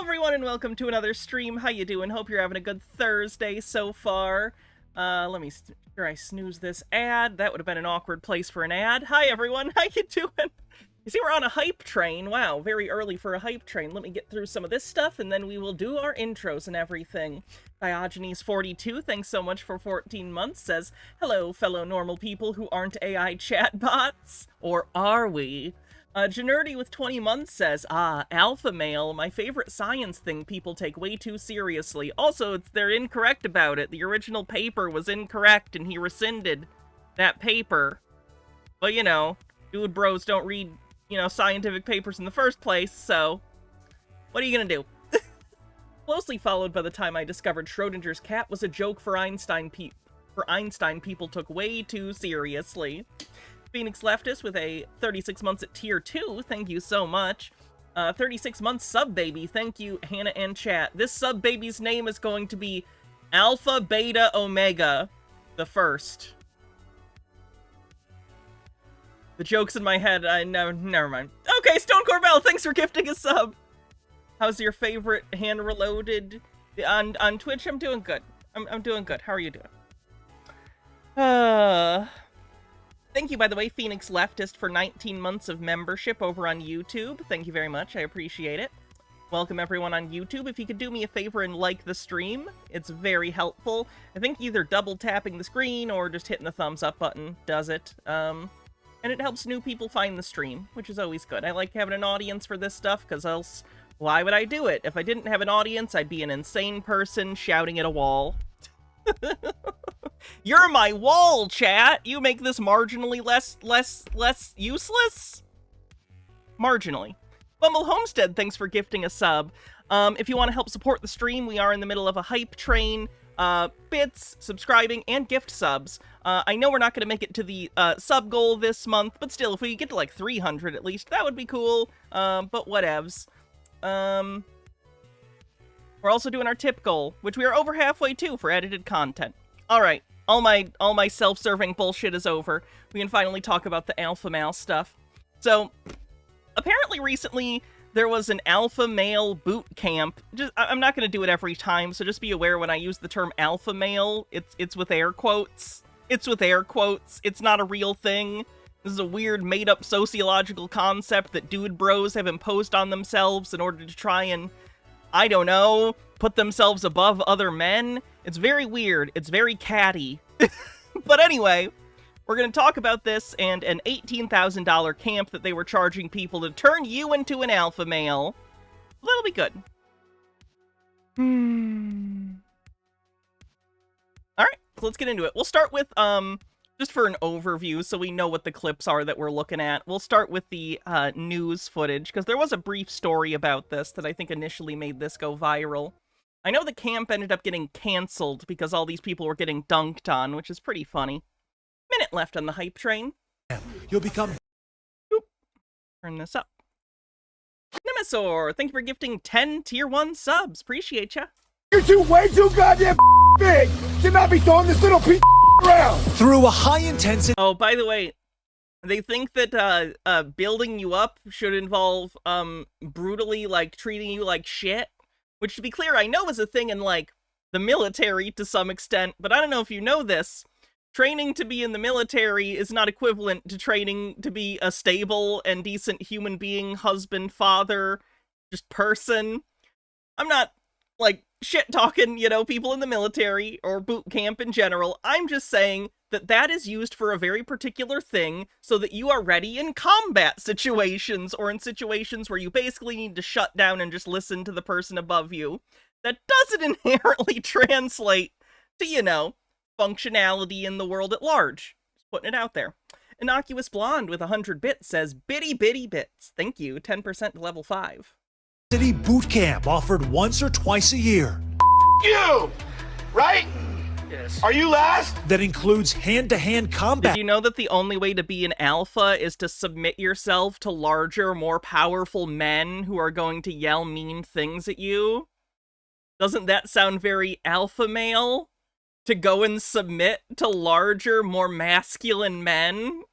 everyone, and welcome to another stream. How you doing? Hope you're having a good Thursday so far. Let me sure I snooze this ad. That would have been an awkward place for an ad. Hi everyone, how you doing? You see, we're on a hype train. Wow, very early for a hype train. Let me get through some of this stuff, and then we will do our intros and everything. Diogenes42, thanks so much for 14 months, says, hello, fellow normal people who aren't AI chatbots. Or are we? Generty with 20 months says, alpha male, my favorite science thing people take way too seriously. Also, they're incorrect about it. The original paper was incorrect, and he rescinded that paper. But, you know, dude bros don't read, you know, scientific papers in the first place, so what are you gonna do? Closely followed by the time I discovered Schrodinger's cat was a joke for Einstein people took way too seriously. Phoenix Leftist with a 36 months at tier 2, thank you so much. 36 months sub baby, thank you Hannah and chat. This sub baby's name is going to be Alpha Beta Omega the First. The joke's in my head, never mind. Okay, Stone Corbell, thanks for gifting a sub. How's your favorite hand reloaded on Twitch? I'm doing good. I'm doing good. How are you doing? Thank you, by the way, Phoenix Leftist, for 19 months of membership over on YouTube. Thank you very much. I appreciate it. Welcome, everyone on YouTube. If you could do me a favor and like the stream, it's very helpful. I think either double tapping the screen or just hitting the thumbs up button does it. And it helps new people find the stream, which is always good. I like having an audience for this stuff, because else, why would I do it? If I didn't have an audience, I'd be an insane person shouting at a wall. You're my wall, chat! You make this marginally less useless? Marginally. Bumble Homestead, thanks for gifting a sub. If you want to help support the stream, we are in the middle of a hype train. Bits, subscribing, and gift subs. I know we're not going to make it to the sub goal this month, but still, if we get to like 300 at least, that would be cool. But whatevs. We're also doing our tip goal, which we are over halfway to for edited content. Alright, all my self-serving bullshit is over. We can finally talk about the alpha male stuff. So, apparently recently, there was an alpha male boot camp. I'm not going to do it every time, so just be aware when I use the term alpha male, it's with air quotes. It's with air quotes. It's not a real thing. This is a weird made-up sociological concept that dude bros have imposed on themselves in order to try and, I don't know, put themselves above other men. It's very weird. It's very catty. But anyway, we're going to talk about this and an $18,000 camp that they were charging people to turn you into an alpha male. That'll be good. Alright, so let's get into it. We'll start with, just for an overview so we know what the clips are that we're looking at. We'll start with the news footage, because there was a brief story about this that I think initially made this go viral. I know the camp ended up getting canceled because all these people were getting dunked on, which is pretty funny. Minute left on the hype train. You'll become... Oop. Turn this up. Nemesaur, thank you for gifting 10 tier 1 subs. Appreciate ya. You're way too goddamn big to not be throwing this little piece around. Through a high-intensity... Oh, by the way, they think that building you up should involve brutally, like, treating you like shit. Which, to be clear, I know is a thing in, like, the military to some extent, but I don't know if you know this. Training to be in the military is not equivalent to training to be a stable and decent human being, husband, father, just person. I'm not, like, shit-talking, you know, people in the military or boot camp in general. I'm just saying that that is used for a very particular thing so that you are ready in combat situations or in situations where you basically need to shut down and just listen to the person above you. That doesn't inherently translate to, you know, functionality in the world at large. Just putting it out there. Innocuous Blonde with 100 bits says, bitty bitty bits. Thank you, 10% to level 5. City boot camp offered once or twice a year. You! Right? Yes. Are you last? That includes hand-to-hand combat. Did you know that the only way to be an alpha is to submit yourself to larger, more powerful men who are going to yell mean things at you? Doesn't that sound very alpha male? To go and submit to larger, more masculine men?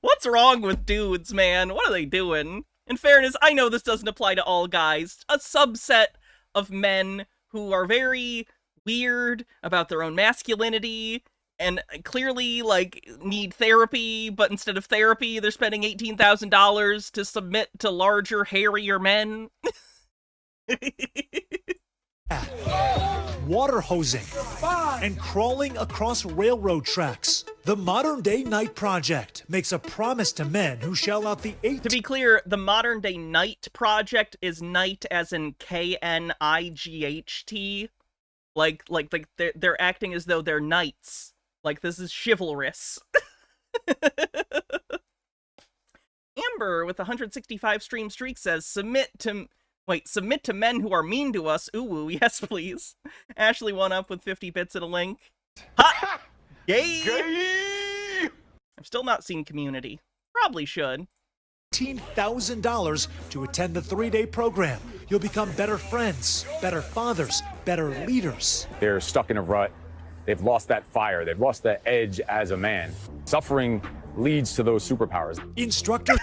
What's wrong with dudes, man? What are they doing? In fairness, I know this doesn't apply to all guys. A subset of men who are very weird about their own masculinity and clearly, like, need therapy, but instead of therapy, they're spending $18,000 to submit to larger, hairier men. Water hosing, and crawling across railroad tracks. The Modern Day Night Project makes a promise to men who shell out the To be clear, the Modern Day Night Project is night as in Knight. Like they're acting as though they're knights. Like, this is chivalrous. Amber with 165 stream streak says, submit to men who are mean to us. Ooh, yes, please. Ashley one up with 50 bits and a link. Ha! Yay! I've still not seen Community. Probably should. $18,000 to attend the 3-day program. You'll become better friends, better fathers, better leaders. They're stuck in a rut. They've lost that fire. They've lost the edge as a man. Suffering leads to those superpowers. Instructor.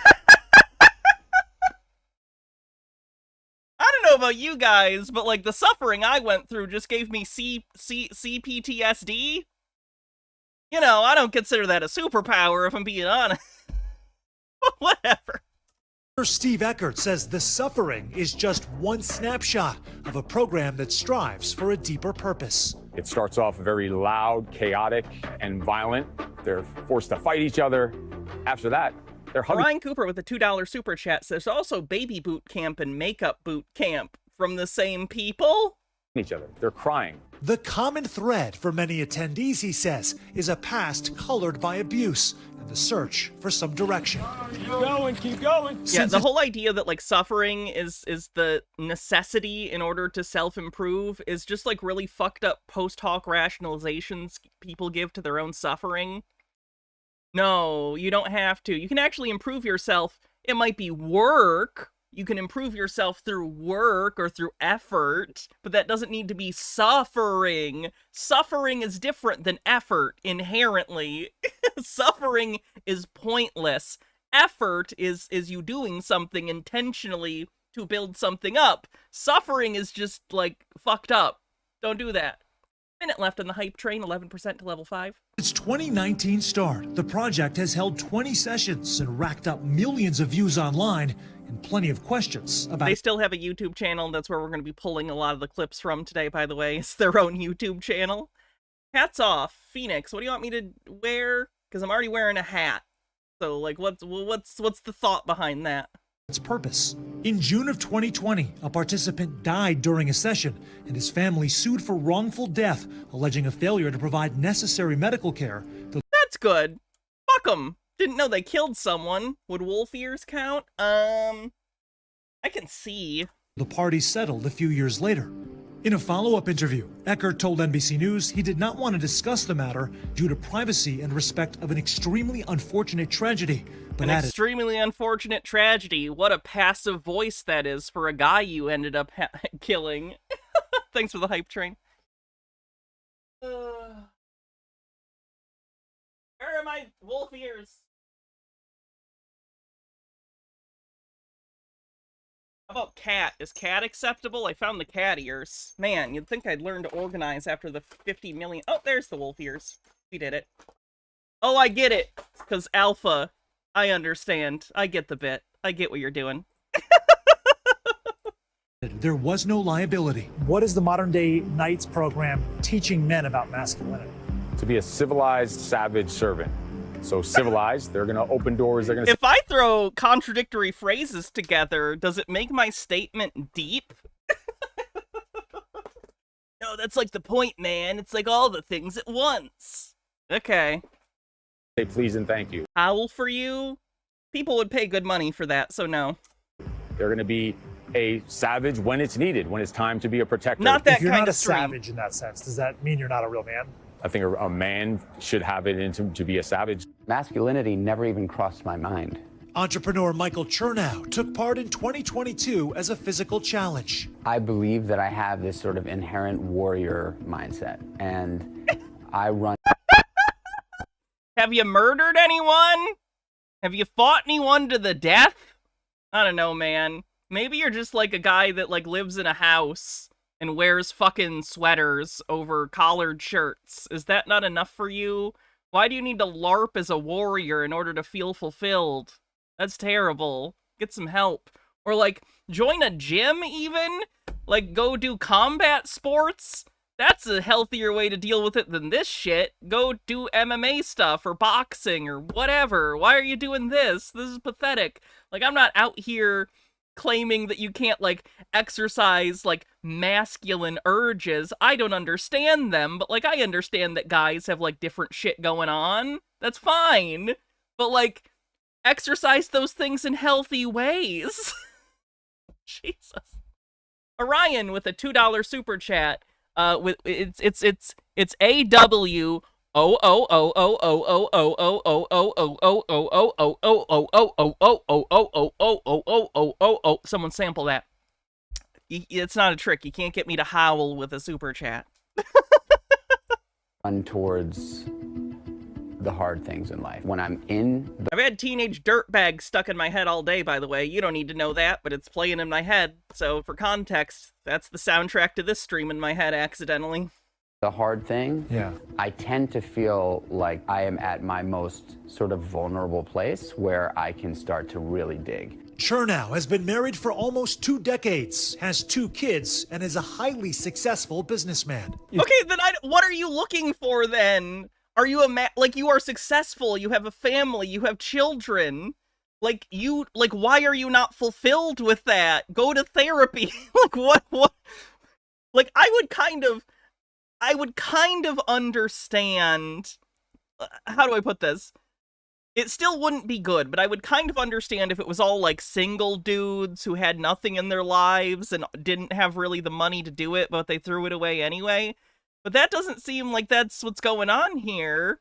I don't know about you guys, but, like, the suffering I went through just gave me CPTSD. You know, I don't consider that a superpower, if I'm being honest. Whatever. Steve Eckert says the suffering is just one snapshot of a program that strives for a deeper purpose. It starts off very loud, chaotic, and violent. They're forced to fight each other. After that, they're hugging Ryan Cooper with a $2 super chat says, also baby boot camp and makeup boot camp from the same people? each other. They're crying. The common thread for many attendees, he says, is a past colored by abuse and the search for some direction. Keep going, keep going. Yeah, the whole idea that, like, suffering is the necessity in order to self-improve is just, like, really fucked up post hoc rationalizations people give to their own suffering. No, you don't have to. You can actually improve yourself. It might be work. You can improve yourself through work or through effort, but that doesn't need to be suffering. Suffering is different than effort inherently. Suffering is pointless. Effort is you doing something intentionally to build something up. Suffering is just, like, fucked up. Don't do that. Minute left on the hype train, 11% to level 5. Its 2019 start, the project has held 20 sessions and racked up millions of views online and plenty of questions about... They still have a YouTube channel. That's where we're going to be pulling a lot of the clips from today, by the way. It's their own YouTube channel. Hats off. Phoenix, what do you want me to wear? Because I'm already wearing a hat. So, like, what's the thought behind that? its purpose. In June of 2020, a participant died during a session, and his family sued for wrongful death, alleging a failure to provide necessary medical care. That's good. Fuck them. Didn't know they killed someone. Would wolf ears count? I can see. The parties settled a few years later. In a follow-up interview, Eckert told NBC News he did not want to discuss the matter due to privacy and respect of an extremely unfortunate tragedy, but An added, extremely unfortunate tragedy. What a passive voice that is for a guy you ended up killing. Thanks for the hype train. Where are my wolf ears? How about cat? Is cat acceptable? I found the cat ears. Man, you'd think I'd learn to organize after the 50 million... Oh, there's the wolf ears. We did it. Oh, I get it. Because alpha. I understand. I get the bit. I get what you're doing. there was no liability. What is the Modern Day Knights program teaching men about masculinity? To be a civilized, savage servant. So civilized, they're going to open doors, they're going to... If I throw contradictory phrases together, does it make my statement deep? No, that's like the point, man. It's like all the things at once. Okay. Say please and thank you. Howl for you? People would pay good money for that, so no. They're going to be a savage when it's needed, when it's time to be a protector. Not that If you're kind not of a stream. savage in that sense, does that mean you're not a real man? I think a man should have it in him to be a savage. Masculinity never even crossed my mind. Entrepreneur Michael Chernow took part in 2022 as a physical challenge. I believe that I have this sort of inherent warrior mindset, and I run. Have you murdered anyone? Have you fought anyone to the death? I don't know, man. Maybe you're just like a guy that like lives in a house and wears fucking sweaters over collared shirts. Is that not enough for you? Why do you need to LARP as a warrior in order to feel fulfilled? That's terrible. Get some help. Or like, join a gym even? Like, go do combat sports? That's a healthier way to deal with it than this shit. Go do MMA stuff or boxing or whatever. Why are you doing this? This is pathetic. Like, I'm not out here claiming that you can't, like, exercise, like, masculine urges. I don't understand them, but, like, I understand that guys have, like, different shit going on. That's fine. But, like, exercise those things in healthy ways. Jesus. Orion with a $2 super chat. With it's AW Someone sample that. It's not a trick. You can't get me to howl with a super chat. Towards the hard things in life. When I'm in the I've had Teenage Dirtbag stuck in my head all day, by the way. You don't need to know that, but it's playing in my head. So for context, that's the soundtrack to this stream in my head accidentally. the hard thing, I tend to feel like I am at my most sort of vulnerable place where I can start to really dig. Chernow has been married for almost 2 decades, has 2 kids, and is a highly successful businessman. Okay, then what are you looking for then? Are you like you are successful, you have a family, you have children. Like why are you not fulfilled with that? Go to therapy. Like what? Like I would kind of understand, how do I put this? It still wouldn't be good, but I would kind of understand if it was all like single dudes who had nothing in their lives and didn't have really the money to do it, but they threw it away anyway. But that doesn't seem like that's what's going on here.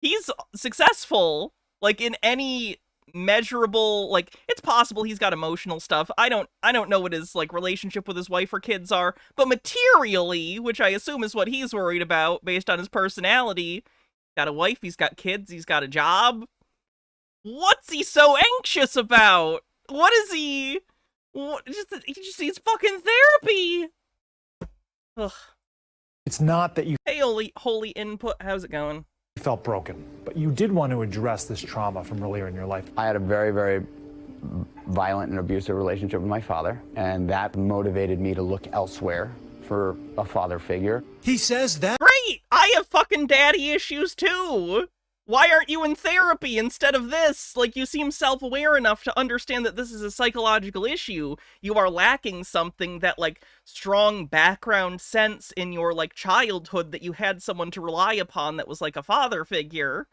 He's successful, like in any measurable, like it's possible he's got emotional stuff. I don't know what his like relationship with his wife or kids are, but materially, which I assume is what he's worried about based on his personality, got a wife, he's got kids, he's got a job. What's he so anxious about? What is he? He just needs fucking therapy. Ugh. It's not that you Hey, holy input, how's it going? felt broken, but you did want to address this trauma from earlier in your life. I had a very, very violent and abusive relationship with my father, and that motivated me to look elsewhere for a father figure. He says that Great! I have fucking daddy issues too! Why aren't you in therapy instead of this? Like, you seem self-aware enough to understand that this is a psychological issue. You are lacking something, that, like, strong background sense in your, like, childhood that you had someone to rely upon that was, like, a father figure.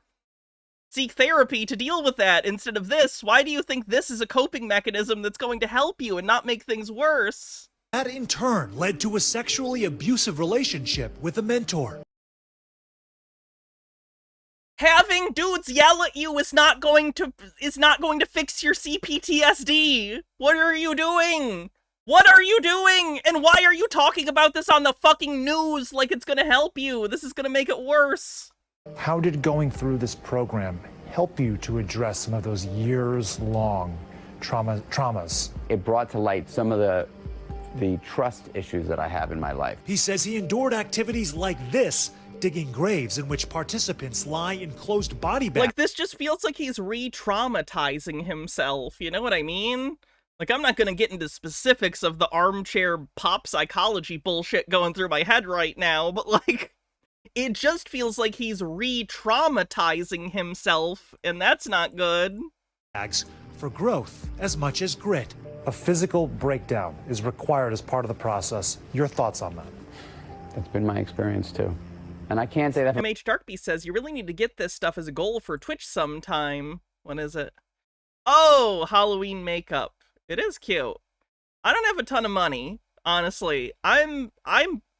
Seek therapy to deal with that instead of this. Why do you think this is a coping mechanism that's going to help you and not make things worse? that in turn led to a sexually abusive relationship with a mentor. Having dudes yell at you is not going to fix your CPTSD. What are you doing? What are you doing? And why are you talking about this on the fucking news like it's gonna help you? This is gonna make it worse. How did going through this program help you to address some of those years-long traumas? It brought to light some of the trust issues that I have in my life. He says he endured activities like this, digging graves in which participants lie in closed body bags. Like, this just feels like he's re-traumatizing himself, you know what I mean? Like, I'm not gonna get into specifics of the armchair pop psychology bullshit going through my head right now, but like, it just feels like he's re-traumatizing himself, and that's not good. For growth as much as grit. A physical breakdown is required as part of the process. Your thoughts on that? That's been my experience too. And I can't say that. MH Darkbeast says, you really need to get this stuff as a goal for Twitch sometime. When is it? Oh, Halloween makeup. It is cute. I don't have a ton of money, honestly. I'm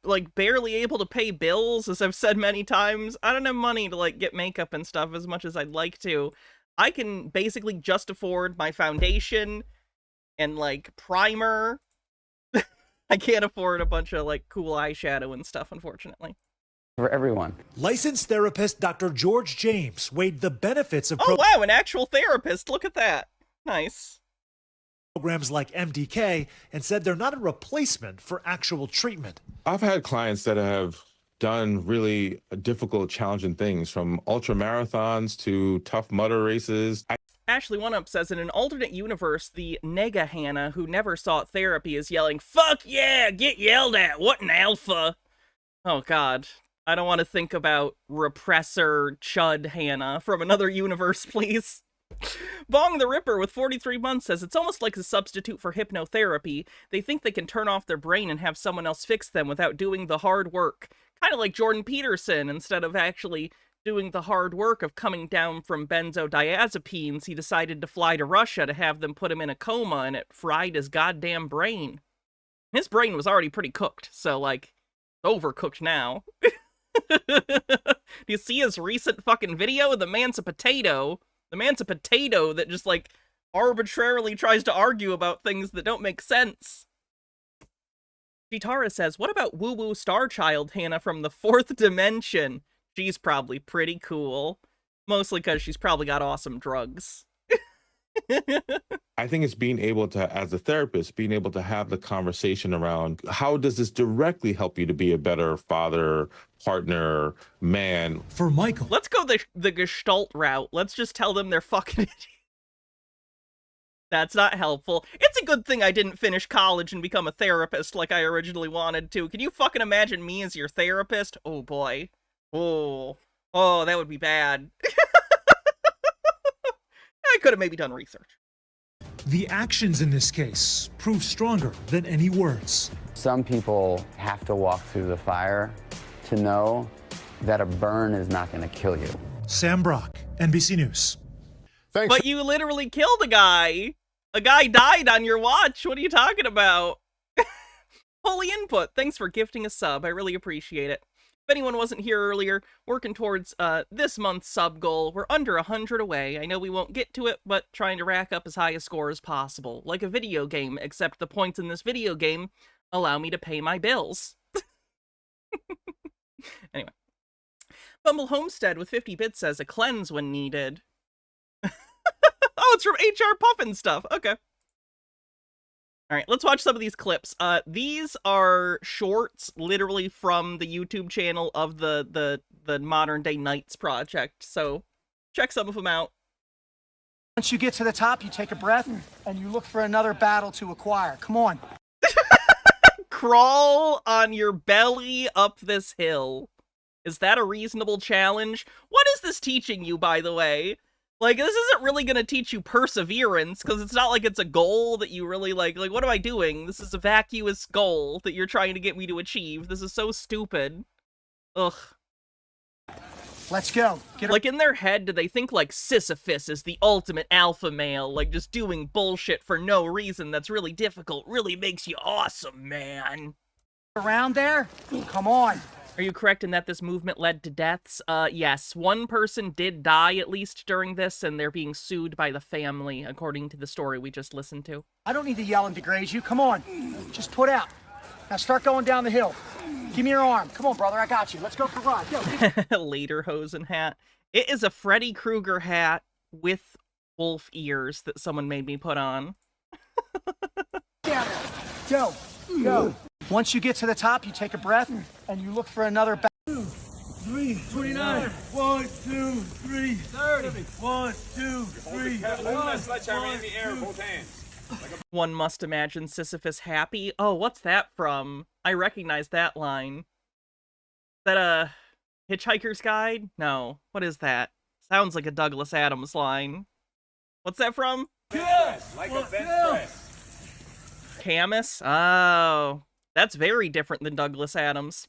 like barely able to pay bills, as I've said many times. I don't have money to like get makeup and stuff as much as I'd like to. I can basically just afford my foundation and like primer. I can't afford a bunch of like cool eyeshadow and stuff, unfortunately. For everyone. Licensed therapist Dr. George James weighed the benefits of Oh wow, an actual therapist. Look at that. Nice. programs like MDK and said they're not a replacement for actual treatment. I've had clients that have done really difficult, challenging things, from ultra marathons to tough mudder races. Ashley One Up says, in an alternate universe, the nega Hannah who never sought therapy is yelling, "Fuck yeah, get yelled at, what an alpha." Oh god, I don't want to think about repressor chud Hannah from another universe, please. Bong the Ripper with 43 months says, it's almost like a substitute for hypnotherapy. They think they can turn off their brain and have someone else fix them without doing the hard work. Kind of like Jordan Peterson. Instead of actually doing the hard work of coming down from benzodiazepines, he decided to fly to Russia to have them put him in a coma, and it fried his goddamn brain. His brain was already pretty cooked, so, like, overcooked now. Do you see his recent fucking video? The man's a potato. The man's a potato that just, like, arbitrarily tries to argue about things that don't make sense. Chitara says, what about woo-woo star child Hannah from the 4th dimension? She's probably pretty cool. Mostly because she's probably got awesome drugs. I think it's being able to, as a therapist, being able to have the conversation around how does this directly help you to be a better father, partner, man. For Michael. Let's go the Gestalt route. Let's just tell them they're fucking idiots. That's not helpful. It's a good thing I didn't finish college and become a therapist like I originally wanted to. Can you fucking imagine me as your therapist? Oh boy. Oh, that would be bad. I could have maybe done research. The actions in this case prove stronger than any words. Some people have to walk through the fire to know that a burn is not going to kill you. Sam Brock, NBC News. Thanks. But you literally killed a guy. A guy died on your watch. What are you talking about? Holy input. Thanks for gifting a sub. I really appreciate it. If anyone wasn't here earlier, working towards this month's sub goal. We're under 100 away. I know we won't get to it, but trying to rack up as high a score as possible. Like a video game, except the points in this video game allow me to pay my bills. Anyway. Bumble Homestead with 50 bits says, a cleanse when needed. Oh, it's from HR Puffin stuff. Okay. All right, let's watch some of these clips. These are shorts, literally from the YouTube channel of the Modern Day Knights project. So check some of them out. Once you get to the top, you take a breath and you look for another battle to acquire. Come on. Crawl on your belly up this hill. Is that a reasonable challenge? What is this teaching you, by the way? Like, this isn't really going to teach you perseverance, because it's not like it's a goal that you really, like, what am I doing? This is a vacuous goal that you're trying to get me to achieve. This is so stupid. Ugh. Let's go. Like, in their head, do they think, like, Sisyphus is the ultimate alpha male? Like, just doing bullshit for no reason that's really difficult really makes you awesome, man. Around there? Come on. Are you correct in that this movement led to deaths? Yes. One person did die, at least, during this, and they're being sued by the family, according to the story we just listened to. I don't need to yell and degrade you. Come on. Just put out. Now start going down the hill. Give me your arm. Come on, brother. I got you. Let's go for a ride. Go. Lederhosen hat. It is a Freddy Krueger hat with wolf ears that someone made me put on. Down there. Go. Go. Once you get to the top, you take a breath and you look for another battle. 2, 3, 29. 1, 2, 3, 30. 1, 2, 3. Hold that sledgehammer in the air, both hands. One must imagine Sisyphus happy. Oh, what's that from? I recognize that line. Is that a Hitchhiker's Guide? No. What is that? Sounds like a Douglas Adams line. What's that from? Yes, like a bench press. Camus? Oh. That's very different than Douglas Adams.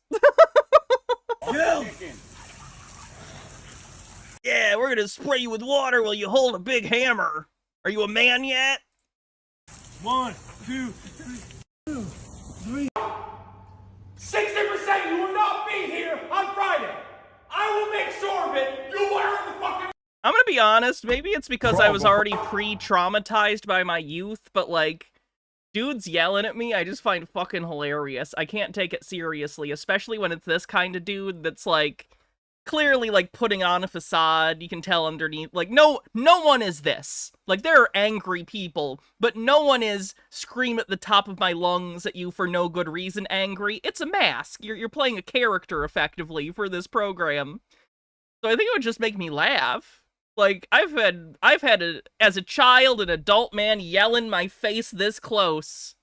Yeah, we're gonna spray you with water while you hold a big hammer. Are you a man yet? 1, 2, 3. 2, 3. 60% you will not be here on Friday. I will make sure of it. You are the fucking... I'm gonna be honest, maybe it's because I was already pre-traumatized by my youth, but like, dudes yelling at me, I just find fucking hilarious. I can't take it seriously, especially when it's this kind of dude that's like, clearly, like, putting on a facade. You can tell underneath, like, no one is this. Like, there are angry people, but no one is scream at the top of my lungs at you for no good reason angry. It's a mask. You're playing a character, effectively, for this program. So I think it would just make me laugh. Like, I've had as a child, an adult man yell in my face this close.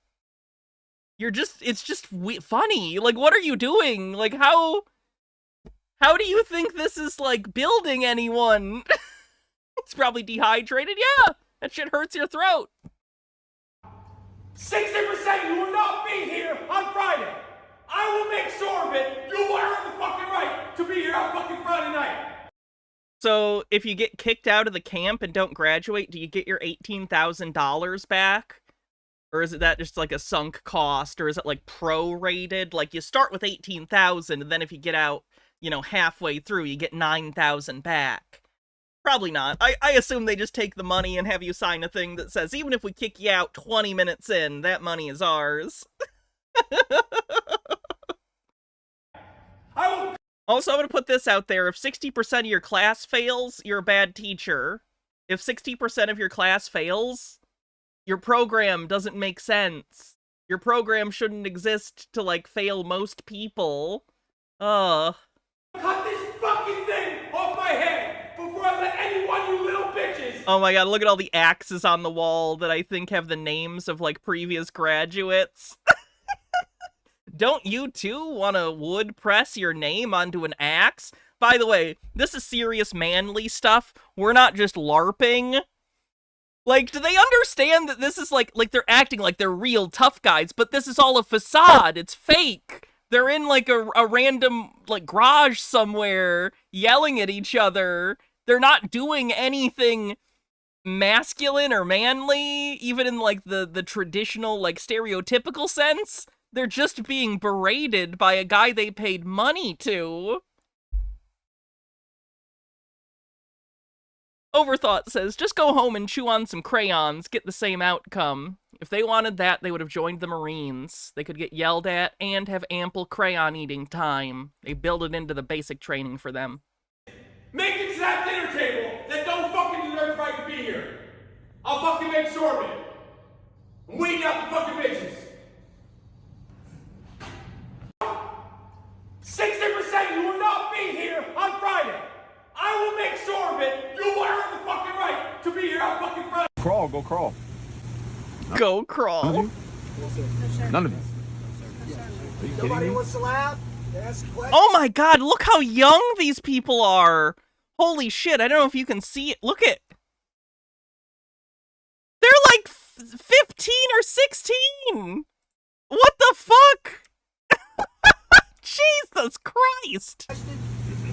It's just funny. Like, what are you doing? Like, how do you think this is, like, building anyone? It's probably dehydrated. Yeah, that shit hurts your throat. 60% you will not be here on Friday. I will make sure of it. You are in the fucking right to be here on fucking Friday night. So, if you get kicked out of the camp and don't graduate, do you get your $18,000 back? Or is it that just, like, a sunk cost? Or is it, like, prorated? Like, you start with $18,000, and then if you get out, you know, halfway through, you get $9,000 back. Probably not. I assume they just take the money and have you sign a thing that says, even if we kick you out 20 minutes in, that money is ours. Also, I'm going to put this out there. If 60% of your class fails, you're a bad teacher. If 60% of your class fails, your program doesn't make sense. Your program shouldn't exist to, like, fail most people. Cut this fucking thing off my head before I let anyone, you little bitches! Oh my god, look at all the axes on the wall that I think have the names of, like, previous graduates. Don't you too want to wood press your name onto an axe? By the way, this is serious manly stuff. We're not just LARPing. Like, do they understand that this is like they're acting like they're real tough guys, but this is all a facade. It's fake. They're in, like, a random, like, garage somewhere yelling at each other. They're not doing anything masculine or manly, even in, like, the traditional, like, stereotypical sense. They're just being berated by a guy they paid money to. Overthought says, just go home and chew on some crayons, get the same outcome. If they wanted that, they would have joined the Marines. They could get yelled at and have ample crayon eating time. They build it into the basic training for them. Make it to that dinner table that don't fucking deserve the right to be here. I'll fucking make sure of it. I'm weeding out the fucking bitches. 60% you will not be here on Friday. I will make sure of it. You are in the fucking right to be here on fucking Friday. Crawl, go crawl. Go crawl. None of you. Are you Nobody kidding me? wants to laugh? Ask questions. Oh my god, look how young these people are. Holy shit, I don't know if you can see it. Look at... They're like 15 or 16. What the fuck? Jesus Christ.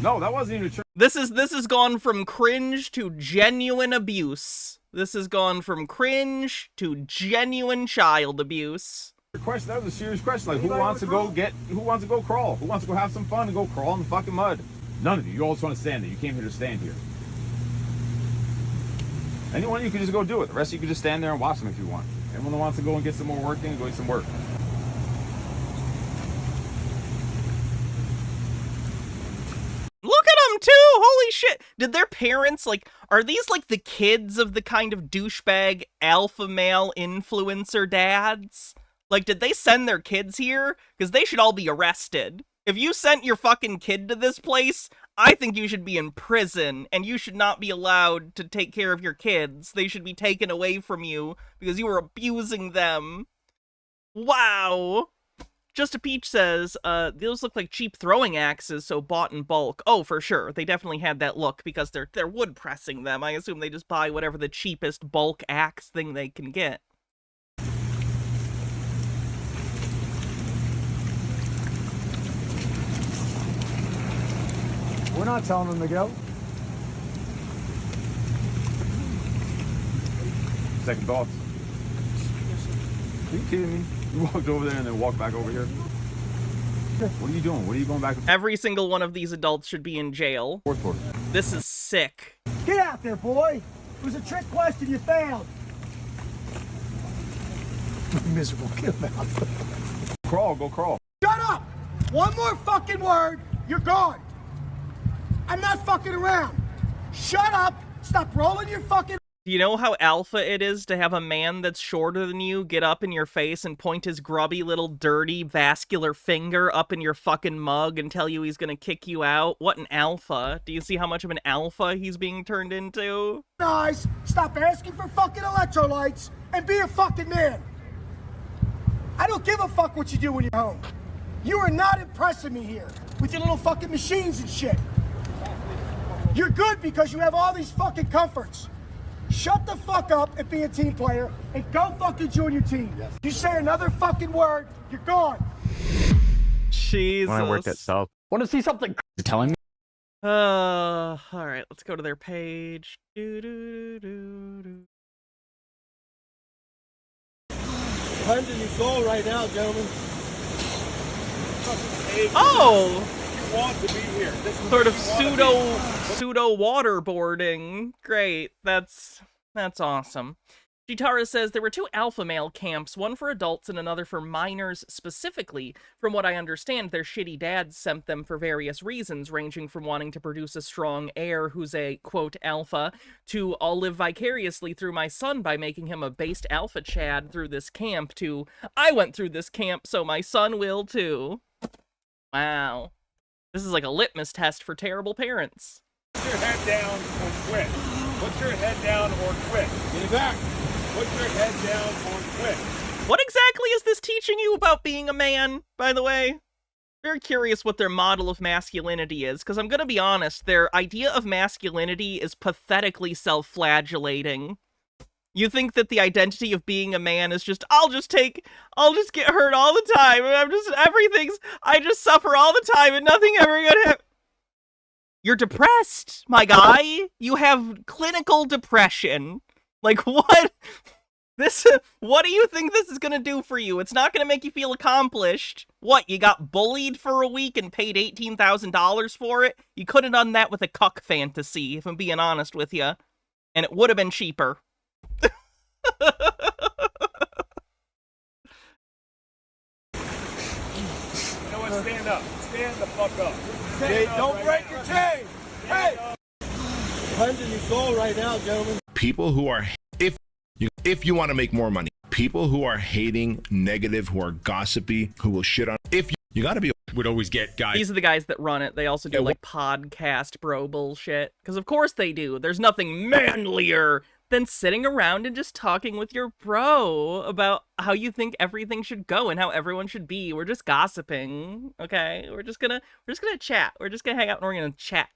No, that wasn't even true. This has gone from cringe to genuine abuse. This has gone from cringe to genuine child abuse. Question, that was a serious question. Like, who wants to go crawl? Who wants to go have some fun and go crawl in the fucking mud? None of you. You all just want to stand there. You came here to stand here. Anyone, you can just go do it. The rest of you can just stand there and watch them if you want. Anyone that wants to go and get some more work in, go get some work. Look at them too! Holy shit! Did their parents, like, are these like the kids of the kind of douchebag alpha male influencer dads? Like, did they send their kids here? Because they should all be arrested. If you sent your fucking kid to this place, I think you should be in prison, and you should not be allowed to take care of your kids. They should be taken away from you because you were abusing them. Wow! Just a Peach says, those look like cheap throwing axes, so bought in bulk. Oh, for sure. They definitely had that look because they're wood pressing them. I assume they just buy whatever the cheapest bulk axe thing they can get. We're not telling them to go. Second thoughts. Are you kidding me? You walked over there and then walked back over here? What are you doing? What are you going back? Every single one of these adults should be in jail. For? This is sick. Get out there, boy. It was a trick question. You failed. Miserable. Get him out. Crawl, go crawl. Shut up! One more fucking word, you're gone. I'm not fucking around. Shut up. Stop rolling your fucking... Do you know how alpha it is to have a man that's shorter than you get up in your face and point his grubby little dirty vascular finger up in your fucking mug and tell you he's gonna kick you out? What an alpha. Do you see how much of an alpha he's being turned into? Guys, stop asking for fucking electrolytes and be a fucking man. I don't give a fuck what you do when you're home. You are not impressing me here with your little fucking machines and shit. You're good because you have all these fucking comforts. Shut the fuck up and be a team player and go fucking join your team. Yes. You say another fucking word, you're gone. Jesus. When I worked at Self. Want to see something? You're telling me? All right, let's go to their page. Cleansing your soul right now, gentlemen. Oh! You want to be here. This is Sort of where you wanna be. pseudo waterboarding. Great. That's awesome. Jitara says there were 2 alpha male camps, one for adults and another for minors specifically. From what I understand, their shitty dads sent them for various reasons, ranging from wanting to produce a strong heir who's a, quote, alpha, to I'll live vicariously through my son by making him a based alpha chad through this camp, to I went through this camp so my son will too. Wow. This is like a litmus test for terrible parents. Put your head down or quit. Put your head down or quit. Get it back. Put your head down or quit. What exactly is this teaching you about being a man, by the way? Very curious what their model of masculinity is, because I'm gonna be honest, their idea of masculinity is pathetically self-flagellating. You think that the identity of being a man is just, I'll just get hurt all the time, and I just suffer all the time, and nothing ever gonna happen. You're depressed, my guy. You have clinical depression. Like, what? What do you think this is gonna do for you? It's not gonna make you feel accomplished. What, you got bullied for a week and paid $18,000 for it? You could have done that with a cuck fantasy, if I'm being honest with you. And it would have been cheaper. You know what? Stand up. Stand the fuck up. Hey, don't break your chain. Hey! Cleansing your soul right now, gentlemen. People who are, if you want to make more money, people who are hating, negative, who are gossipy, who will shit on, you got to be, would always get guys. These are the guys that run it. They also do, like, podcast bro bullshit. Because of course they do. There's nothing manlier than sitting around and just talking with your bro about how you think everything should go and how everyone should be. We're just gossiping, okay? We're just gonna chat. We're just gonna hang out and we're gonna chat.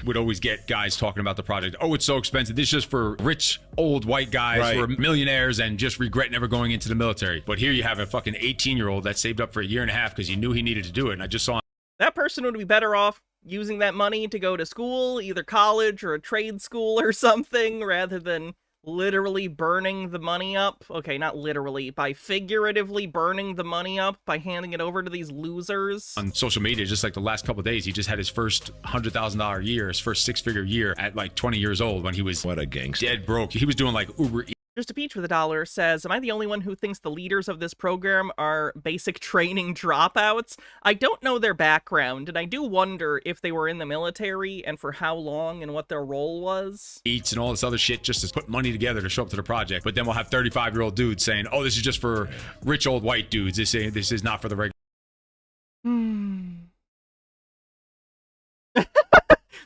Would always get guys talking about the project. Oh, it's so expensive. This is just for rich, old white guys who are millionaires and just regret never going into the military. But here you have a fucking 18-year-old that saved up for a year and a half because he knew he needed to do it. And I just saw that person would be better off using that money to go to school, either college or a trade school or something, rather than literally burning the money up. Okay, not literally, by figuratively burning the money up by handing it over to these losers. on social media, just like the last couple of days, he just had his first $100,000 year, his first 6-figure year at like 20 years old when he was What a gangster. dead broke. He was doing like Uber Just a Peach with $1 says, am I the only one who thinks the leaders of this program are basic training dropouts? I don't know their background, and I do wonder if they were in the military and for how long and what their role was. eats and all this other shit just to put money together to show up to the project. But then we'll have 35-year-old dudes saying, oh, this is just for rich old white dudes. This is not for the regular.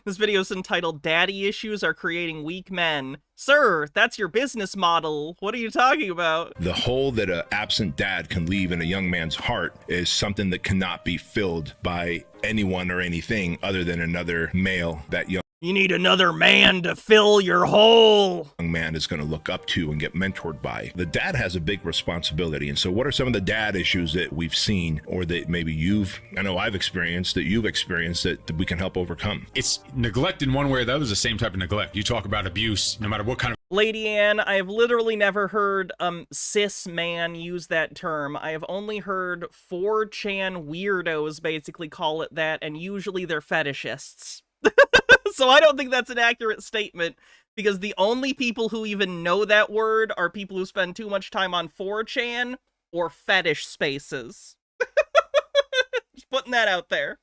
This video is entitled, Daddy Issues Are Creating Weak Men. Sir, that's your business model. What are you talking about? The hole that an absent dad can leave in a young man's heart is something that cannot be filled by anyone or anything other than another male that young You need another man to fill your hole. man is going to look up to and get mentored by. The dad has a big responsibility. And so what are some of the dad issues that we've seen or that maybe I know I've experienced, that you've experienced that we can help overcome? It's neglect in one way or the other is the same type of neglect. You talk about abuse, no matter what kind of Lady Ann, I have literally never heard cis man use that term. I have only heard 4chan weirdos basically call it that, and usually they're fetishists. So I don't think that's an accurate statement, because the only people who even know that word are people who spend too much time on 4chan or fetish spaces. putting that out there.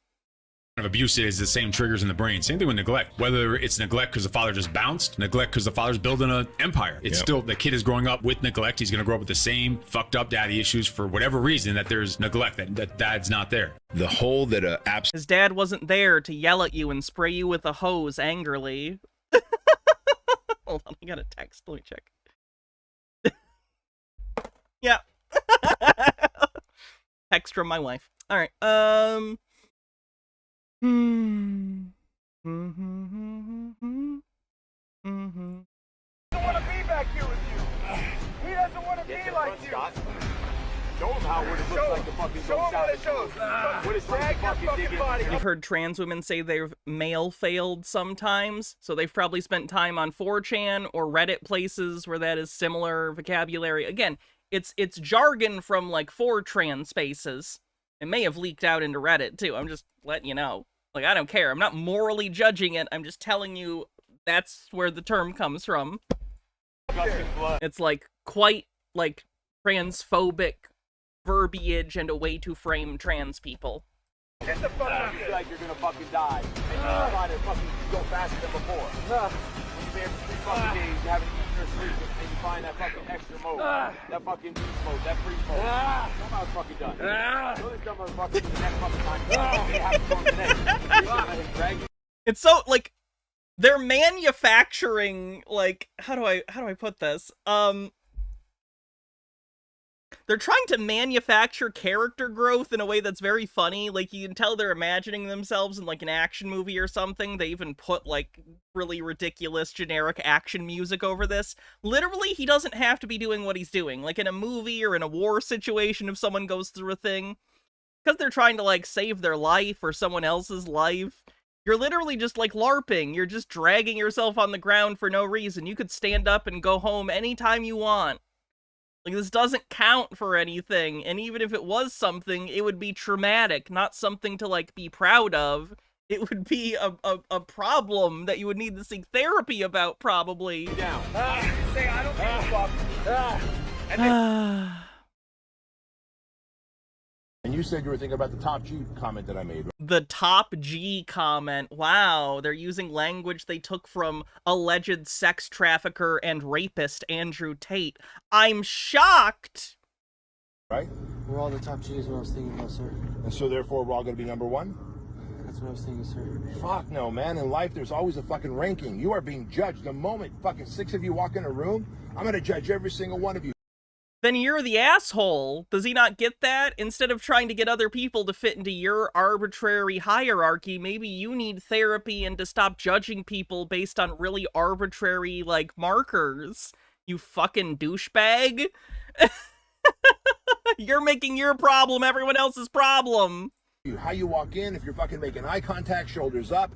Of abuse is the same triggers in the brain. Same thing with neglect. Whether it's neglect because the father just bounced, neglect because the father's building an empire. It's still, the kid is growing up with neglect. He's going to grow up with the same fucked up daddy issues for whatever reason, that there's neglect, that dad's not there. The whole that his dad wasn't there to yell at you and spray you with a hose angrily. Hold on, I got a text. Let me check. Yeah. Text from my wife. All right. He doesn't want to be back here with you. He doesn't want to be like you. Show him how what it looks like to fucking go shot. What it's like to fucking dig body. I've heard trans women say they've male failed sometimes, so they've probably spent time on 4chan or Reddit places where that is similar vocabulary. Again, it's jargon from like 4chan spaces. It may have leaked out into Reddit too. I'm just letting you know. Like, I don't care. I'm not morally judging it. I'm just telling you that's where the term comes from. It's like quite like transphobic verbiage and a way to frame trans people. Get the fuck out. You feel like you're gonna fucking die. And you try to fucking go faster than before. When you've been here for 3 fucking days, you haven't eaten or sleeping, and you find that fucking extra mode, that fucking beast mode, that free mode. Somehow it's fucking done. So this dumb motherfucker the next fucking time. They have to go today. It's so like they're manufacturing like how do I put this? They're trying to manufacture character growth in a way that's very funny. Like, you can tell they're imagining themselves in, like, an action movie or something. They even put, like, really ridiculous generic action music over this. Literally, he doesn't have to be doing what he's doing. Like, in a movie or in a war situation, if someone goes through a thing, because they're trying to, like, save their life or someone else's life, you're literally just, like, LARPing. You're just dragging yourself on the ground for no reason. You could stand up and go home anytime you want. Like, this doesn't count for anything, and even if it was something, it would be traumatic, not something to, like, be proud of. It would be a problem that you would need to seek therapy about, probably. Down. Say, I don't give a fuck. And you said you were thinking about the top G comment that I made. The top G comment. Wow, they're using language they took from alleged sex trafficker and rapist Andrew Tate. I'm shocked! Right? We're all the top G is what I was thinking about, sir. And so therefore we're all going to be number one? That's what I was thinking, sir. Fuck no, man. In life, there's always a fucking ranking. You are being judged. The moment fucking 6 of you walk in a room, I'm going to judge every single one of you. Then you're the asshole. Does he not get that? Instead of trying to get other people to fit into your arbitrary hierarchy, maybe you need therapy and to stop judging people based on really arbitrary, like, markers. You fucking douchebag. You're making your problem everyone else's problem. How you walk in, if you're fucking making eye contact, shoulders up.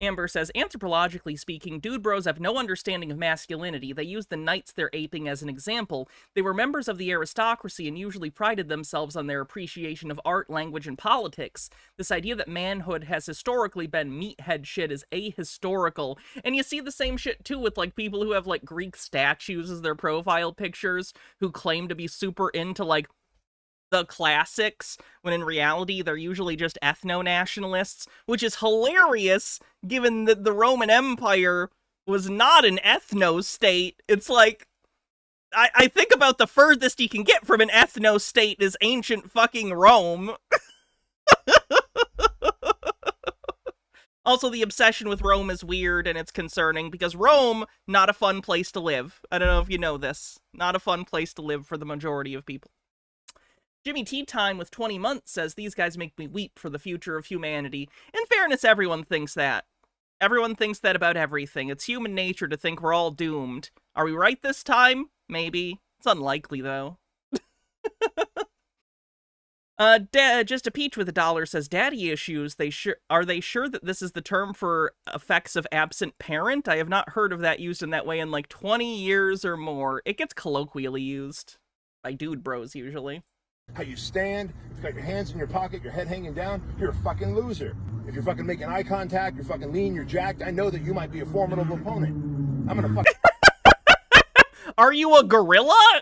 Amber says, anthropologically speaking, dude bros have no understanding of masculinity. They use the knights they're aping as an example. They were members of the aristocracy and usually prided themselves on their appreciation of art, language, and politics. This idea that manhood has historically been meathead shit is ahistorical. And you see the same shit, too, with, like, people who have, like, Greek statues as their profile pictures, who claim to be super into, like, the classics, when in reality they're usually just ethno-nationalists, which is hilarious, given that the Roman Empire was not an ethno-state. It's like, I think about the furthest you can get from an ethno-state is ancient fucking Rome. Also, the obsession with Rome is weird and it's concerning, because Rome, not a fun place to live. I don't know if you know this. Not a fun place to live for the majority of people. Jimmy Tea Time with 20 months says, these guys make me weep for the future of humanity. In fairness, everyone thinks that. Everyone thinks that about everything. It's human nature to think we're all doomed. Are we right this time? Maybe. It's unlikely, though. Just a Peach with $1 says, daddy issues, are they sure that this is the term for effects of absent parent? I have not heard of that used in that way in like 20 years or more. It gets colloquially used by dude bros, usually. How you stand, if you got your hands in your pocket, your head hanging down, you're a fucking loser. If you're fucking making eye contact, you're fucking lean, you're jacked, I know that you might be a formidable opponent. I'm gonna fucking... Are you a gorilla?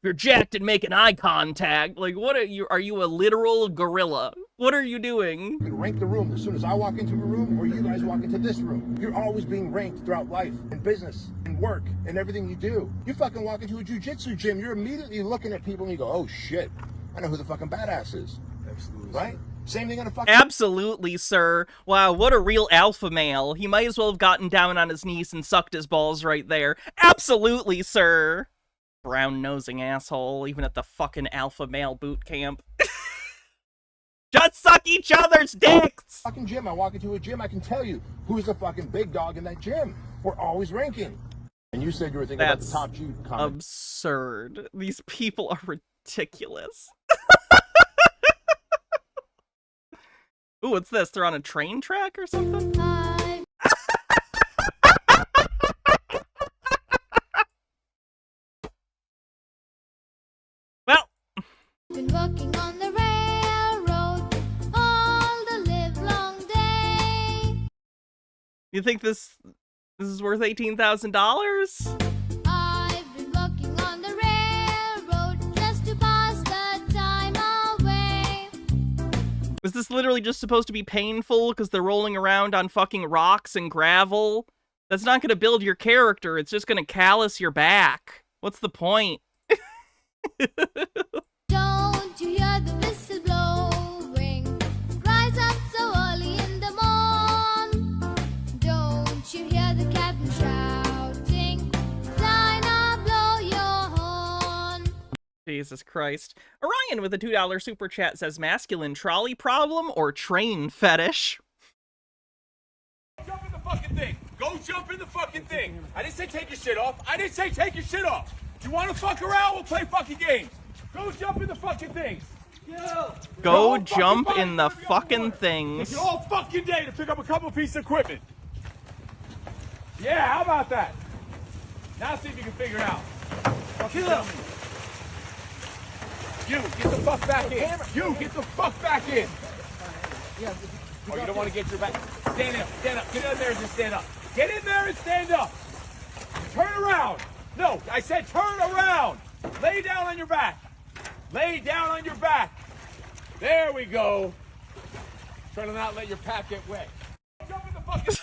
you're jacked and making eye contact. Like, what are you? Are you a literal gorilla? What are you doing? You rank the room as soon as I walk into a room or you guys walk into this room. You're always being ranked throughout life, in business, in work, and everything you do. You fucking walk into a jiu-jitsu gym, you're immediately looking at people and you go, oh shit, I know who the fucking badass is. Absolutely. Right? Same thing on a fucking... Absolutely, sir. Wow, what a real alpha male. He might as well have gotten down on his knees and sucked his balls right there. Absolutely, sir. Brown-nosing asshole, even at the fucking alpha male boot camp. Just suck each other's dicks! Fucking gym, I walk into a gym, I can tell you who's the fucking big dog in that gym. We're always ranking. And you said you were thinking about the top G comment. Absurd. These people are ridiculous. Ooh, what's this? They're on a train track or something? Well. Been working on the railroad all the livelong day. You think this is worth $18,000? I've been working on the railroad just to pass the time away. Is this literally just supposed to be painful because they're rolling around on fucking rocks and gravel? That's not going to build your character. It's just going to callous your back. What's the point? Don't you hear the whistle blowing? Rise up so early in the morn. Don't you hear the captain shouting? Dinah, blow your horn. Jesus Christ. Orion with a $2 super chat says masculine trolley problem or train fetish. Jump in the fucking thing. Go jump in the fucking thing. I didn't say take your shit off. I didn't say take your shit off. You want to fuck around? We'll play fucking games. Go jump in the fucking things. Yeah. Go jump in the fucking things. It's all fucking day to pick up a couple pieces of equipment. Yeah, how about that? Now see if you can figure it out. Kill. You, get the fuck back in. You, get the fuck back in. Oh, you don't want to get your back. Stand up, stand up. Get in there and just stand up. Get in there and stand up. Turn around. No, I said turn around. Lay down on your back. Lay down on your back. There we go. Try to not let your pack get wet. Jump in the fucking...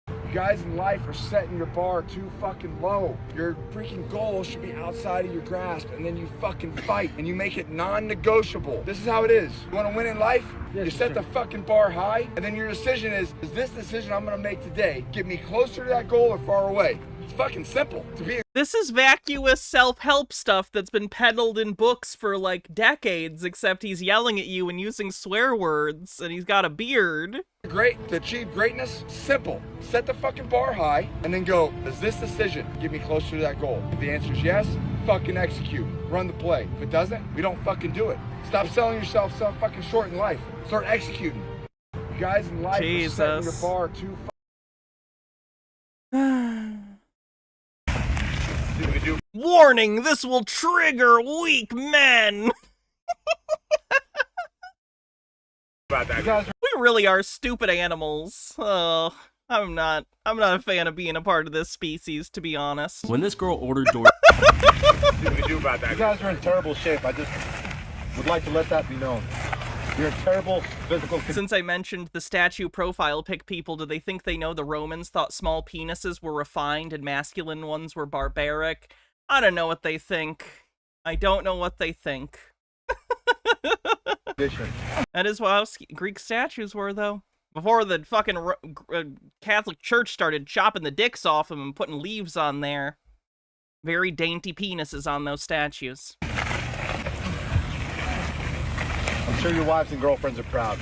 You guys in life are setting your bar too fucking low. Your freaking goal should be outside of your grasp, and then you fucking fight, and you make it non-negotiable. This is how it is. You want to win in life? You set the fucking bar high, and then your decision is this decision I'm gonna make today get me closer to that goal or far away? It's fucking simple. This is vacuous self-help stuff that's been peddled in books for like decades, except he's yelling at you and using swear words, and he's got a beard. Great, to achieve greatness, simple. Set the fucking bar high, and then go, does this decision get me closer to that goal? If the answer is yes, fucking execute. Run the play. If it doesn't, we don't fucking do it. Stop selling yourself so fucking short in life. Start executing. You guys in life are setting your bar too Warning, this will trigger weak men! We really are stupid animals. Oh, I'm not a fan of being a part of this species, to be honest. When this girl ordered door... You guys are in terrible shape. I just would like to let that be known. You're in terrible physical... Since I mentioned the statue profile pic people, do they think they know the Romans thought small penises were refined and masculine ones were barbaric? I don't know what they think. I don't know what they think. That is how Greek statues were, though. Before the fucking Catholic Church started chopping the dicks off them and putting leaves on there. Very dainty penises on those statues. I'm sure your wives and girlfriends are proud.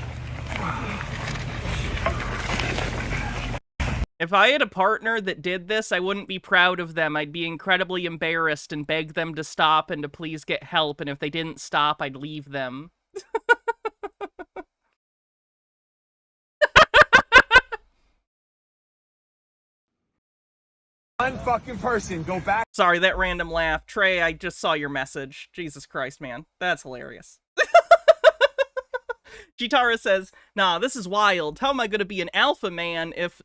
If I had a partner that did this, I wouldn't be proud of them. I'd be incredibly embarrassed and beg them to stop and to please get help. And if they didn't stop, I'd leave them. One fucking person, go back. Sorry, that random laugh. Trey, I just saw your message. Jesus Christ, man. That's hilarious. Chitara says, nah, this is wild. How am I going to be an alpha man if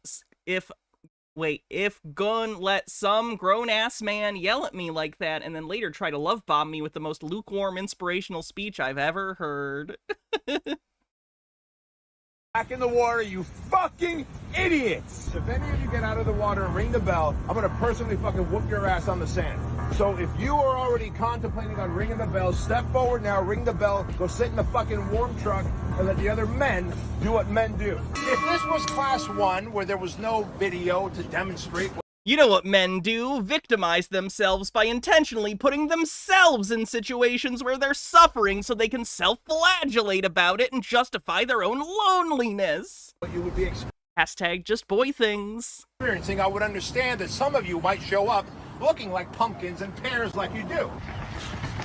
Wait, if Gun let some grown-ass man yell at me like that and then later try to love bomb me with the most lukewarm inspirational speech I've ever heard. Back in the water, you fucking idiots! If any of you get out of the water and ring the bell, I'm gonna personally fucking whoop your ass on the sand. So if you are already contemplating on ringing the bell, step forward now, ring the bell, go sit in the fucking warm truck, and let the other men do what men do. If this was class 1, where there was no video to demonstrate... You know what men do? Victimize themselves by intentionally putting themselves in situations where they're suffering so they can self-flagellate about it and justify their own loneliness. You would be Hashtag just boy things. experiencing, I would understand that some of you might show up looking like pumpkins and pears like you do.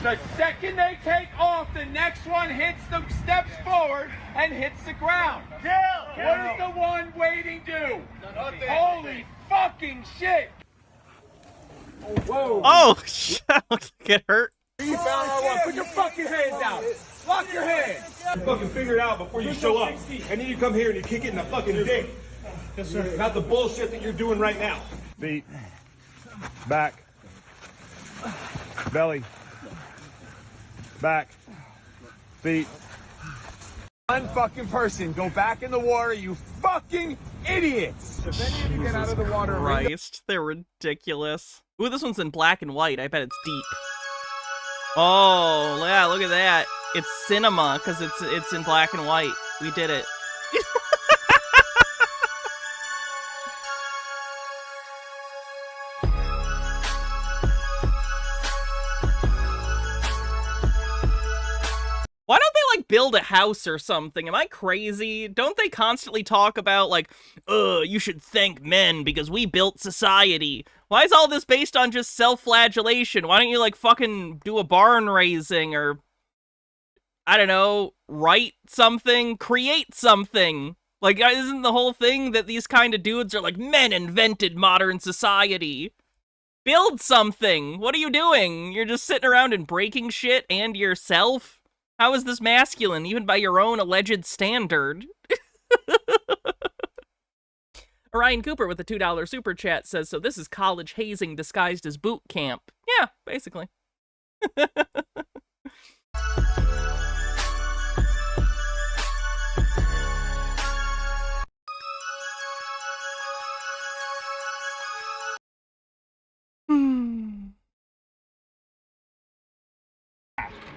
The second they take off, the next one hits the steps forward and hits the ground. What does the one waiting do? Holy fucking shit! Oh, whoa! Oh, shit! Get hurt. You found our one. Put your fucking hands out. Lock your hands. Fucking figure it out before you show up. And then you come here and you kick it in the fucking dick. Yes, sir. Not the bullshit that you're doing right now. Feet. Back. Belly. Back. Feet. One fucking person, go back in the water, you fucking idiots! If any of you get out of the water... Christ, they're ridiculous. Ooh, this one's in black and white. I bet it's deep. Oh, yeah, look at that. It's cinema, because it's in black and white. We did it. Why don't they, like, build a house or something? Am I crazy? Don't they constantly talk about, like, you should thank men because we built society? Why is all this based on just self-flagellation? Why don't you, like, fucking do a barn raising or, I don't know, write something, create something? Like, isn't the whole thing that these kind of dudes are like, men invented modern society? Build something! What are you doing? You're just sitting around and breaking shit and yourself? How is this masculine, even by your own alleged standard? Orion Cooper with a $2 super chat says, so this is college hazing disguised as boot camp. Yeah, basically.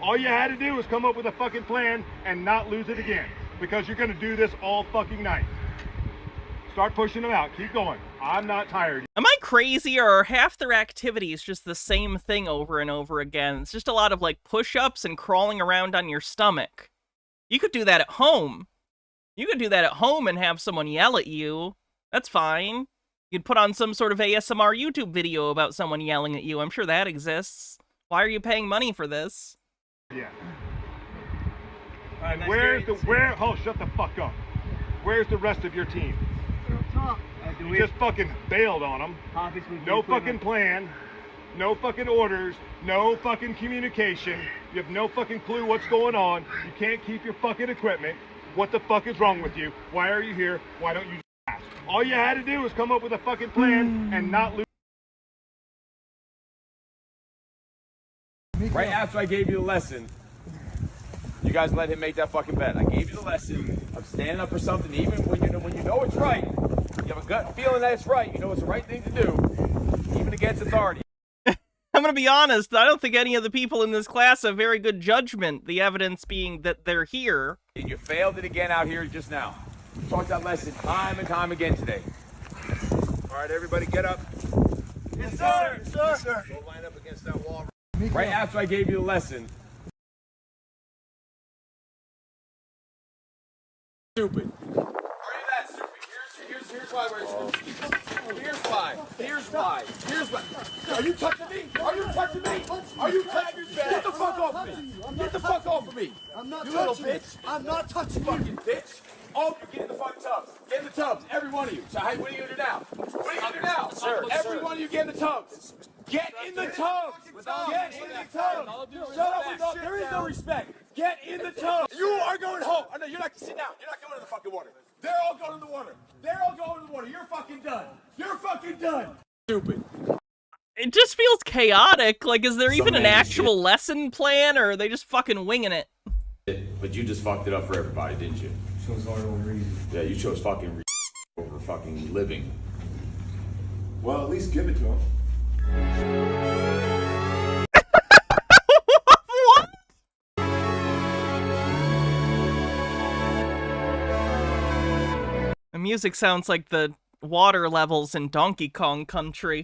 All you had to do was come up with a fucking plan and not lose it again. Because you're gonna do this all fucking night. Start pushing them out. Keep going. I'm not tired. Am I crazy, or are half their activities just the same thing over and over again? It's just a lot of, like, push-ups and crawling around on your stomach. You could do that at home. You could do that at home and have someone yell at you. That's fine. You'd put on some sort of ASMR YouTube video about someone yelling at you. I'm sure that exists. Why are you paying money for this? Yeah. Oh, shut the fuck up. Where's the rest of your team? You just fucking bailed on them. No fucking plan. No fucking orders. No fucking communication. You have no fucking clue what's going on. You can't keep your fucking equipment. What the fuck is wrong with you? Why are you here? Why don't you ask? All you had to do was come up with a fucking plan and not lose. Right after I gave you the lesson, you guys let him make that fucking bet. I gave you the lesson of standing up for something, even when you know it's right. You have a gut feeling that it's right. You know it's the right thing to do, even against authority. I'm gonna be honest, I don't think any of the people in this class have very good judgment, the evidence being that they're here. And you failed it again out here just now. You taught that lesson time and time again today. All right, everybody get up. Yes, sir. Yes, sir. Yes, sir. Go line up against that wall. Right after I gave you the lesson. Stupid. Are you that stupid? Here's why we're stupid. Here's why. Here's why. Here's why. Are you touching me? Are you touching me? Are you touching me? Get the fuck off of me. Get the fuck off of me. I'm not you touching little bitch. I'm not touching you. Fucking bitch. Oh, get in the fucking tubs. Get in the tubs. Every one of you. So, hey, what are you gonna do now? What are you gonna do now? Sir, every one of you get in the tubs. Get in the tubs. Get in the tubs. Shut up. There is no respect. Get in the tubs. You are going home. Oh, no, you're not. Sit down. You're not going in the fucking water. They're all going in the water. They're all going in the water. You're fucking done. You're fucking done. Stupid. It just feels chaotic. Like, is there even an man actual lesson plan, or are they just fucking winging it? But you just fucked it up for everybody, didn't you? Chose hard over reason. Yeah, you chose fucking over fucking living. Well, at least give it to him. What? The music sounds like the water levels in Donkey Kong Country.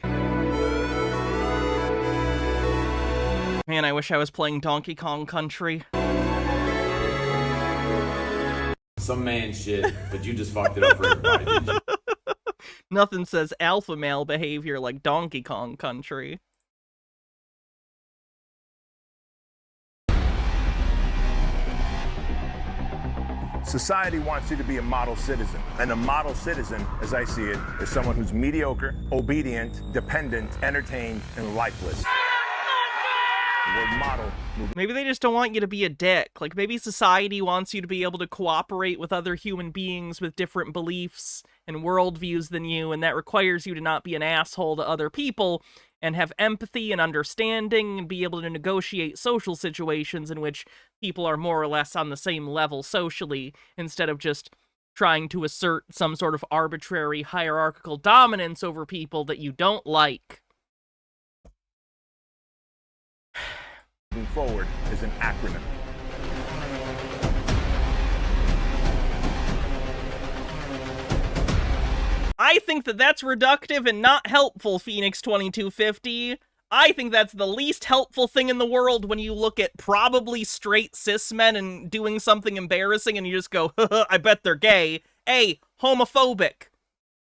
Man, I wish I was playing Donkey Kong Country. Some man shit, but you just fucked it up for everybody, didn't you? Nothing says alpha male behavior like Donkey Kong Country. Society wants you to be a model citizen. And a model citizen, as I see it, is someone who's mediocre, obedient, dependent, entertained, and lifeless. The word model. Maybe they just don't want you to be a dick. Like, maybe society wants you to be able to cooperate with other human beings with different beliefs and worldviews than you, and that requires you to not be an asshole to other people and have empathy and understanding and be able to negotiate social situations in which people are more or less on the same level socially, instead of just trying to assert some sort of arbitrary hierarchical dominance over people that you don't like. Moving forward is an acronym. I think that that's reductive and not helpful, Phoenix 2250. I think that's the least helpful thing in the world when you look at probably straight cis men and doing something embarrassing and you just go, I bet they're gay. A, homophobic.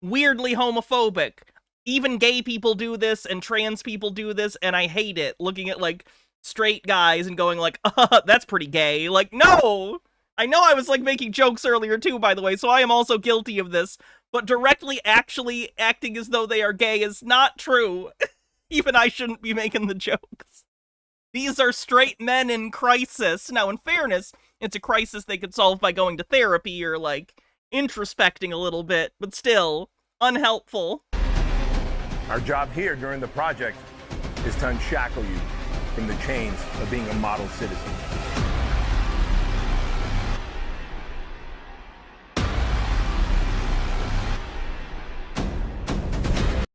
Weirdly homophobic. Even gay people do this and trans people do this, and I hate it. Looking at, like, straight guys and going like, that's pretty gay. Like, no! I know I was, like, making jokes earlier too, by the way, so I am also guilty of this. But directly actually acting as though they are gay is not true. Even I shouldn't be making the jokes. These are straight men in crisis. Now, in fairness, it's a crisis they could solve by going to therapy or, like, introspecting a little bit, but still, unhelpful. Our job here during the project is to unshackle you from the chains of being a model citizen.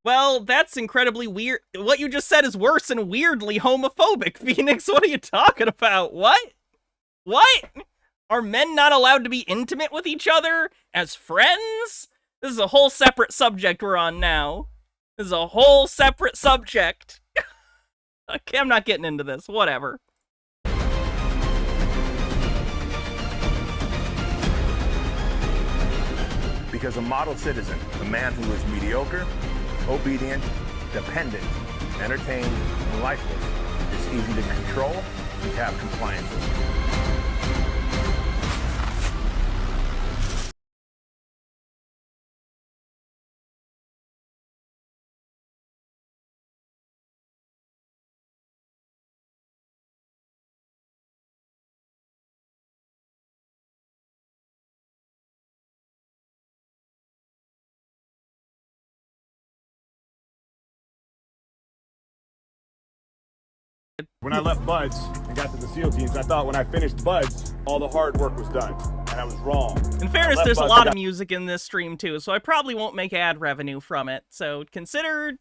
Well, that's incredibly weird. What you just said is worse and weirdly homophobic, Phoenix. What are you talking about? What? What? Are men not allowed to be intimate with each other as friends? This is a whole separate subject we're on now. This is a whole separate subject. Okay, I'm not getting into this. Whatever. Because a model citizen, a man who is mediocre, obedient, dependent, entertained, and lifeless, is easy to control and to have compliance with. When I left Buds and got to the SEAL teams, I thought when I finished Buds, all the hard work was done, and I was wrong. In fairness, there's a lot of music in this stream too, so I probably won't make ad revenue from it. So consider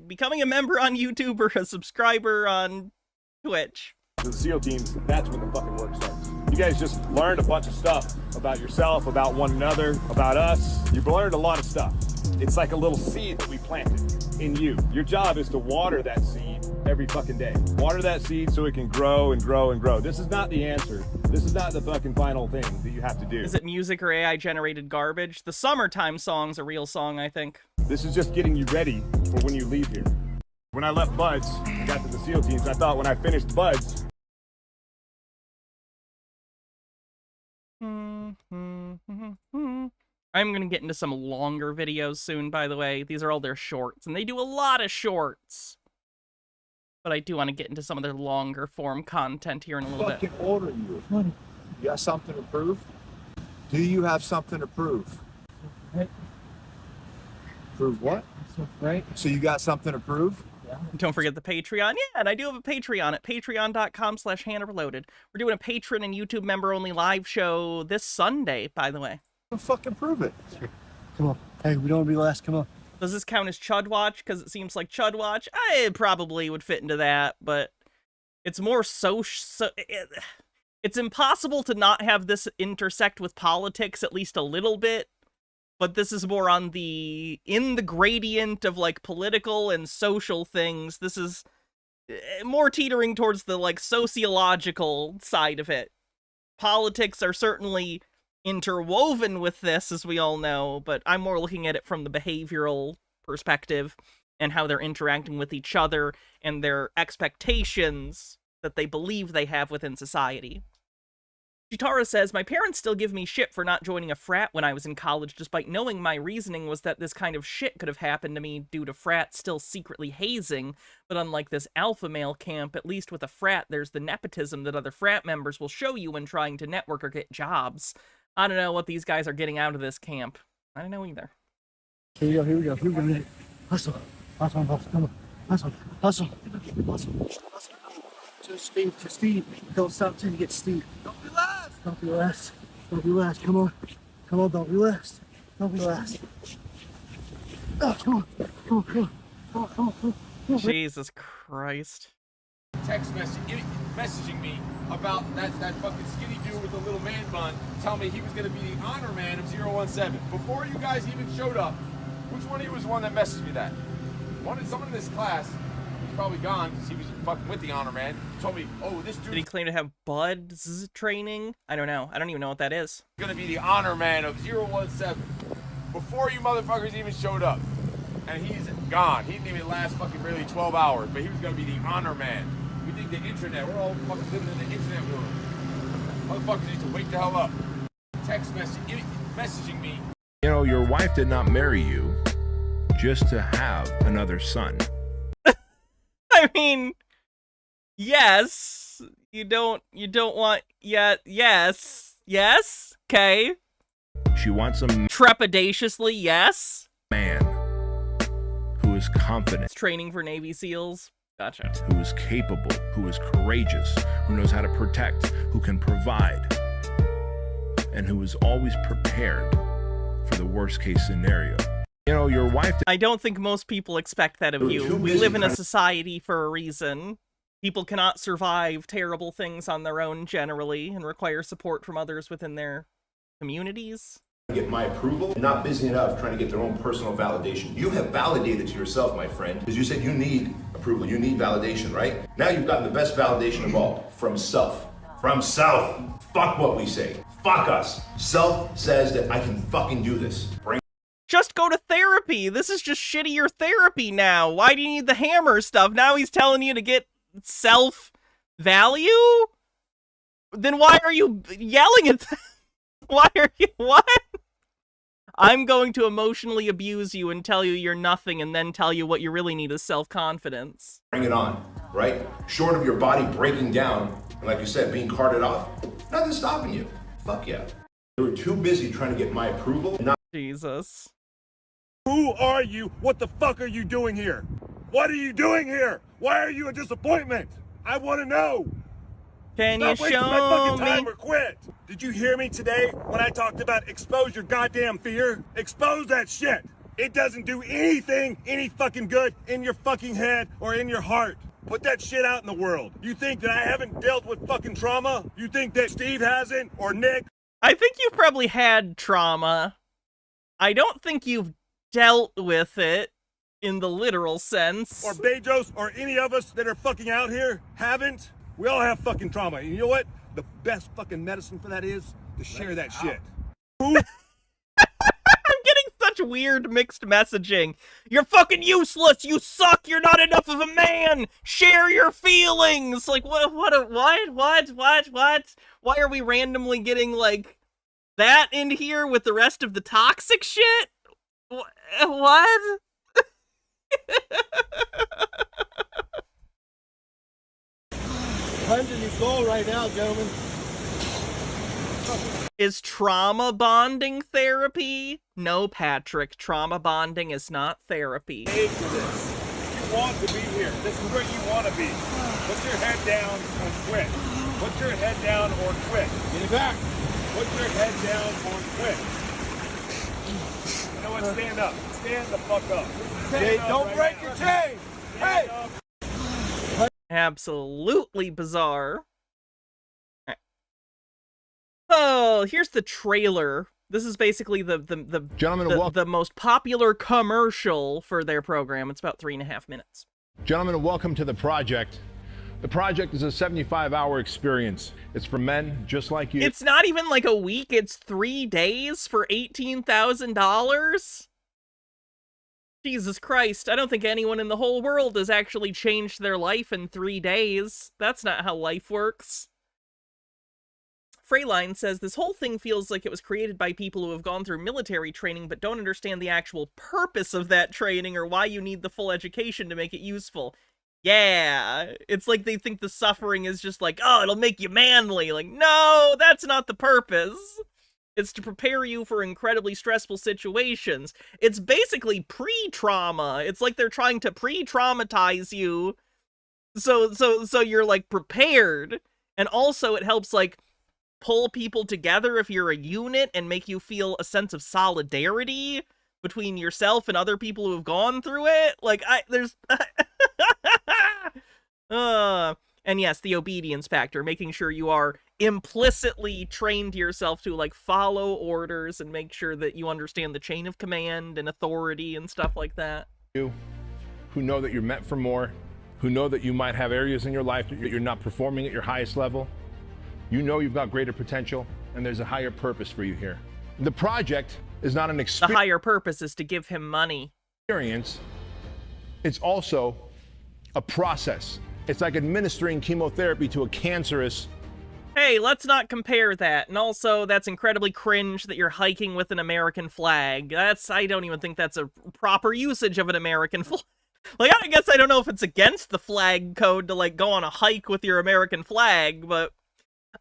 becoming a member on YouTube or a subscriber on Twitch. The SEAL teams, that's when the fucking work starts. You guys just learned a bunch of stuff about yourself, about one another, about us. You've learned a lot of stuff. It's like a little seed that we planted in you. Your job is to water that seed every fucking day. Water that seed so it can grow and grow and grow. This is not the answer. This is not the fucking final thing that you have to do. Is it music or AI generated garbage? The Summertime song's a real song, I think. This is just getting you ready for when you leave here. When I left Buds and got to the SEAL teams, I thought when I finished Buds, I'm gonna get into some longer videos soon, by the way. These are all their shorts, and they do a lot of shorts. But I do want to get into some of their longer form content here in a little bit. Order you. You got something to prove? Do you have something to prove? Prove what? Right? So you got something to prove? Don't forget the Patreon. Yeah, and I do have a Patreon at patreon.com/HannahReloaded. We're doing a patron and YouTube member only live show this Sunday, by the way. Fucking prove it. Come on. Hey, we don't want to be last. Come on. Does this count as Chud Watch? Because it seems like Chud Watch. It probably would fit into that, but it's more it's impossible to not have this intersect with politics at least a little bit. But this is more on in the gradient of, like, political and social things. This is more teetering towards the, like, sociological side of it. Politics are certainly interwoven with this, as we all know, but I'm more looking at it from the behavioral perspective and how they're interacting with each other and their expectations that they believe they have within society. Chitara says, my parents still give me shit for not joining a frat when I was in college, despite knowing my reasoning was that this kind of shit could have happened to me due to frats still secretly hazing. But unlike this alpha male camp, at least with a frat, there's the nepotism that other frat members will show you when trying to network or get jobs. I don't know what these guys are getting out of this camp. I don't know either. Here we go, here we go, here we go. Nick. Hustle. Hustle, hustle, come on. Hustle, hustle, hustle, hustle. To Steve. Don't stop till you get Steve. Don't be last. Don't be last. Don't be last. Come on. Come on, don't be last. Don't be last. Oh, come on. Come on, come on. Come on, come on, come on. Jesus Christ. Text messaging me about that fucking skinny dude with the little man bun, telling me he was going to be the honor man of 017. Before you guys even showed up, which one of you was the one that messaged me that? Someone in this class, he's probably gone because he was fucking with the honor man, told me, oh, this dude... Did he claim to have BUDS training? I don't know. I don't even know what that is. Going to be the honor man of 017. Before you motherfuckers even showed up. And he's gone. He didn't even last fucking barely 12 hours, but he was going to be the honor man. We think the internet, we're all fucking living in the internet world. Motherfuckers need to wake the hell up. Text messaging me. You know, your wife did not marry you just to have another son. I mean, yes. You don't want yet. Yes. Okay. She wants a trepidatiously, yes. Man who is confident. Training for Navy SEALs. Gotcha. Who is capable, who is courageous, who knows how to protect, who can provide, and who is always prepared for the worst case scenario. You know, your wife... I don't think most people expect that of you. We live in a society for a reason. People cannot survive terrible things on their own generally and require support from others within their communities. Get my approval, not busy enough trying to get their own personal validation. You have validated to yourself, my friend, because you said you need approval, you need validation, right? Now you've gotten the best validation of all, from self. From self. Fuck what we say. Fuck us. Self says that I can fucking do this. Just go to therapy. This is just shittier therapy now. Why do you need the hammer stuff? Now he's telling you to get self-value? Then why are you yelling at them? Why are you... What? I'm going to emotionally abuse you and tell you you're nothing and then tell you what you really need is self-confidence. Bring it on, right? Short of your body breaking down, and like you said, being carted off, nothing's stopping you. Fuck yeah. You were too busy trying to get my approval. Jesus. Who are you? What the fuck are you doing here? What are you doing here? Why are you a disappointment? I want to know. Can you show my fucking time me? Or quit. Did you hear me today when I talked about expose your goddamn fear? Expose that shit. It doesn't do anything, any fucking good in your fucking head or in your heart. Put that shit out in the world. You think that I haven't dealt with fucking trauma? You think that Steve hasn't or Nick? I think you've probably had trauma. I don't think you've dealt with it in the literal sense. Or Bezos or any of us that are fucking out here haven't. We all have fucking trauma. And you know what? The best fucking medicine for that is to share that shit. I'm getting such weird mixed messaging. You're fucking useless. You suck. You're not enough of a man. Share your feelings. Like, what? Why are we randomly getting, like, that in here with the rest of the toxic shit? What? Punching your soul right now, gentlemen. Is trauma bonding therapy? No, Patrick. Trauma bonding is not therapy. Paid for this. You want to be here. This is where you want to be. Put your head down and quit. Put your head down or quit. Get it back. Put your head down or quit. You know what? Stand up. Stand the fuck up. Hey, don't break your chain. Hey! Absolutely bizarre. Oh, here's the trailer. This is basically the most popular commercial for their program. It's about 3.5 minutes. Gentlemen, and welcome to the project. The project is a 75-hour experience. It's for men just like you. It's not even like a week. It's 3 days for $18,000. Jesus Christ. I don't think anyone in the whole world has actually changed their life in 3 days. That's not how life works. Freyline says, this whole thing feels like it was created by people who have gone through military training but don't understand the actual purpose of that training or why you need the full education to make it useful. Yeah, it's like they think the suffering is just like, oh, it'll make you manly. Like, no, that's not the purpose. It's to prepare you for incredibly stressful situations. It's basically pre-trauma. It's like they're trying to pre-traumatize you so you're like prepared. And also it helps like pull people together if you're a unit and make you feel a sense of solidarity between yourself and other people who have gone through it. Like, and yes, the obedience factor, making sure you are implicitly trained yourself to, like, follow orders and make sure that you understand the chain of command and authority and stuff like that. You, who know that you're meant for more, who know that you might have areas in your life that you're not performing at your highest level. You know you've got greater potential, and there's a higher purpose for you here. The project is not an experience. The higher purpose is to give him money. It's also a process. It's like administering chemotherapy to a cancerous. Hey, let's not compare that. And also, that's incredibly cringe that you're hiking with an American flag. I don't even think that's a proper usage of an American flag. Like, I guess I don't know if it's against the flag code to, like, go on a hike with your American flag, but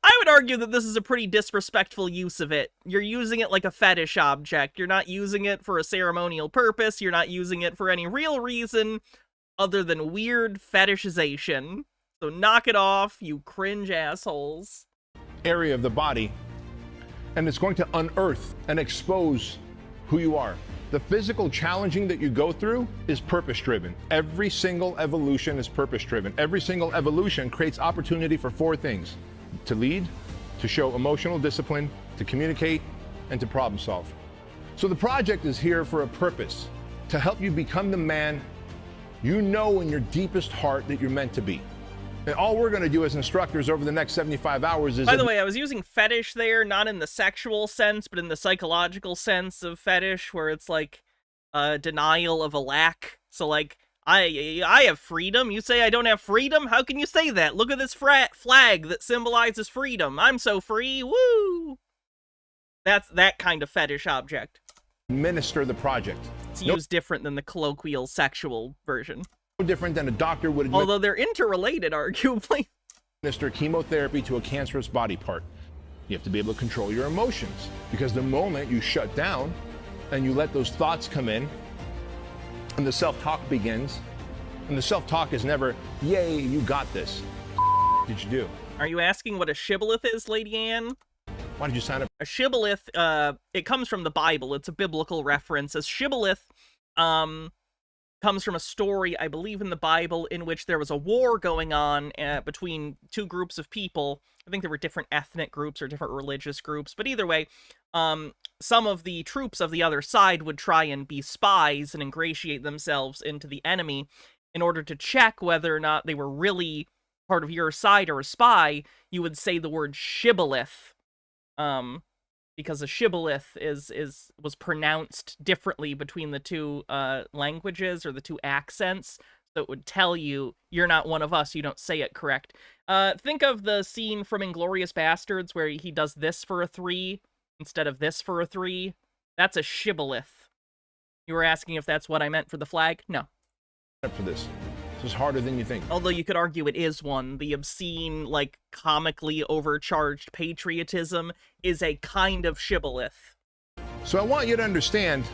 I would argue that this is a pretty disrespectful use of it. You're using it like a fetish object. You're not using it for a ceremonial purpose. You're not using it for any real reason other than weird fetishization. So knock it off, you cringe assholes. Area of the body, and it's going to unearth and expose who you are. The physical challenging that you go through is purpose-driven. Every single evolution is purpose-driven. Every single evolution creates opportunity for 4 things: to lead, to show emotional discipline, to communicate, and to problem solve. So the project is here for a purpose, to help you become the man you know in your deepest heart that you're meant to be. And all we're going to do as instructors over the next 75 hours is... By the way, I was using fetish there, not in the sexual sense, but in the psychological sense of fetish, where it's like denial of a lack. So like, I have freedom. You say I don't have freedom? How can you say that? Look at this flag that symbolizes freedom. I'm so free. Woo! That's that kind of fetish object. Administer the project. It's used different than the colloquial sexual version. No different than a doctor would... Although they're interrelated, arguably. Administer chemotherapy to a cancerous body part. You have to be able to control your emotions, because the moment you shut down and you let those thoughts come in, and the self-talk begins, and the self-talk is never, yay, you got this. What did you do? Are you asking what a shibboleth is, Lady Anne? Why did you sign up? A shibboleth, it comes from the Bible. It's a biblical reference. A shibboleth, comes from a story, I believe, in the Bible, in which there was a war going on between 2 groups of people. I think there were different ethnic groups or different religious groups, but either way, some of the troops of the other side would try and be spies and ingratiate themselves into the enemy in order to check whether or not they were really part of your side or a spy. You would say the word shibboleth, because a shibboleth was pronounced differently between the 2 languages or the 2 accents, so it would tell you you're not one of us, you don't say it correct. Think of the scene from Inglourious Bastards where he does this for a 3 instead of this for a 3. That's a shibboleth. You were asking if that's what I meant for the flag? No. For this. This is harder than you think. Although you could argue it is one. The obscene, like, comically overcharged patriotism is a kind of shibboleth. So I want you to understand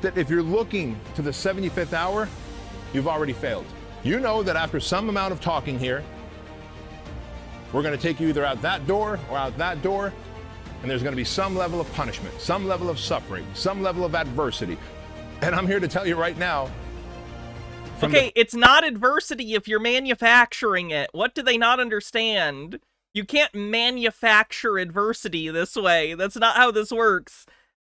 that if you're looking to the 75th hour, you've already failed. You know that after some amount of talking here, we're going to take you either out that door or out that door, and there's going to be some level of punishment, some level of suffering, some level of adversity. And I'm here to tell you right now. Okay, it's not adversity if you're manufacturing it. What do they not understand? You can't manufacture adversity this way. That's not how this works.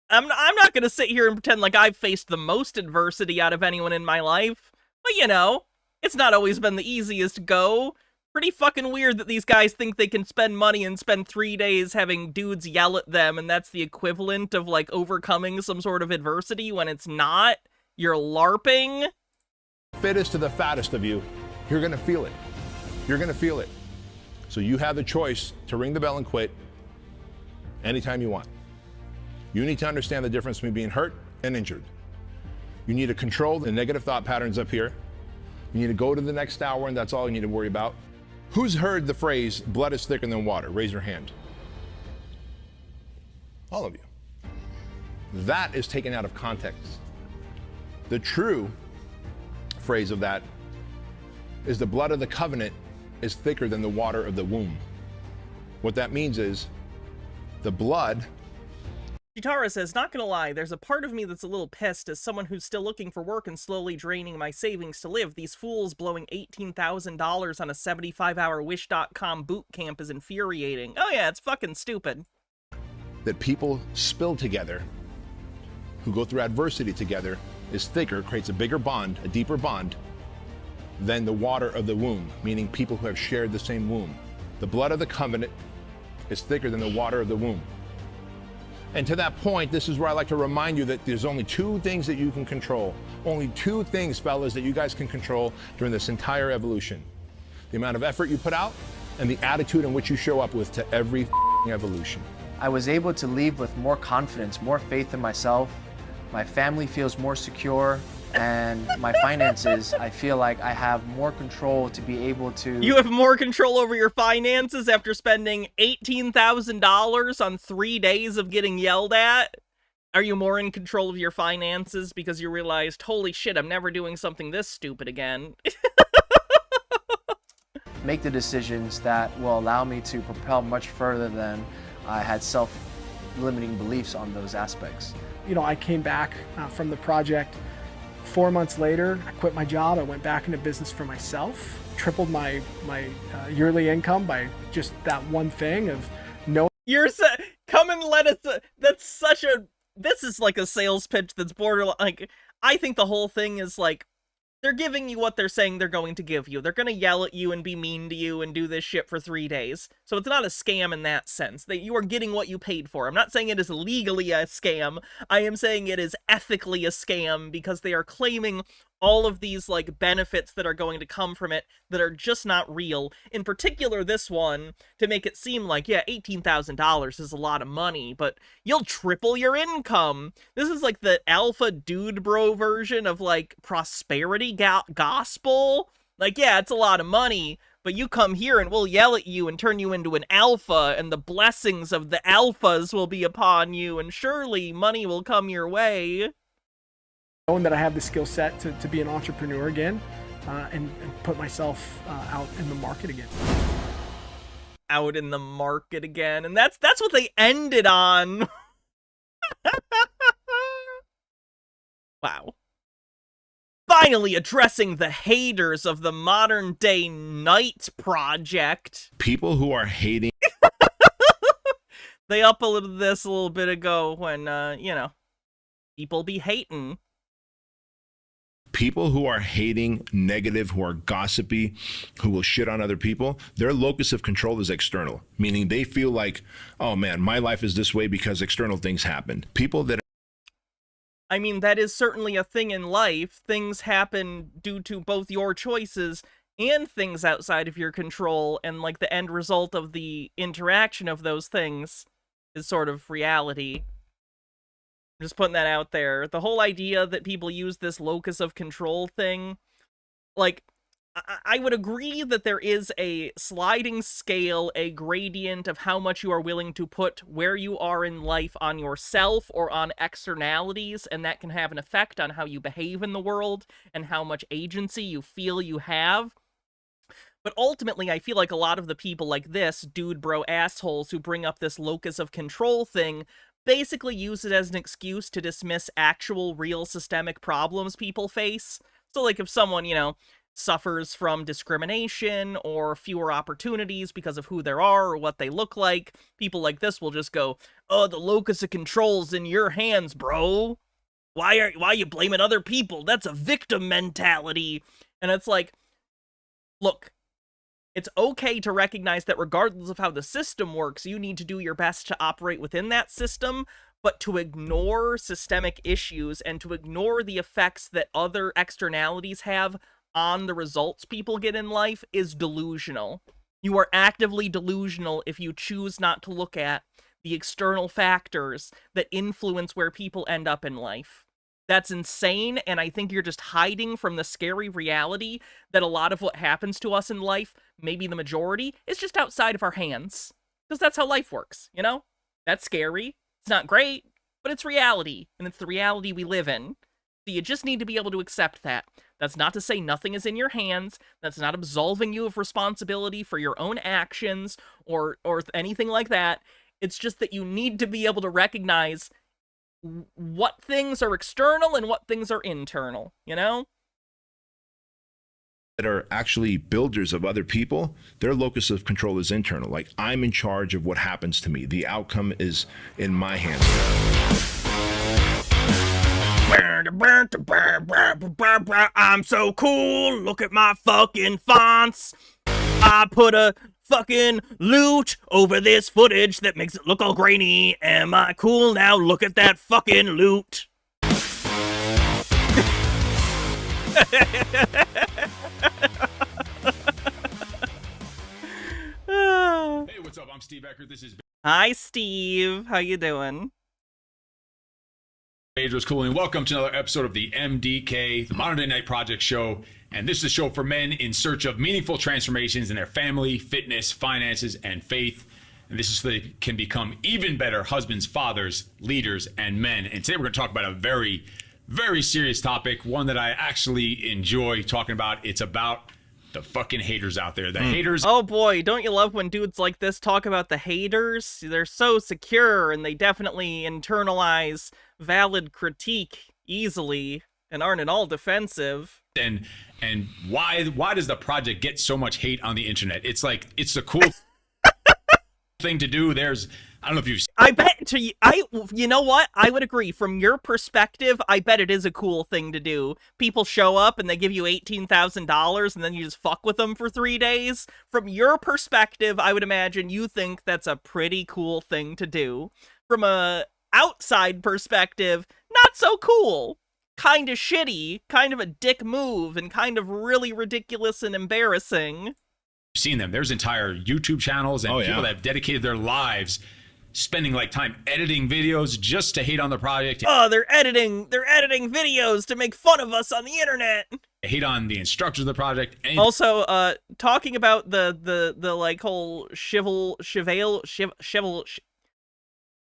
I'm not going to sit here and pretend like I've faced the most adversity out of anyone in my life. But, you know, it's not always been the easiest go. Pretty fucking weird that these guys think they can spend money and spend 3 days having dudes yell at them, and that's the equivalent of, like, overcoming some sort of adversity when it's not. You're LARPing. Fittest to the fattest of you, you're going to feel it. You're going to feel it. So you have the choice to ring the bell and quit anytime you want. You need to understand the difference between being hurt and injured. You need to control the negative thought patterns up here. You need to go to the next hour, and that's all you need to worry about. Who's heard the phrase, blood is thicker than water? Raise your hand. All of you. That is taken out of context. The true phrase of that is the blood of the covenant is thicker than the water of the womb. What that means is the blood. Chitara says, not gonna lie, there's a part of me that's a little pissed as someone who's still looking for work and slowly draining my savings to live. These fools blowing $18,000 on a 75-hour Wish.com bootcamp is infuriating. Oh yeah, it's fucking stupid. That people spill together, who go through adversity together, is thicker, creates a bigger bond, a deeper bond, than the water of the womb, meaning people who have shared the same womb. The blood of the covenant is thicker than the water of the womb. And to that point, this is where I like to remind you that there's only two things that you can control. Only two things, fellas, that you guys can control during this entire evolution. The amount of effort you put out and the attitude in which you show up with to every evolution. I was able to leave with more confidence, more faith in myself. My family feels more secure, and my finances, I feel like I have more control to be able to... You have more control over your finances after spending $18,000 on 3 days of getting yelled at? Are you more in control of your finances because you realized, holy shit, I'm never doing something this stupid again? Make the decisions that will allow me to propel much further than I had self-limiting beliefs on those aspects. You know, I came back from the project 4 months later. I quit my job. I went back into business for myself, tripled my yearly income by just that one thing of no. Come and let us. That's such a. This is like a sales pitch that's borderline. Like, I think the whole thing is like, they're giving you what they're saying they're going to give you. They're going to yell at you and be mean to you and do this shit for 3 days. So it's not a scam in that sense. That you are getting what you paid for. I'm not saying it is legally a scam. I am saying it is ethically a scam because they are claiming all of these, like, benefits that are going to come from it that are just not real. In particular, this one, to make it seem like, yeah, $18,000 is a lot of money, but you'll triple your income. This is like the alpha dude bro version of, like, prosperity gospel. Like, yeah, it's a lot of money, but you come here and we'll yell at you and turn you into an alpha, and the blessings of the alphas will be upon you, and surely money will come your way. Knowing that I have the skill set to be an entrepreneur again and put myself out in the market again. Out in the market again. And that's what they ended on. Wow. Finally addressing the haters of the modern day Night Project. People who are hating. They uploaded this a little bit ago when, you know, people be hating. People who are hating, negative, who are gossipy, who will shit on other people, their locus of control is external, meaning they feel like, oh man, my life is this way because external things happened. People that I mean, that is certainly a thing in life. Things happen due to both your choices and things outside of your control, and like the end result of the interaction of those things is sort of reality. Just putting that out there. The whole idea that people use this locus of control thing, like, I would agree that there is a sliding scale, a gradient of how much you are willing to put where you are in life on yourself or on externalities, and that can have an effect on how you behave in the world and how much agency you feel you have. But ultimately, I feel like a lot of the people like this, dude bro assholes who bring up this locus of control thing, basically use it as an excuse to dismiss actual real systemic problems people face. So like if someone, you know, suffers from discrimination or fewer opportunities because of who they are or what they look like, people like this will just go, oh, the locus of control's in your hands, bro. Why are you blaming other people? That's a victim mentality. And it's like, look, it's okay to recognize that regardless of how the system works, you need to do your best to operate within that system, but to ignore systemic issues and to ignore the effects that other externalities have on the results people get in life is delusional. You are actively delusional if you choose not to look at the external factors that influence where people end up in life. That's insane, and I think you're just hiding from the scary reality that a lot of what happens to us in life, maybe the majority, is just outside of our hands. Because that's how life works, you know? That's scary. It's not great, but it's reality, and it's the reality we live in. So you just need to be able to accept that. That's not to say nothing is in your hands. That's not absolving you of responsibility for your own actions or anything like that. It's just that you need to be able to recognize what things are external and what things are internal, you know? That are actually builders of other people, their locus of control is internal. Like, I'm in charge of what happens to me. The outcome is in my hands. I'm so cool, look at my fucking fonts. I put a fucking loot over this footage that makes it look all grainy. Am I cool now? Look at that fucking loot. Hey, what's up? I'm Steve Eckert. This is Hi, Steve. How you doing? Pedro's cool, and welcome to another episode of the MDK, the Modern Day Night Project show. And this is a show for men in search of meaningful transformations in their family, fitness, finances, and faith. And this is so they can become even better husbands, fathers, leaders, and men. And today we're going to talk about a very, very serious topic, one that I actually enjoy talking about. It's about the fucking haters out there. The haters. Oh boy, don't you love when dudes like this talk about the haters? They're so secure and they definitely internalize valid critique easily and aren't at all defensive. And why does the project get so much hate on the internet? It's like, it's a cool thing to do. I don't know if you've you know what? I would agree. From your perspective, I bet it is a cool thing to do. People show up and they give you $18,000 and then you just fuck with them for 3 days. From your perspective, I would imagine you think that's a pretty cool thing to do. From a outside perspective, not so cool. Kind of shitty, kind of a dick move, and kind of really ridiculous and embarrassing. Seen them. There's entire YouTube channels and people that have dedicated their lives spending like time editing videos just to hate on the project. Oh, they're editing videos to make fun of us on the internet. Hate on the instructors of the project. And also, talking about the like whole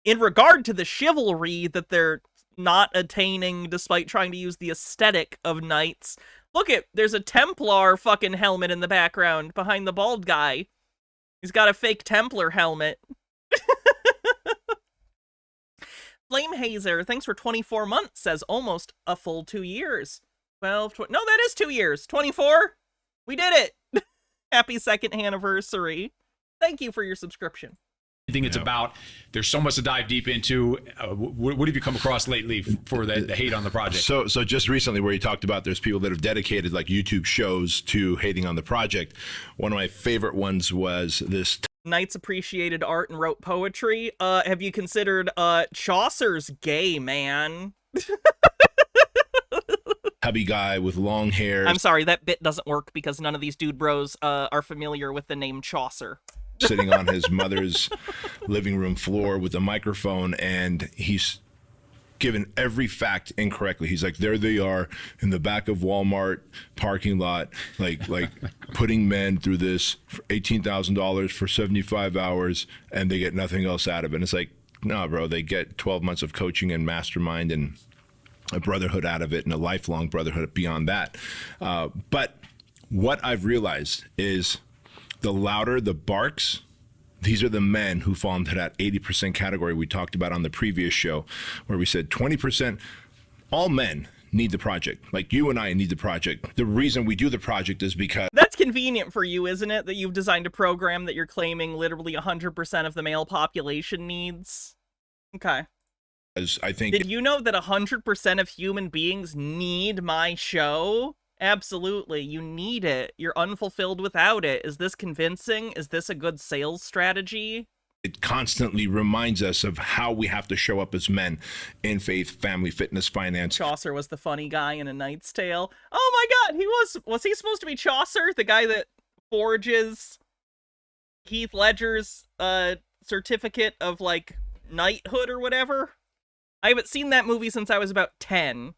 in regard to the chivalry that they're not attaining despite trying to use the aesthetic of knights. Look there's a Templar fucking helmet in the background behind the bald guy. He's got a fake Templar helmet. Flame Hazer, thanks for 24 months, says almost a full 2 years. 12, no, that is 2 years. 24? We did it! Happy second anniversary. Thank you for your subscription. I think it's about, there's so much to dive deep into. What have you come across lately for the hate on the project? So just recently where you talked about there's people that have dedicated like YouTube shows to hating on the project. One of my favorite ones was this. Knights appreciated art and wrote poetry. Have you considered Chaucer's gay, man? Hubby guy with long hair. I'm sorry, that bit doesn't work because none of these dude bros are familiar with the name Chaucer. Sitting on his mother's living room floor with a microphone, and he's given every fact incorrectly. He's like, there they are in the back of Walmart parking lot, like putting men through this for $18,000 for 75 hours, and they get nothing else out of it. And it's like, no, bro, they get 12 months of coaching and mastermind and a brotherhood out of it, and a lifelong brotherhood beyond that. But what I've realized is the louder the barks, these are the men who fall into that 80% category we talked about on the previous show, where we said 20%, all men need the project. Like you and I need the project. The reason we do the project is because... That's convenient for you, isn't it? That you've designed a program that you're claiming literally 100% of the male population needs? Okay. I think... Did you know that 100% of human beings need my show? Absolutely, you need it. You're unfulfilled without it. Is this convincing? Is this a good sales strategy? It constantly reminds us of how we have to show up as men in faith, family, fitness, finance. Chaucer was the funny guy in A Knight's Tale. Oh my god, was he supposed to be Chaucer? The guy that forges Heath Ledger's certificate of, like, knighthood or whatever? I haven't seen that movie since I was about 10.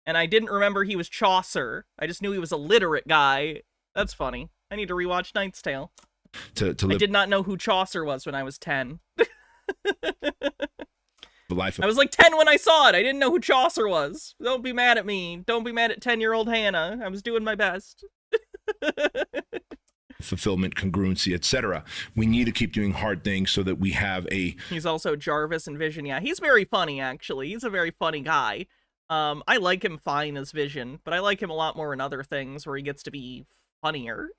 And I didn't remember he was Chaucer. I just knew he was a literate guy. That's funny. I need to rewatch Knight's Tale. To I did not know who Chaucer was when I was 10. I was like 10 when I saw it. I didn't know who Chaucer was. Don't be mad at me. Don't be mad at 10-year-old Hannah. I was doing my best. Fulfillment, congruency, etc. We need to keep doing hard things so that we have a... He's also Jarvis in Vision. Yeah, he's very funny, actually. He's a very funny guy. I like him fine as Vision, but I like him a lot more in other things where he gets to be funnier.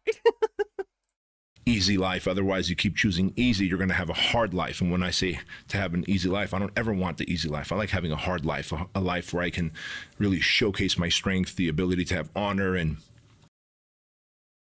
Easy life. Otherwise, you keep choosing easy, you're going to have a hard life. And when I say to have an easy life, I don't ever want the easy life. I like having a hard life, a life where I can really showcase my strength, the ability to have honor. And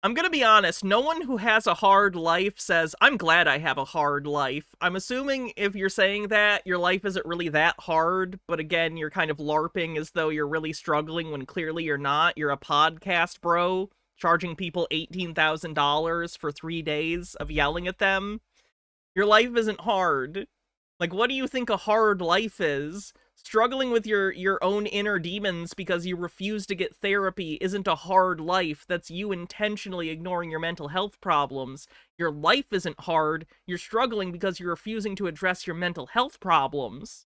I'm gonna be honest, no one who has a hard life says, I'm glad I have a hard life. I'm assuming if you're saying that, your life isn't really that hard, but again, you're kind of LARPing as though you're really struggling when clearly you're not. You're a podcast bro, charging people $18,000 for 3 days of yelling at them. Your life isn't hard. Like, what do you think a hard life is? Struggling with your own inner demons because you refuse to get therapy isn't a hard life. That's you intentionally ignoring your mental health problems. Your life isn't hard. You're struggling because you're refusing to address your mental health problems.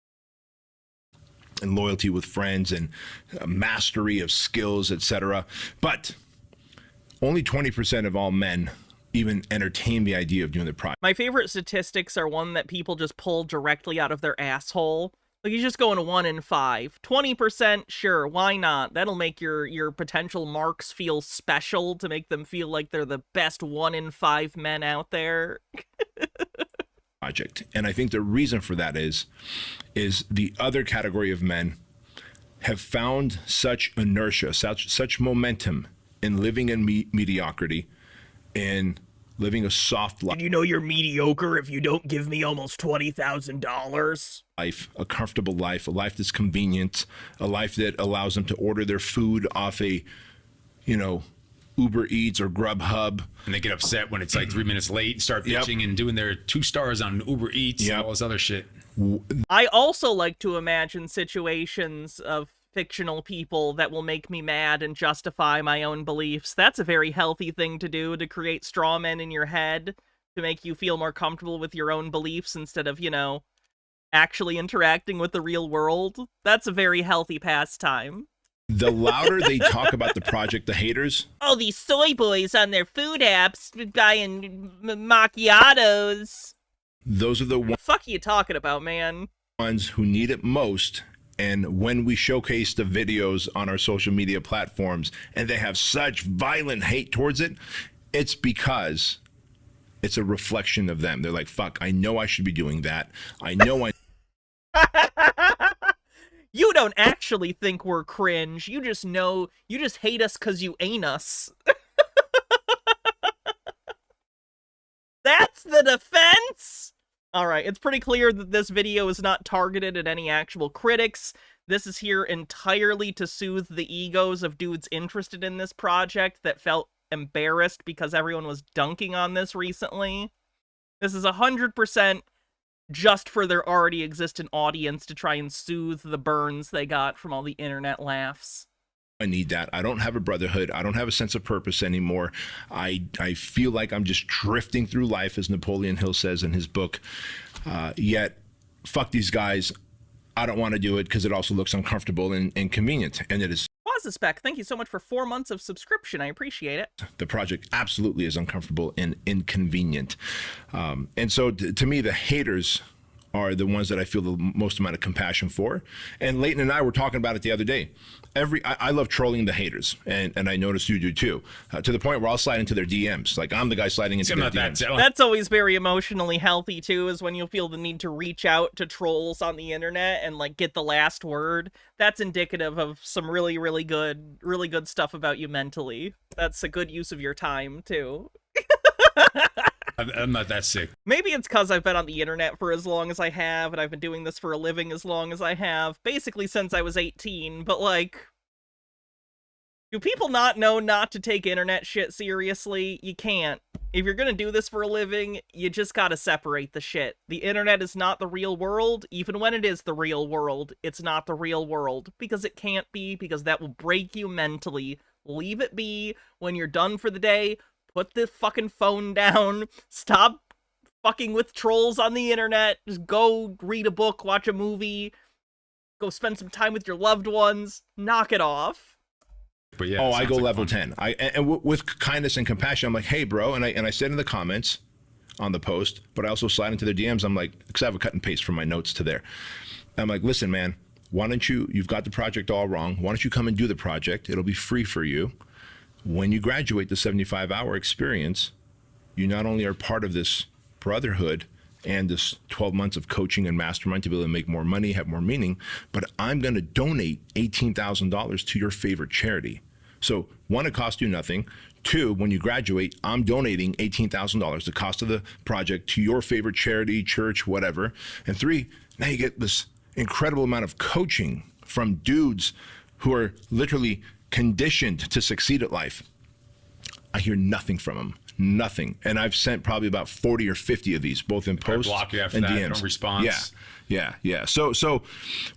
And loyalty with friends and mastery of skills, etc. But only 20% of all men even entertain the idea of doing the project. My favorite statistics are one that people just pull directly out of their asshole. Like, he's just going to 1 in 5. 20%, sure, why not? That'll make your potential marks feel special, to make them feel like they're the best 1 in 5 men out there. Project. And I think the reason for that is the other category of men have found such inertia, such momentum in living in mediocrity, in living a soft life. And you know you're mediocre if you don't give me almost $20,000. Life, a comfortable life, a life that's convenient, a life that allows them to order their food off a, Uber Eats or Grubhub. And they get upset when it's like 3 minutes late and start bitching and doing their 2 stars on Uber Eats and all this other shit. I also like to imagine situations of fictional people that will make me mad and justify my own beliefs. That's a very healthy thing to do, to create straw men in your head to make you feel more comfortable with your own beliefs instead of, actually interacting with the real world. That's a very healthy pastime. The louder they talk about the project, the haters. Oh, these soy boys on their food apps buying macchiatos. Those are the What the fuck are you talking about, man? Ones who need it most. And when we showcase the videos on our social media platforms and they have such violent hate towards it, it's because it's a reflection of them. They're like, fuck, I know I should be doing that. I know I... You don't actually think we're cringe. You just hate us because you ain't us. That's the defense? Alright, it's pretty clear that this video is not targeted at any actual critics. This is here entirely to soothe the egos of dudes interested in this project that felt embarrassed because everyone was dunking on this recently. This is 100% just for their already existent audience to try and soothe the burns they got from all the internet laughs. I need that. I don't have a brotherhood. I don't have a sense of purpose anymore. I feel like I'm just drifting through life, as Napoleon Hill says in his book. Yet, fuck these guys. I don't want to do it because it also looks uncomfortable and inconvenient. And it is. Spec, thank you so much for 4 months of subscription. I appreciate it. The project absolutely is uncomfortable and inconvenient. And so to me, the haters are the ones that I feel the most amount of compassion for. And Leighton and I were talking about it the other day. I love trolling the haters, and I noticed you do too, to the point where I'll slide into their DMs. Like, I'm the guy sliding into their DMs. That's always very emotionally healthy too, is when you feel the need to reach out to trolls on the internet and like get the last word. That's indicative of some really, really good stuff about you mentally. That's a good use of your time too. I'm not that sick. Maybe it's because I've been on the internet for as long as I have, and I've been doing this for a living as long as I have, basically since I was 18, but like, do people not know not to take internet shit seriously? You can't. If you're gonna do this for a living, you just gotta separate the shit. The internet is not the real world. Even when it is the real world, it's not the real world. Because it can't be, because that will break you mentally. Leave it be. When you're done for the day, put the fucking phone down. Stop fucking with trolls on the internet. Just go read a book, watch a movie, go spend some time with your loved ones. Knock it off. But yeah, I go level 10. With kindness and compassion, I'm like, hey, bro, and I said in the comments on the post, but I also slide into their DMs. I'm like, because I have a cut and paste from my notes to there. I'm like, listen, man, why don't you've got the project all wrong. Why don't you come and do the project? It'll be free for you. When you graduate the 75-hour experience, you not only are part of this brotherhood and this 12 months of coaching and mastermind to be able to make more money, have more meaning, but I'm going to donate $18,000 to your favorite charity. So 1, it costs you nothing. 2, when you graduate, I'm donating $18,000, the cost of the project, to your favorite charity, church, whatever. And 3, now you get this incredible amount of coaching from dudes who are literally conditioned to succeed at life. I hear nothing from them. Nothing. And I've sent probably about 40 or 50 of these, both in posts block you after and that, DMs. no response. Yeah. So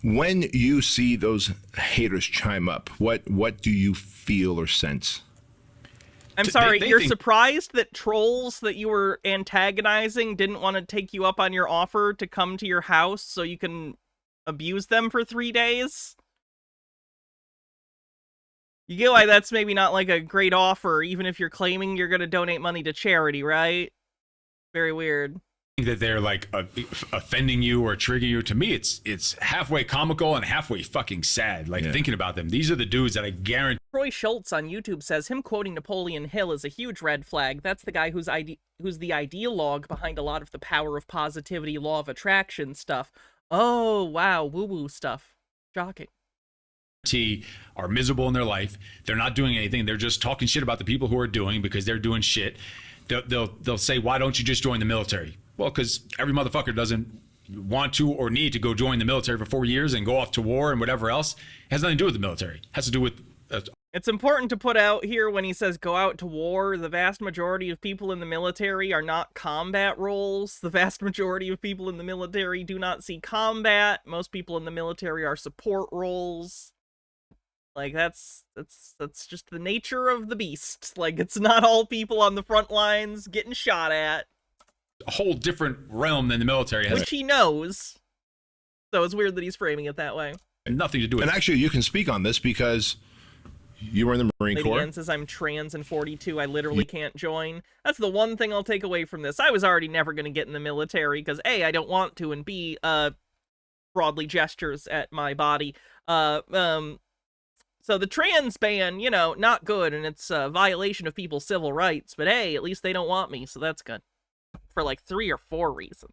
when you see those haters chime up, what do you feel or sense? I'm sorry, you're surprised that trolls that you were antagonizing didn't want to take you up on your offer to come to your house so you can abuse them for 3 days? You get why that's maybe not like a great offer, even if you're claiming you're going to donate money to charity, right? Very weird. That they're like offending you or triggering you. To me, it's halfway comical and halfway fucking sad. Like thinking about them. These are the dudes that I guarantee. Troy Schultz on YouTube says him quoting Napoleon Hill is a huge red flag. That's the guy who's the ideologue behind a lot of the power of positivity, law of attraction stuff. Oh, wow, woo-woo stuff. Shocking. Are miserable in their life. They're not doing anything. They're just talking shit about the people who are doing because they're doing shit. They'll say, why don't you just join the military? Well, because every motherfucker doesn't want to or need to go join the military for 4 years and go off to war and whatever else. It has nothing to do with the military. It has to do with... It's important to put out here when he says go out to war, the vast majority of people in the military are not combat roles. The vast majority of people in the military do not see combat. Most people in the military are support roles. Like, that's just the nature of the beast. Like, it's not all people on the front lines getting shot at. A whole different realm than the military has. Which he knows. So it's weird that he's framing it that way. And nothing to do with it. And actually, you can speak on this because you were in the Marine Lady Corps. Ann says, I'm trans and 42. I literally can't join. That's the one thing I'll take away from this. I was already never going to get in the military because A, I don't want to, and B, broadly gestures at my body. So the trans ban, you know, not good, and it's a violation of people's civil rights, but hey, at least they don't want me, so that's good. For like 3 or 4 reasons.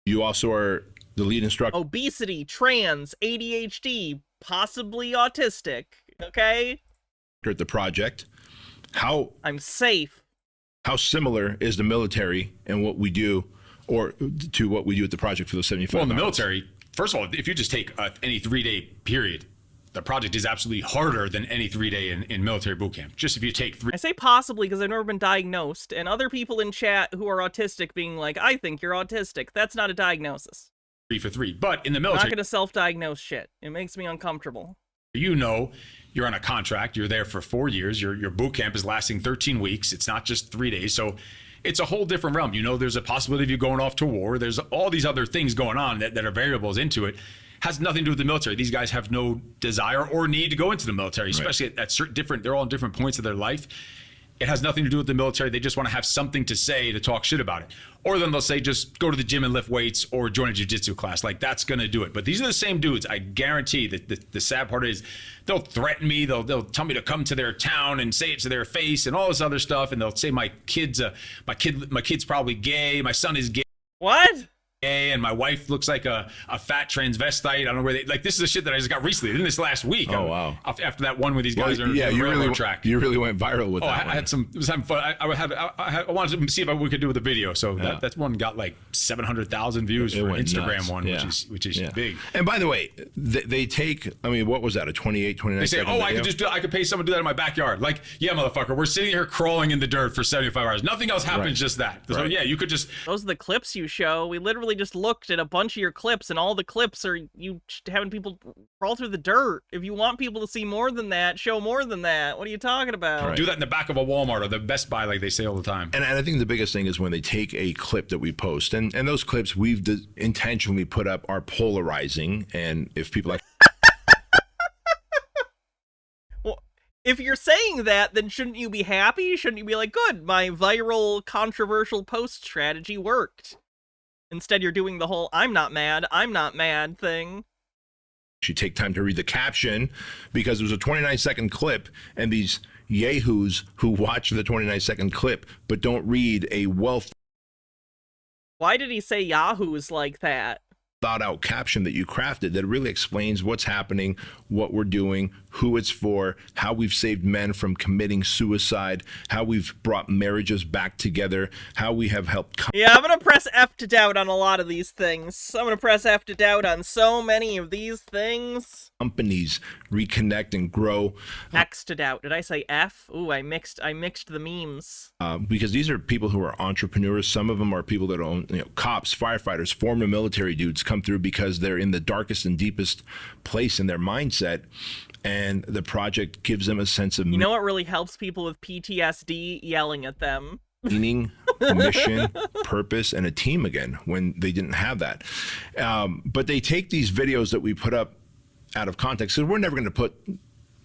You also are the lead instructor. Obesity, trans, ADHD, possibly autistic, okay? At the project. I'm safe. How similar is the military and what we do, or to what we do at the project for those 75 Well, in the hours? military, first of all, if you just take any 3-day period, the project is absolutely harder than any 3-day in military boot camp. Just if you take 3. I say possibly because I've never been diagnosed, and other people in chat who are autistic being like, I think you're autistic. That's not a diagnosis. 3 for 3. But in the I'm military, not going to self-diagnose shit. It makes me uncomfortable. you know, you're on a contract. You're there for 4 years. Your boot camp is lasting 13 weeks. It's not just 3 days. So it's a whole different realm. You know, there's a possibility of you going off to war. There's all these other things going on that are variables into it. Has nothing to do with the military. These guys have no desire or need to go into the military, especially at certain different, they're all in different points of their life. It has nothing to do with the military. They just want to have something to say to talk shit about it. Or then they'll say, just go to the gym and lift weights or join a jiu-jitsu class. Like, that's going to do it. But these are the same dudes. I guarantee that the sad part is they'll threaten me. They'll tell me to come to their town and say it to their face and all this other stuff. And they'll say my kid's probably gay. My son is gay. What? And my wife looks like a fat transvestite. I don't know where they, like, this is the shit that I just got recently in this last week. Oh, wow. After that one with these guys on yeah, the you railroad really track. You really went viral with that. I had some, it was having fun. I wanted to see if we could do with the video. So that one got like 700,000 views for an Instagram nuts. one, which is big. And by the way, they take, I mean, what was that, a 29 They say, second video? I could pay someone to do that in my backyard. Like, yeah, motherfucker, we're sitting here crawling in the dirt for 75 hours. Nothing else happens, just that. So yeah, you could just. Those are the clips you show. We literally just looked at a bunch of your clips, and all the clips are you having people crawl through the dirt. If you want people to see more than that, show more than that. What are you talking about? Do that in the back of a Walmart or the Best Buy, like they say all the time. And I think the biggest thing is when they take a clip that we post, and those clips we've intentionally put up are polarizing, and if people like. Well, if you're saying that, then shouldn't you be happy? Shouldn't you be like, good, my viral controversial post strategy worked? Instead, you're doing the whole I'm not mad thing. You take time to read the caption because it was a 29-second clip, and these yahoos who watch the 29-second clip but don't read a Why did he say yahoos like that? thought out caption that you crafted that really explains what's happening, what we're doing, who it's for, how we've saved men from committing suicide, how we've brought marriages back together, how we have helped. Yeah, I'm gonna press F to doubt on a lot of these things. I'm gonna press F to doubt on so many of these things. Companies reconnect and grow. X to doubt. Did I say F? Ooh, I mixed the memes. Because these are people who are entrepreneurs. Some of them are people that own, cops, firefighters, former military dudes come through because they're in the darkest and deepest place in their mindset. And the project gives them a sense of... You know what really helps people with PTSD? Yelling at them. Meaning, mission, purpose, and a team again when they didn't have that. But they take these videos that we put up out of context. So we're never going to put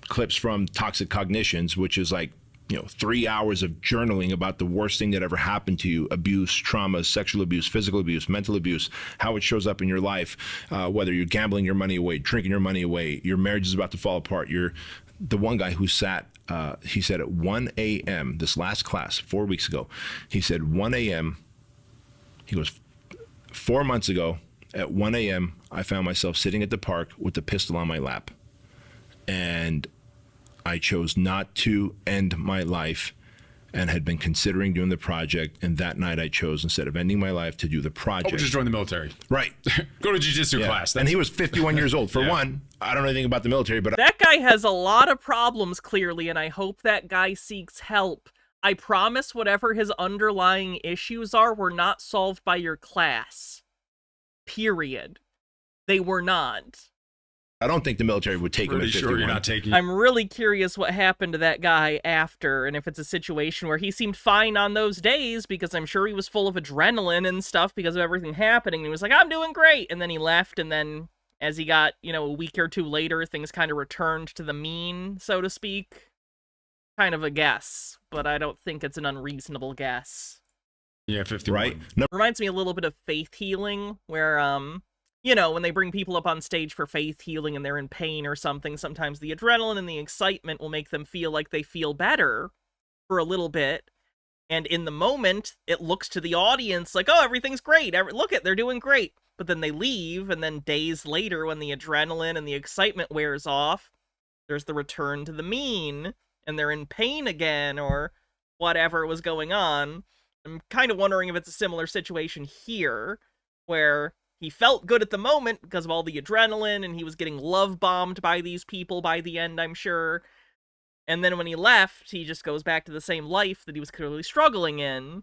clips from Toxic Cognitions, which is like, 3 hours of journaling about the worst thing that ever happened to you: abuse, trauma, sexual abuse, physical abuse, mental abuse, how it shows up in your life, whether you're gambling your money away, drinking your money away, your marriage is about to fall apart. You're the one guy who sat, he said at 1 a.m., this last class, 4 weeks ago, he said 1 a.m., he goes, 4 months ago, at 1 a.m., I found myself sitting at the park with the pistol on my lap. And I chose not to end my life and had been considering doing the project. And that night I chose, instead of ending my life, to do the project. Just join the military. Right. Go to jiu-jitsu class. And he was 51 years old. For one, I don't know anything about the military, but... That guy has a lot of problems, clearly, and I hope that guy seeks help. I promise whatever his underlying issues are were not solved by your class. Period. They were not. I don't think the military would take him at 51. Sure you're not taking... I'm really curious what happened to that guy after, and if it's a situation where he seemed fine on those days, because I'm sure he was full of adrenaline and stuff because of everything happening. And he was like, I'm doing great. And then he left, and then as he got, a week or two later, things kind of returned to the mean, so to speak. Kind of a guess, but I don't think it's an unreasonable guess. Yeah, 51. Right. Reminds me a little bit of faith healing, where, when they bring people up on stage for faith healing and they're in pain or something, sometimes the adrenaline and the excitement will make them feel like they feel better for a little bit. And in the moment, it looks to the audience like, oh, everything's great. Look they're doing great. But then they leave, and then days later, when the adrenaline and the excitement wears off, there's the return to the mean, and they're in pain again, or whatever was going on. I'm kind of wondering if it's a similar situation here, where he felt good at the moment because of all the adrenaline, and he was getting love bombed by these people by the end, I'm sure. And then when he left, he just goes back to the same life that he was clearly struggling in.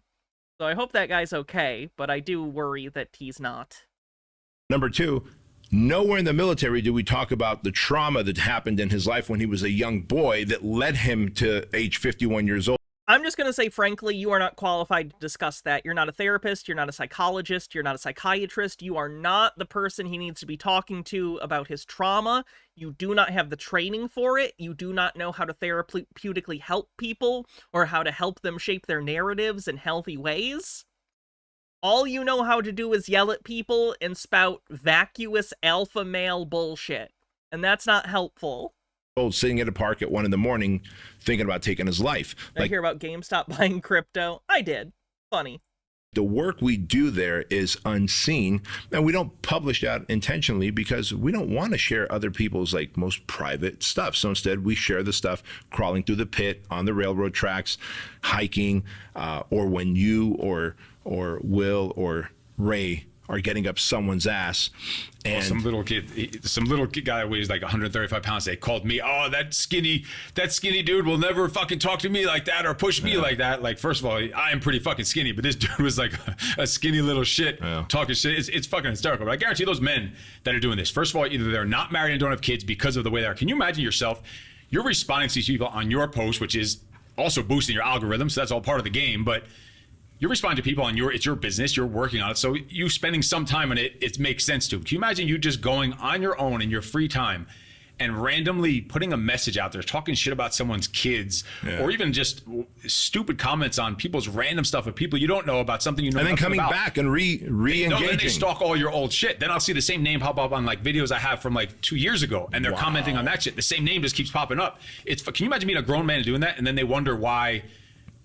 So I hope that guy's okay, but I do worry that he's not. Number 2, nowhere in the military do we talk about the trauma that happened in his life when he was a young boy that led him to age 51 years old. I'm just going to say, frankly, you are not qualified to discuss that. You're not a therapist. You're not a psychologist. You're not a psychiatrist. You are not the person he needs to be talking to about his trauma. You do not have the training for it. You do not know how to therapeutically help people or how to help them shape their narratives in healthy ways. All you know how to do is yell at people and spout vacuous alpha male bullshit. And that's not helpful. Sitting at a park at 1 a.m. thinking about taking his life. I hear about GameStop buying crypto. I did. Funny. The work we do there is unseen, and we don't publish that intentionally because we don't want to share other people's like most private stuff. So instead, we share the stuff crawling through the pit, on the railroad tracks, hiking, or when you or Will or Ray are getting up someone's ass. And some little kid guy that weighs like 135 pounds, they called me, oh, that skinny dude will never fucking talk to me like that or push me like that. Like, first of all, I am pretty fucking skinny, but this dude was like a skinny little shit talking shit. It's fucking hysterical. But I guarantee those men that are doing this, first of all, either they're not married and don't have kids because of the way they are. Can you imagine yourself? You're responding to these people on your post, which is also boosting your algorithm, so that's all part of the game, but you're responding to people on it's your business, you're working on it, so you spending some time on it, it makes sense to. Can you imagine you just going on your own in your free time and randomly putting a message out there, talking shit about someone's kids, or even just stupid comments on people's random stuff of people you don't know about something you know and then coming about. back and re-engaging. No, then they stalk all your old shit. Then I'll see the same name pop up on like videos I have from like 2 years ago, and they're commenting on that shit. The same name just keeps popping up. Can you imagine being a grown man and doing that, and then they wonder why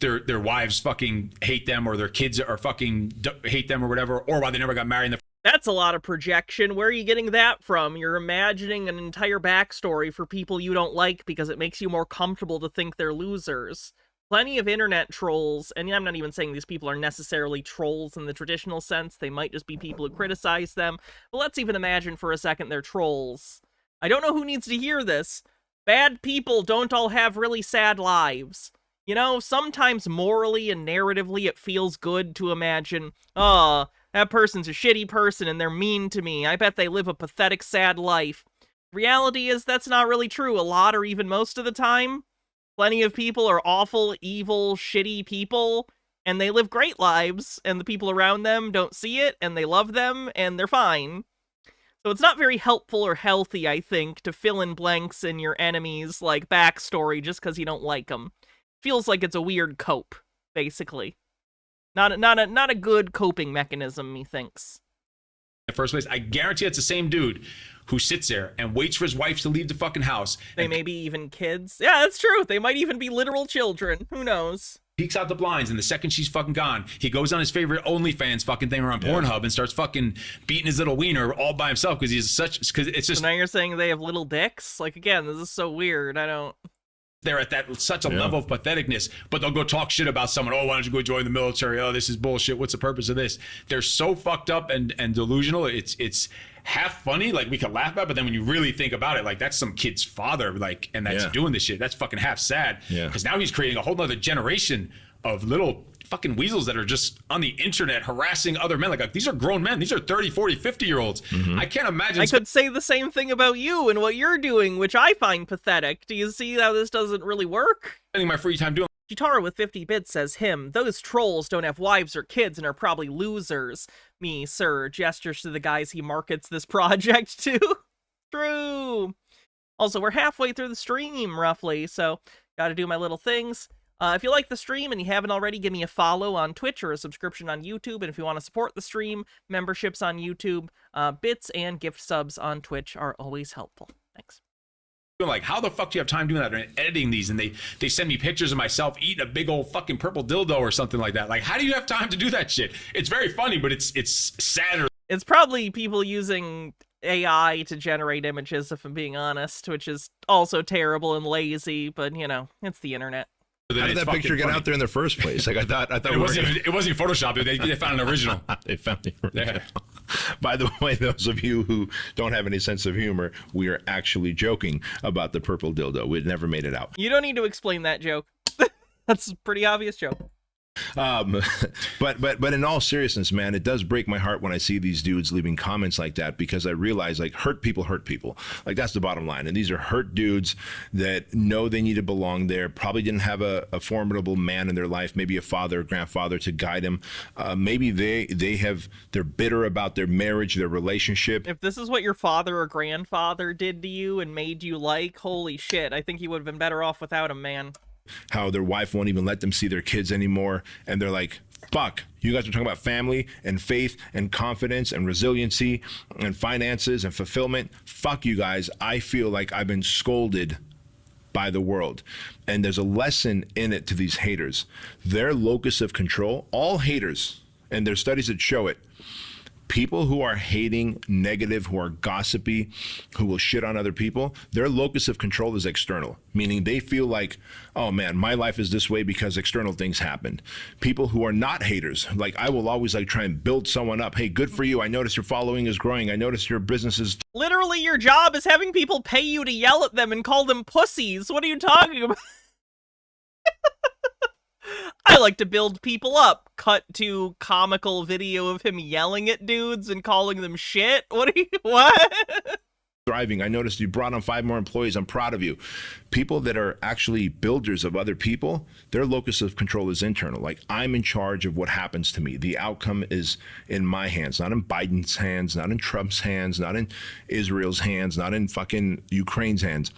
their wives fucking hate them, or their kids are fucking hate them, or whatever, or why they never got married. That's a lot of projection. Where are you getting that from? You're imagining an entire backstory for people you don't like because it makes you more comfortable to think they're losers. Plenty of internet trolls, and I'm not even saying these people are necessarily trolls in the traditional sense. They might just be people who criticize them. But let's even imagine for a second they're trolls. I don't know who needs to hear this. Bad people don't all have really sad lives. You know, sometimes morally and narratively it feels good to imagine, oh, that person's a shitty person and they're mean to me. I bet they live a pathetic, sad life. Reality is that's not really true a lot or even most of the time. Plenty of people are awful, evil, shitty people, and they live great lives, and the people around them don't see it, and they love them, and they're fine. So it's not very helpful or healthy, I think, to fill in blanks in your enemy's, like, backstory just because you don't like them. Feels like it's a weird cope, basically. Not a good coping mechanism, methinks. In the first place, I guarantee it's the same dude who sits there and waits for his wife to leave the fucking house. They may be even kids. Yeah, that's true. They might even be literal children. Who knows? Peeks out the blinds, and the second she's fucking gone, he goes on his favorite OnlyFans fucking thing or on Pornhub and starts fucking beating his little wiener all by himself because it's just. So now you're saying they have little dicks? Like, again, this is so weird. I don't. They're at that such a level of patheticness, but they'll go talk shit about someone. Oh, why don't you go join the military? Oh, this is bullshit. What's the purpose of this? They're so fucked up and delusional. It's half funny, like we can laugh about, but then when you really think about it, like that's some kid's father, like, and that's doing this shit. That's fucking half sad. Because now he's creating a whole nother generation of little fucking weasels that are just on the internet harassing other men. Like these are grown men. These are 30, 40, 50-year-olds. I can't imagine. I could say the same thing about you and what you're doing, which I find pathetic. Do you see how this doesn't really work? Spending my free time doing. Chitara with 50 bits says those trolls don't have wives or kids and are probably losers. Me, sir, gestures to the guys he markets this project to. True. Also, we're halfway through the stream, roughly, so gotta do my little things. If you like the stream and you haven't already, give me a follow on Twitch or a subscription on YouTube. And if you want to support the stream, memberships on YouTube, bits and gift subs on Twitch are always helpful. Thanks. Like, how the fuck do you have time doing that? And editing these, and they send me pictures of myself eating a big old fucking purple dildo or something like that. Like, how do you have time to do that shit? It's very funny, but it's sadder. It's probably people using AI to generate images, if I'm being honest, which is also terrible and lazy, but, you know, it's the internet. How did that picture get out there in the first place? Like I thought it wasn't Photoshop. They found an original. They found the original. By the way, those of you who don't have any sense of humor, we are actually joking about the purple dildo. It never made it out. You don't need to explain that joke. That's a pretty obvious joke. But in all seriousness, man, it does break my heart when I see these dudes leaving comments like that, because I realize, like, hurt people. Like, that's the bottom line. And these are hurt dudes that know they need to belong there, probably didn't have a formidable man in their life, maybe a father or grandfather to guide them. Maybe they're bitter about their marriage, their relationship. If this is what your father or grandfather did to you and made you like, holy shit, I think you would have been better off without him, man. How their wife won't even let them see their kids anymore, and they're like, fuck, you guys are talking about family and faith and confidence and resiliency and finances and fulfillment. Fuck you guys. I feel like I've been scolded by the world. And there's a lesson in it to these haters. Their locus of control, all haters, and there's studies that show it, people who are hating, negative, who are gossipy, who will shit on other people, their locus of control is external, meaning they feel like, oh man, my life is this way because external things happened. People who are not haters, like, I will always like try and build someone up. Hey, good for you. I notice your following is growing. I notice your business is... Literally, your job is having people pay you to yell at them and call them pussies. What are you talking about? I like to build people up. Cut to comical video of him yelling at dudes and calling them shit. What? Thriving. I noticed you brought on 5 more employees. I'm proud of you. People that are actually builders of other people, their locus of control is internal. Like, I'm in charge of what happens to me. The outcome is in my hands, not in Biden's hands, not in Trump's hands, not in Israel's hands, not in fucking Ukraine's hands.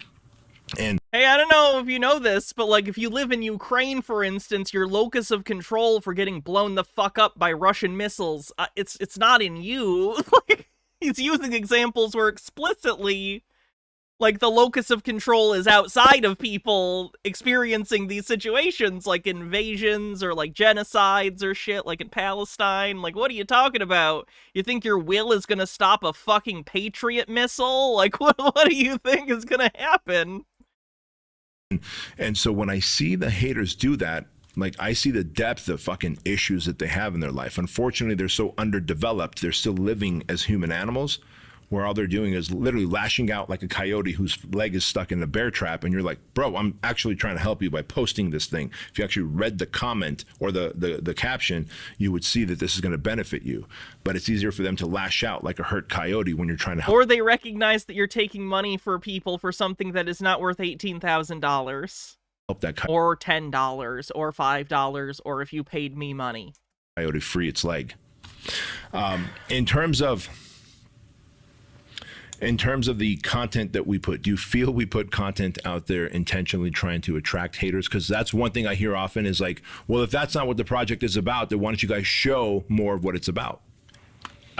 And hey, I don't know if you know this, but like, if you live in Ukraine, for instance, your locus of control for getting blown the fuck up by Russian missiles, it's not in you. Like, he's using examples where explicitly, like, the locus of control is outside of people experiencing these situations, like invasions or like genocides or shit, like in Palestine. Like, what are you talking about? You think your will is gonna stop a fucking Patriot missile? Like, what do you think is gonna happen? And so when I see the haters do that, like, I see the depth of fucking issues that they have in their life. Unfortunately, they're so underdeveloped. They're still living as human animals, where all they're doing is literally lashing out like a coyote whose leg is stuck in a bear trap. And you're like, bro, I'm actually trying to help you by posting this thing. If you actually read the comment or the caption, you would see that this is going to benefit you. But it's easier for them to lash out like a hurt coyote when you're trying to help. Or they recognize that you're taking money for people for something that is not worth $18,000. Help that or $10 or $5, or if you paid me money. Coyote free its leg. In terms of the content that we put, do you feel we put content out there intentionally trying to attract haters? Because that's one thing I hear often is like, well, if that's not what the project is about, then why don't you guys show more of what it's about?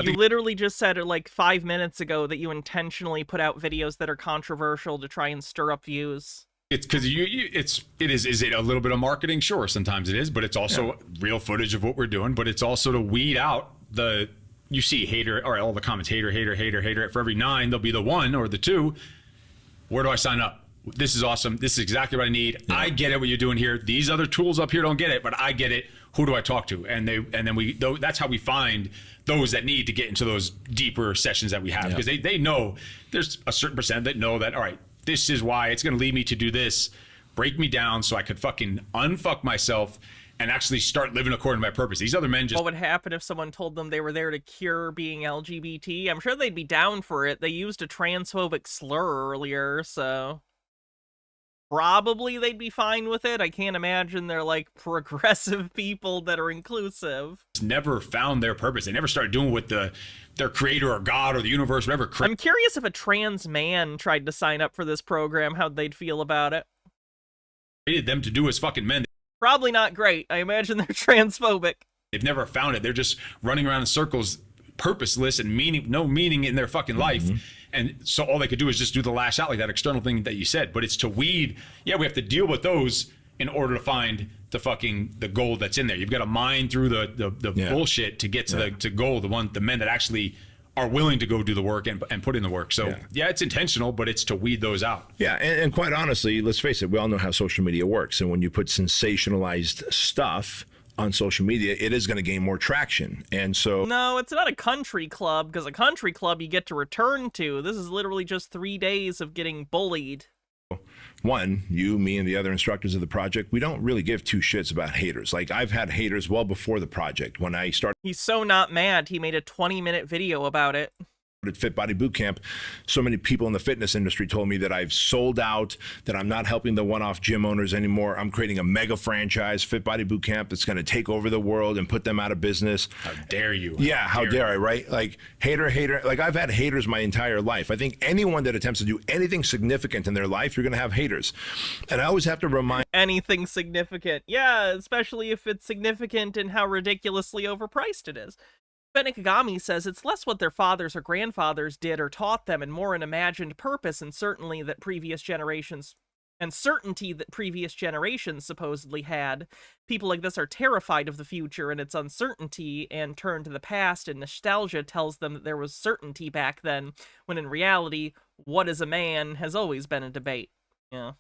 You literally just said it like 5 minutes ago that you intentionally put out videos that are controversial to try and stir up views. It's because is it a little bit of marketing? Sure, sometimes it is, but it's also real footage of what we're doing. But it's also to weed out you see hater, or all the comments, hater. For every 9, there'll be the 1 or the 2. Where do I sign up? This is awesome. This is exactly what I need. Yeah. I get it, what you're doing here. These other tools up here don't get it, but I get it. Who do I talk to? And then that's how we find those that need to get into those deeper sessions that we have, because they know there's a certain percent that know that, all right, this is why it's going to lead me to do this, break me down so I could fucking unfuck myself and actually start living according to my purpose. These other men just... What would happen if someone told them they were there to cure being LGBT? I'm sure they'd be down for it. They used a transphobic slur earlier, so... probably they'd be fine with it. I can't imagine they're like progressive people that are inclusive. Never found their purpose. They never started doing what their creator or God or the universe, whatever. I'm curious if a trans man tried to sign up for this program, how they'd feel about it. Created them to do as fucking men. Probably not great. I imagine they're transphobic. They've never found it. They're just running around in circles, purposeless and no meaning in their fucking life. And so all they could do is just do the lash out, like that external thing that you said. But it's to weed. Yeah, we have to deal with those in order to find the gold that's in there. You've got to mine through the bullshit to get to the gold, the men that actually are willing to go do the work and put in the work. So yeah, it's intentional, but it's to weed those out. Yeah, and quite honestly, let's face it, we all know how social media works. And when you put sensationalized stuff on social media, it is going to gain more traction. And so No, it's not a country club, because a country club you get to return to. This is literally just 3 days of getting bullied. one, you, me, and the other instructors of the project, we don't really give two shits about haters. Like, I've had haters well before the project. When I started, He's so not mad, he made a 20-minute video about it. at Fit Body Bootcamp, so many people in the fitness industry told me that I've sold out, that I'm not helping the one-off gym owners anymore. I'm creating a mega franchise, Fit Body Bootcamp, that's going to take over the world and put them out of business. How dare you? Yeah, how dare I, right? Like, hater. Like, I've had haters my entire life. I think anyone that attempts to do anything significant in their life, you're going to have haters. And I always have to remind anything significant. Yeah, especially if it's significant and how ridiculously overpriced it is. Benekagami says it's less what their fathers or grandfathers did or taught them and more an imagined purpose and certainty that previous generations supposedly had. People like this are terrified of the future and its uncertainty and turn to the past, and nostalgia tells them that there was certainty back then, when in reality, what is a man has always been a debate. Yeah.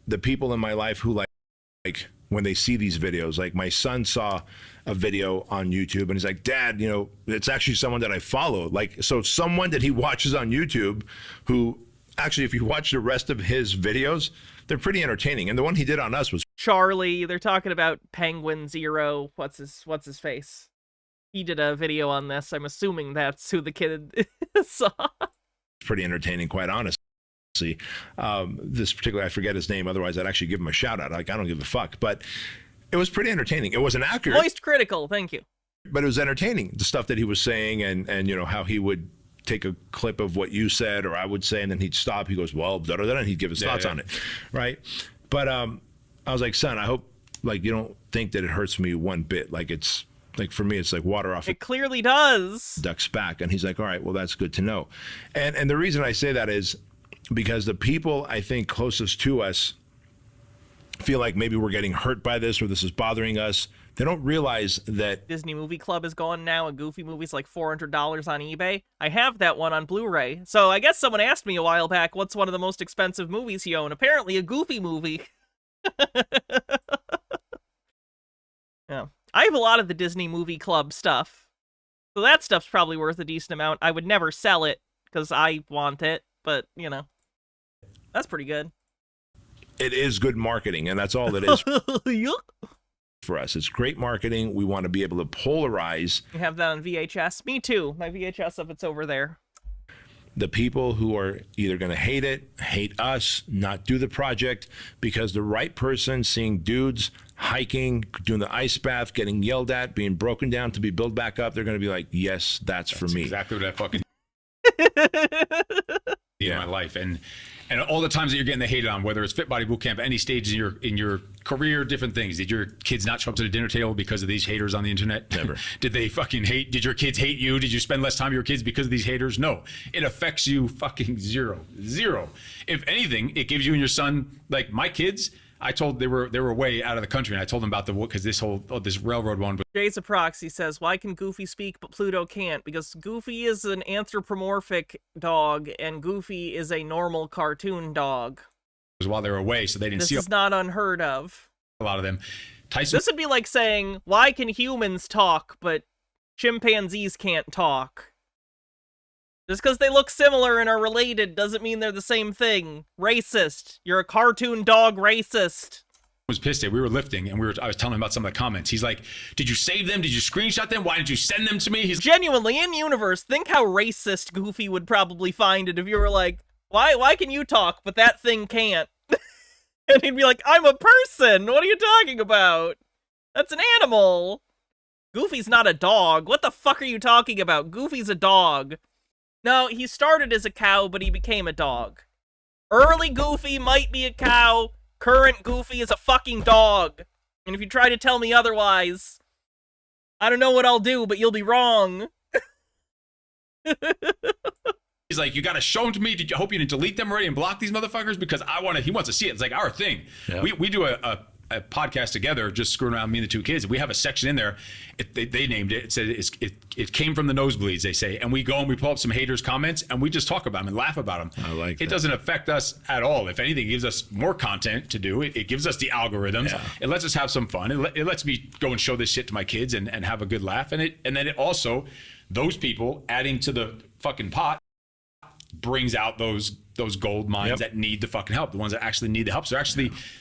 the people in my life who like when they see these videos. Like, my son saw a video on YouTube and he's like, Dad, you know, it's actually someone that I follow. Like, so someone that he watches on YouTube who actually, if you watch the rest of his videos, they're pretty entertaining. And the one he did on us was Charlie. They're talking about Penguin Zero. What's his face? He did a video on this. I'm assuming that's who the kid saw. pretty entertaining, quite honestly. This particular, I forget his name, otherwise I'd actually give him a shout out. Like, I don't give a fuck, but it was pretty entertaining. It wasn't accurate. Moist critical, thank you. But it was entertaining, the stuff that he was saying, and you know, how he would take a clip of what you said or I would say, and then he'd stop. He goes, well, da da da, and he'd give his thoughts on it, right? But I was like, son, I hope like you don't think that it hurts me one bit. Like, it's like, for me, it's like water off. It clearly does. Duck's back. And he's like, all right, well, that's good to know. And the reason I say that is because the people I think closest to us feel like maybe we're getting hurt by this or this is bothering us. They don't realize that Disney Movie Club is gone now. A Goofy movie's like $400 on eBay. I have that one on Blu-ray. So I guess someone asked me a while back, what's one of the most expensive movies you own? Apparently a Goofy movie. Yeah. I have a lot of the Disney Movie Club stuff. So that stuff's probably worth a decent amount. I would never sell it because I want it, but, you know, that's pretty good. it is good marketing, and that's all it is for us. It's great marketing. We want to be able to polarize. You have that on VHS. Me too. My VHS of it's over there. The people who are either going to hate it, hate us, not do the project, because the right person seeing dudes hiking, doing the ice bath, getting yelled at, being broken down to be built back up, they're going to be like, yes, that's for me. Exactly what I fucking in my life. And all the times that you're getting the hated on, whether it's Fit Body Bootcamp, any stage in your career, different things. Did your kids not show up to the dinner table because of these haters on the internet? Never. Did they fucking hate? Did your kids hate you? Did you spend less time with your kids because of these haters? No. It affects you fucking zero. If anything, it gives you and your son, like my kids, I told they were way out of the country, and I told them about because this railroad one. Jays of Proxy says, why can Goofy speak but Pluto can't? Because Goofy is an anthropomorphic dog and Goofy is a normal cartoon dog. It was while they were away, so they didn't see. This is not unheard of. A lot of them. Tyson. This would be like saying, why can humans talk but chimpanzees can't talk? Just because they look similar and are related doesn't mean they're the same thing. Racist. You're a cartoon dog racist. Was pissed at. We were lifting, and I was telling him about some of the comments. He's like, did you save them? Did you screenshot them? Why didn't you send them to me? He's genuinely in universe. Think how racist Goofy would probably find it if you were like, why can you talk but that thing can't? And he'd be like, I'm a person. What are you talking about? That's an animal. Goofy's not a dog. What the fuck are you talking about? Goofy's a dog. No, he started as a cow, but he became a dog. Early Goofy might be a cow. Current Goofy is a fucking dog. And if you try to tell me otherwise, I don't know what I'll do, but you'll be wrong. He's like, you gotta show them to me. I hope you didn't delete them already and block these motherfuckers because he wants to see it. It's like our thing. Yeah. We do a podcast together, just screwing around, me and the two kids. We have a section in there. They named it. It said it came from the nosebleeds, they say. And we go and we pull up some haters' comments and we just talk about them and laugh about them. I like that. It doesn't affect us at all. If anything, it gives us more content to do. It gives us the algorithms. Yeah. It lets us have some fun. It lets me go and show this shit to my kids and have a good laugh. And then it also, those people adding to the fucking pot brings out those gold mines that need the fucking help, the ones that actually need the help. So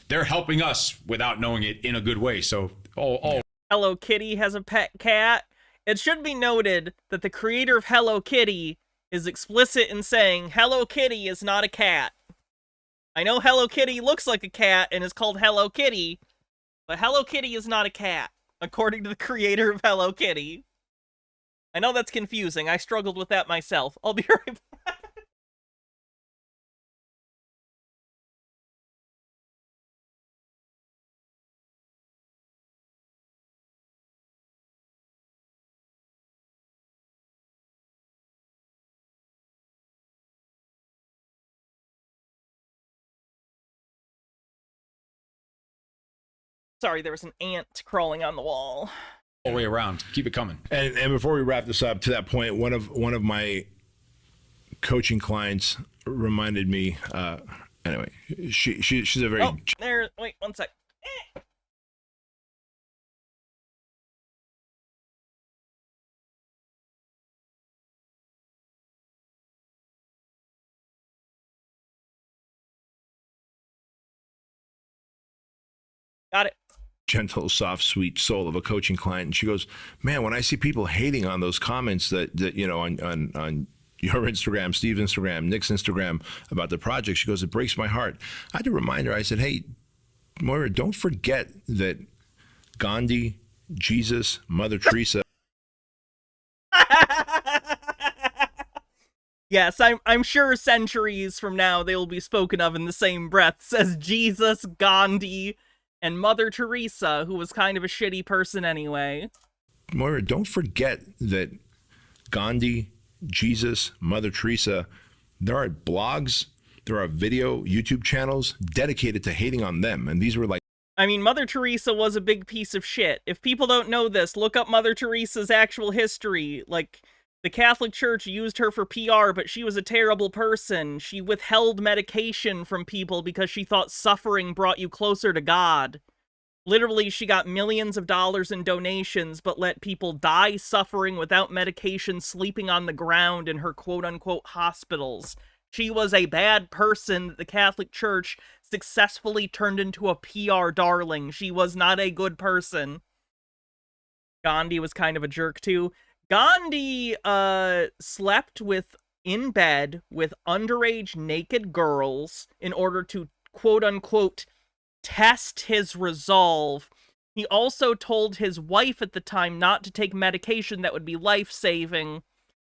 they're helping us without knowing it in a good way. So Hello Kitty has a pet cat. It should be noted that the creator of Hello Kitty is explicit in saying Hello Kitty is not a cat. I know Hello Kitty looks like a cat and is called Hello Kitty, but Hello Kitty is not a cat, according to the creator of Hello Kitty. I know that's confusing. I struggled with that myself. I'll be right back. Sorry, there was an ant crawling on the wall. All the way around. Keep it coming. And before we wrap this up, to that point, one of my coaching clients reminded me. Anyway, she's a very. Oh, there. Wait, one sec. Got it. Gentle, soft, sweet soul of a coaching client. And she goes, man, when I see people hating on those comments that you know, on your Instagram, Steve's Instagram, Nick's Instagram about the project, she goes, it breaks my heart. I had to remind her, I said, hey, Moira, don't forget that Gandhi, Jesus, Mother Teresa. Yes, I'm sure centuries from now they will be spoken of in the same breath as Jesus, Gandhi, and Mother Teresa, who was kind of a shitty person anyway. Moira, don't forget that Gandhi, Jesus, Mother Teresa, there are blogs, there are video YouTube channels dedicated to hating on them. And these were like, I mean, Mother Teresa was a big piece of shit. If people don't know this, look up Mother Teresa's actual history. Like, the Catholic Church used her for PR, but she was a terrible person. She withheld medication from people because she thought suffering brought you closer to God. Literally, she got millions of dollars in donations, but let people die suffering without medication, sleeping on the ground in her quote-unquote hospitals. She was a bad person that the Catholic Church successfully turned into a PR darling. She was not a good person. Gandhi was kind of a jerk, too. Gandhi slept in bed with underage naked girls in order to, quote-unquote, test his resolve. He also told his wife at the time not to take medication that would be life-saving,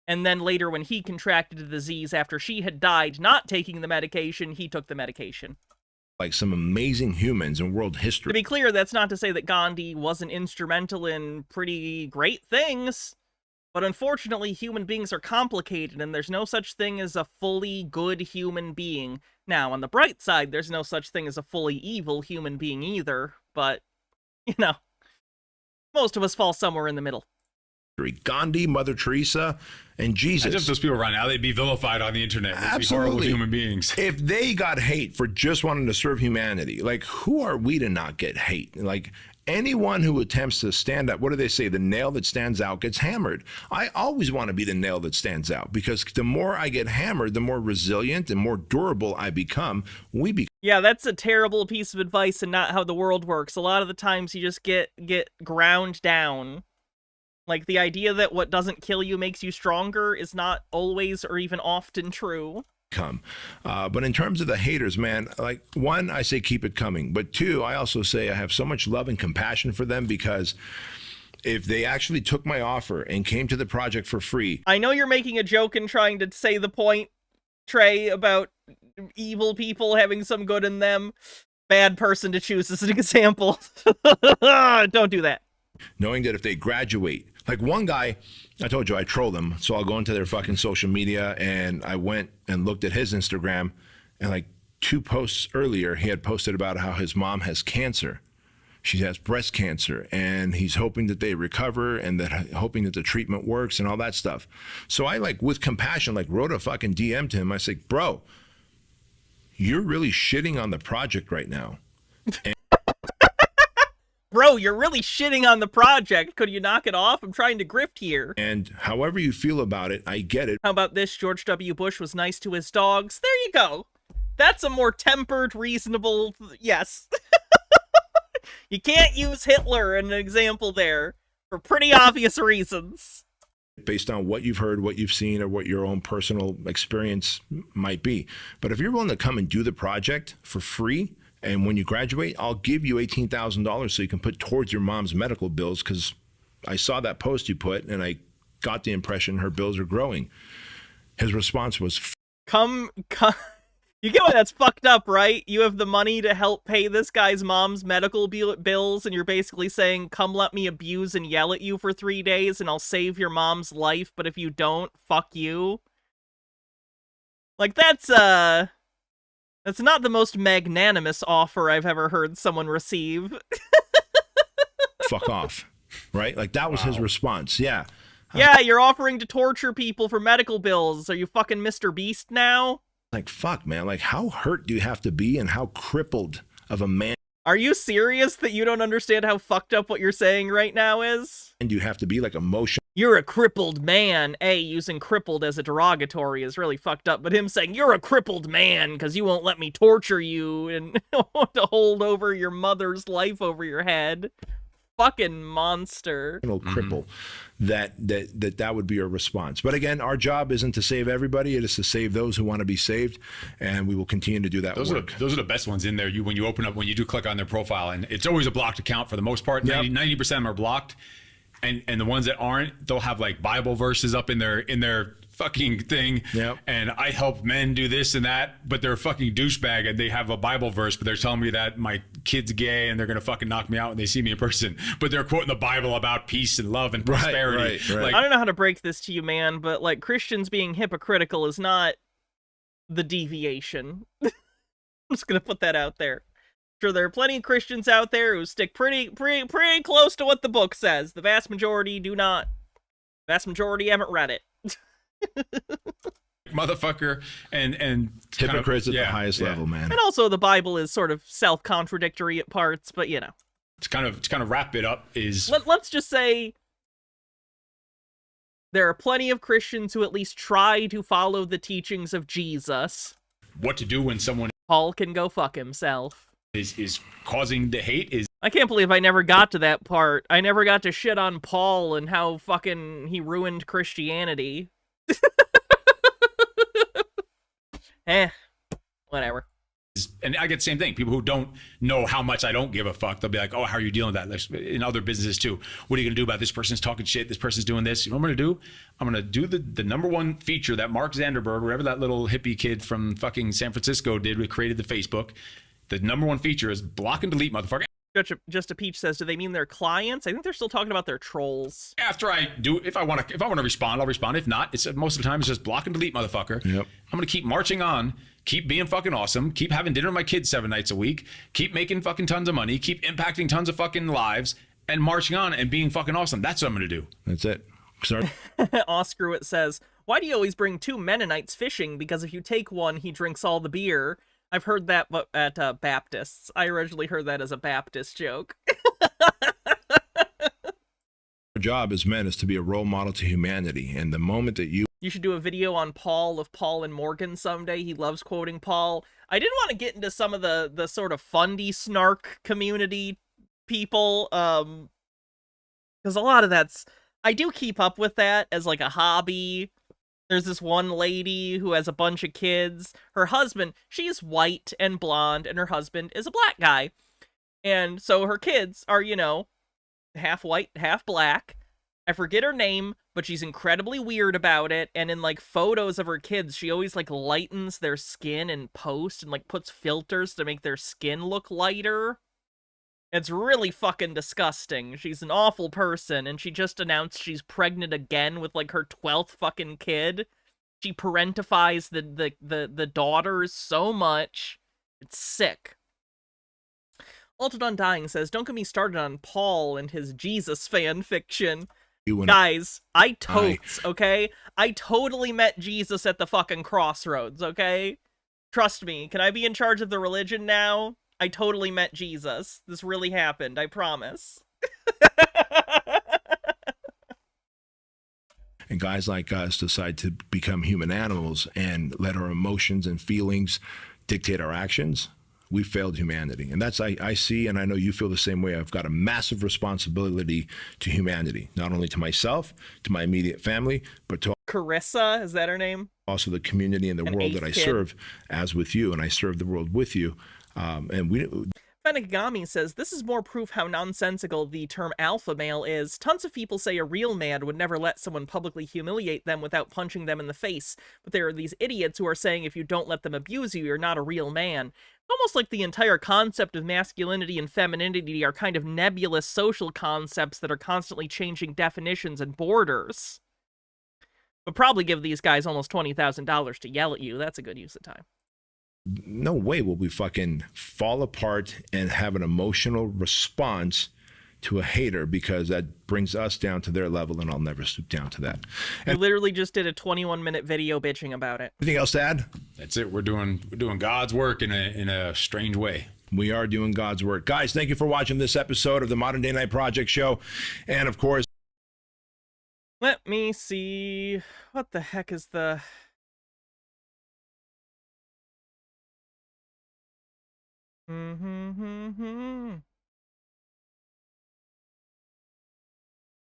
and then later when he contracted the disease after she had died not taking the medication, he took the medication. like some amazing humans in world history. To be clear, that's not to say that Gandhi wasn't instrumental in pretty great things. But unfortunately, human beings are complicated, and there's no such thing as a fully good human being. Now, on the bright side, there's no such thing as a fully evil human being either, but, you know, most of us fall somewhere in the middle. Gandhi, Mother Teresa, and Jesus. Just those people right now, they'd be vilified on the internet. They'd be horrible human beings. If they got hate for just wanting to serve humanity, like, who are we to not get hate? Like, anyone who attempts to stand up, what do they say? The nail that stands out gets hammered. I always want to be the nail that stands out, because the more I get hammered, the more resilient and more durable I become. Yeah, that's a terrible piece of advice and not how the world works. A lot of the times you just get ground down. Like, the idea that what doesn't kill you makes you stronger is not always or even often true. But in terms of the haters, man, like, one, I say keep it coming. But two, I also say I have so much love and compassion for them, because if they actually took my offer and came to the project for free. I know you're making a joke and trying to say the point, Trey, about evil people having some good in them. Bad person to choose as an example. Don't do that. Knowing that if they graduate, like one guy, I told you I troll them, so I'll go into their fucking social media, and I went and looked at his Instagram, and like 2 posts earlier, he had posted about how his mom has cancer. she has breast cancer, and he's hoping that they recover and that hoping that the treatment works and all that stuff. So I, like, with compassion, like, wrote a fucking DM to him. I said, bro, you're really shitting on the project right now. Bro, you're really shitting on the project. Could you knock it off? I'm trying to grift here. And however you feel about it, I get it. How about this? George W. Bush was nice to his dogs. There you go. That's a more tempered, reasonable... Yes. You can't use Hitler as an example there for pretty obvious reasons. Based on what you've heard, what you've seen, or what your own personal experience might be. But if you're willing to come and do the project for free, and when you graduate, I'll give you $18,000 so you can put towards your mom's medical bills, because I saw that post you put, and I got the impression her bills are growing. His response was, Come. You get why that's fucked up, right? You have the money to help pay this guy's mom's medical bills, and you're basically saying, come let me abuse and yell at you for 3 days, and I'll save your mom's life, but if you don't, fuck you. Like, that's not the most magnanimous offer I've ever heard someone receive. fuck off, right? Like, that was his response, yeah. Yeah, you're offering to torture people for medical bills. Are you fucking Mr. Beast now? Like, fuck, man. Like, how hurt do you have to be, and how crippled of a man? Are you serious that you don't understand how fucked up what you're saying right now is? And you have to be, like, emotional. You're a crippled man. Using crippled as a derogatory is really fucked up, but him saying, you're a crippled man because you won't let me torture you and want to hold over your mother's life over your head. Fucking monster. Cripple. That would be a response. But again, our job isn't to save everybody. It is to save those who want to be saved, and we will continue to do that work. Those are the best ones in there. When you do click on their profile, and it's always a blocked account for the most part. Yep. 90% of them are blocked, and the ones that aren't, they'll have like Bible verses up in their fucking thing. Yep. And I help men do this and that, but they're a fucking douchebag and they have a Bible verse, but they're telling me that my kid's gay and they're gonna fucking knock me out when they see me in person. But they're quoting the Bible about peace and love and prosperity. Right. Like, I don't know how to break this to you, man, but like Christians being hypocritical is not the deviation. I'm just gonna put that out there. Sure, there are plenty of Christians out there who stick pretty close to what the book says. The vast majority do not. The vast majority haven't read it. Motherfucker and hypocrites at the highest level, man. And also the Bible is sort of self-contradictory at parts, but you know. To kind of wrap it up is let's just say there are plenty of Christians who at least try to follow the teachings of Jesus. What to do when someone Paul can go fuck himself. Is causing the hate is. I can't believe I never got to that part. I never got to shit on Paul and how fucking he ruined Christianity. Whatever. And I get the same thing. People who don't know how much I don't give a fuck, they'll be like, oh, how are you dealing with that? In other businesses too. What are you going to do about this person's talking shit? This person's doing this. You know what I'm going to do? I'm going to do the number one feature that Mark Zanderberg, whatever that little hippie kid from fucking San Francisco did, we created the Facebook. The number one feature is block and delete, motherfucker. Just a Peach says, do they mean their clients? I think they're still talking about their trolls. After I do, if I want to respond, I'll respond. If not, it's most of the time it's just block and delete, motherfucker. Yep. I'm gonna keep marching on, keep being fucking awesome, keep having dinner with my kids 7 nights a week, keep making fucking tons of money, keep impacting tons of fucking lives, and marching on and being fucking awesome. That's what I'm gonna do. That's it. Sorry. Oscar says, why do you always bring 2 Mennonites fishing? Because if you take one, he drinks all the beer. I've heard that at Baptists. I originally heard that as a Baptist joke. Our job as men is to be a role model to humanity. And the moment that you should do a video on Paul of Paul and Morgan someday. He loves quoting Paul. I didn't want to get into some of the sort of fundy snark community people. Because a lot of that's... I do keep up with that as like a hobby. There's this one lady who has a bunch of kids. Her husband, she's white and blonde, and her husband is a black guy. And so her kids are, you know, half white, half black. I forget her name, but she's incredibly weird about it. And in, like, photos of her kids, she always, like, lightens their skin in post and, like, puts filters to make their skin look lighter. It's really fucking disgusting. She's an awful person, and she just announced she's pregnant again with, like, her 12th fucking kid. She parentifies the daughters so much. It's sick. Ultra Undying says, don't get me started on Paul and his Jesus fan fiction. You and Guys, I totes, okay? I totally met Jesus at the fucking crossroads, okay? Trust me. Can I be in charge of the religion now? I totally met Jesus. This really happened, I promise. And guys like us decide to become human animals and let our emotions and feelings dictate our actions, we failed humanity. And that's, I see, and I know you feel the same way. I've got a massive responsibility to humanity, not only to myself, to my immediate family, but to Carissa, is that her name? also the community and the world that I serve, as with you, and I serve the world with you. And we... Fenigami says, this is more proof how nonsensical the term alpha male is. Tons of people say a real man would never let someone publicly humiliate them without punching them in the face. But there are these idiots who are saying if you don't let them abuse you, you're not a real man. It's almost like the entire concept of masculinity and femininity are kind of nebulous social concepts that are constantly changing definitions and borders. But probably give these guys almost $20,000 to yell at you. That's a good use of time. No way will we fucking fall apart and have an emotional response to a hater, because that brings us down to their level, and I'll never stoop down to that. And we literally just did a 21-minute video bitching about it. Anything else to add? That's it. We're doing God's work in a strange way. We are doing God's work. Guys, thank you for watching this episode of the Modern Day Night Project Show. And of course, let me see. What the heck is the...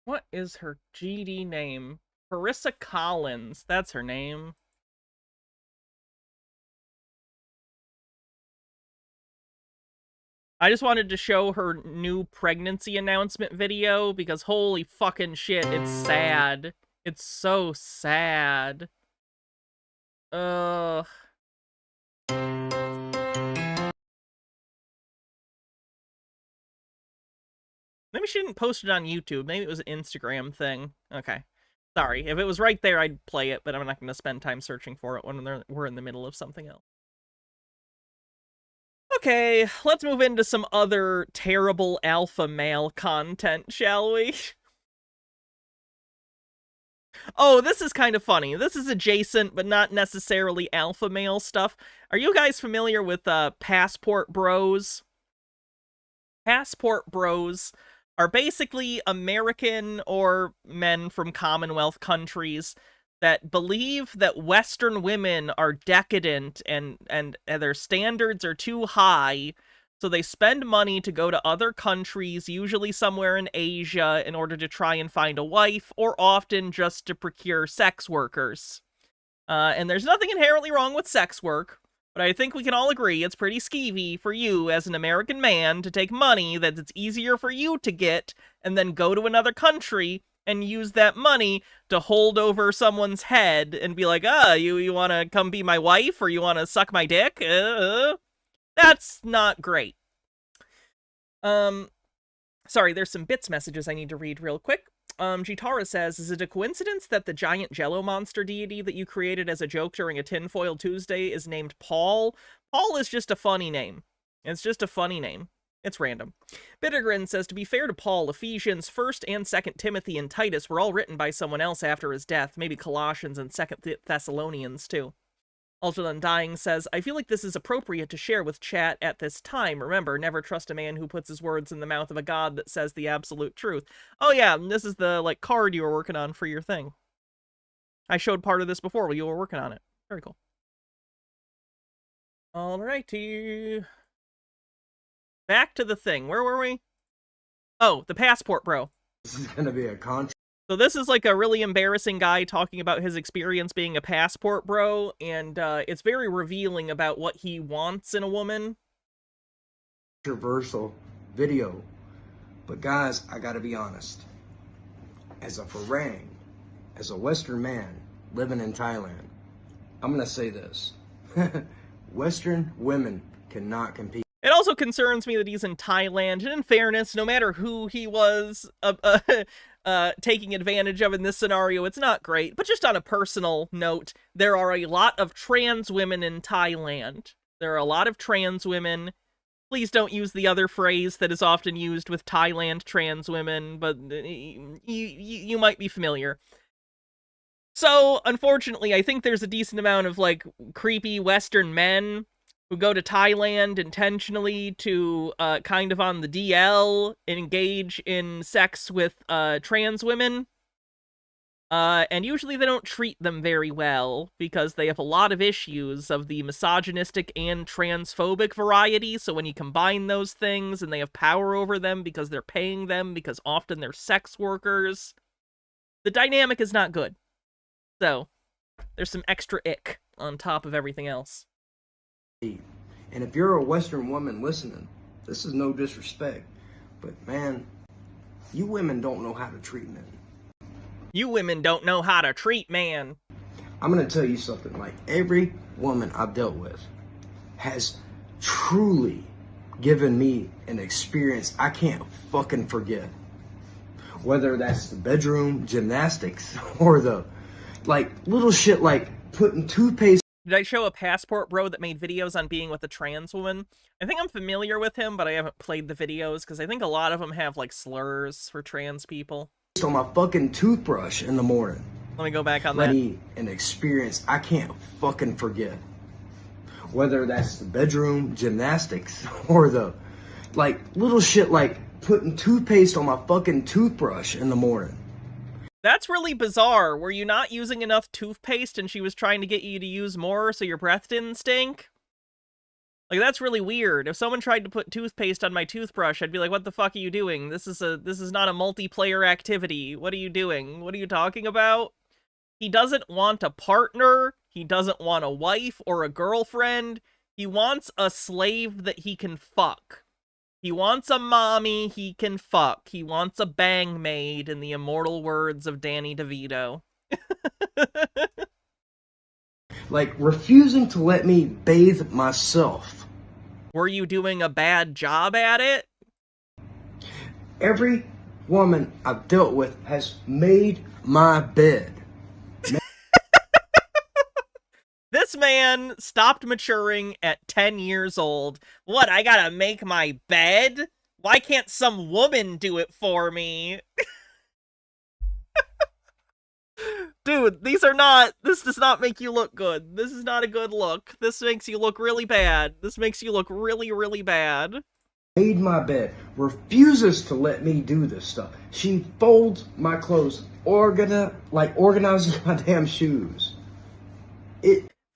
What is her GD name? Carissa Collins. That's her name. I just wanted to show her new pregnancy announcement video because holy fucking shit, it's sad. It's so sad. Ugh. Maybe she didn't post it on YouTube. Maybe it was an Instagram thing. Okay. Sorry. If it was right there, I'd play it, but I'm not going to spend time searching for it when we're in the middle of something else. Okay, let's move into some other terrible alpha male content, shall we? Oh, this is kind of funny. This is adjacent, but not necessarily alpha male stuff. Are you guys familiar with passport bros? Passport bros are basically American or men from Commonwealth countries that believe that Western women are decadent and their standards are too high, so they spend money to go to other countries, usually somewhere in Asia, in order to try and find a wife, or often just to procure sex workers. And there's nothing inherently wrong with sex work, but I think we can all agree it's pretty skeevy for you as an American man to take money that it's easier for you to get and then go to another country and use that money to hold over someone's head and be like, you want to come be my wife or you want to suck my dick? That's not great. Sorry, there's some bits messages I need to read real quick. Jitara says, is it a coincidence that the giant jello monster deity that you created as a joke during a Tinfoil Tuesday is named Paul? Paul is just a funny name. It's just a funny name. It's random. Bittergrin says, to be fair to Paul, Ephesians, 1st and 2nd Timothy, and Titus were all written by someone else after his death. Maybe Colossians and 2nd Thessalonians, too. Ultra Undying says, I feel like this is appropriate to share with chat at this time. Remember, never trust a man who puts his words in the mouth of a god that says the absolute truth. Oh yeah, this is the, card you were working on for your thing. I showed part of this before while you were working on it. Very cool. Alrighty. Back to the thing. Where were we? Oh, the passport bro. This is gonna be a contract. So this is like a really embarrassing guy talking about his experience being a passport bro, and it's very revealing about what he wants in a woman. Controversial video, but guys, I gotta be honest. As a Farang, as a Western man living in Thailand, I'm gonna say this. Western women cannot compete. It also concerns me that he's in Thailand, and in fairness, no matter who he was taking advantage of in this scenario, it's not great. But just on a personal note, there are a lot of trans women in Thailand. There are a lot of trans women Please don't use the other phrase that is often used with Thailand trans women, but you might be familiar. So, unfortunately, I think there's a decent amount of, like, creepy Western men who go to Thailand intentionally to, kind of on the DL, engage in sex with, trans women. And usually they don't treat them very well, because they have a lot of issues of the misogynistic and transphobic variety, so when you combine those things, and they have power over them because they're paying them, because often they're sex workers, the dynamic is not good. So, there's some extra ick on top of everything else. And if you're a Western woman listening, this is no disrespect, but man, you women don't know how to treat men. You women don't know how to treat man. I'm gonna tell you something, like every woman I've dealt with has truly given me an experience I can't fucking forget. Whether that's the bedroom gymnastics or the, like, little shit like putting toothpaste. Did I show a passport bro that made videos on being with a trans woman? I think I'm familiar with him, but I haven't played the videos, because I think a lot of them have, like, slurs for trans people. On my fucking toothbrush in the morning. Let me go back on that. An experience I can't fucking forget. Whether that's the bedroom gymnastics or the, like, little shit like putting toothpaste on my fucking toothbrush in the morning. That's really bizarre. Were you not using enough toothpaste and she was trying to get you to use more so your breath didn't stink? Like, that's really weird. If someone tried to put toothpaste on my toothbrush, I'd be like, what the fuck are you doing? This is not a multiplayer activity. What are you doing? What are you talking about? He doesn't want a partner. He doesn't want a wife or a girlfriend. He wants a slave that he can fuck. He wants a mommy he can fuck. He wants a bang maid, in the immortal words of Danny DeVito. Like, refusing to let me bathe myself. Were you doing a bad job at it? Every woman I've dealt with has made my bed. This man stopped maturing at 10 years old. What, I gotta make my bed? Why can't some woman do it for me? Dude, this does not make you look good. This is not a good look. This makes you look really bad. This makes you look really, really bad. Made my bed. Refuses to let me do this stuff. She folds my clothes. Organizes my damn shoes.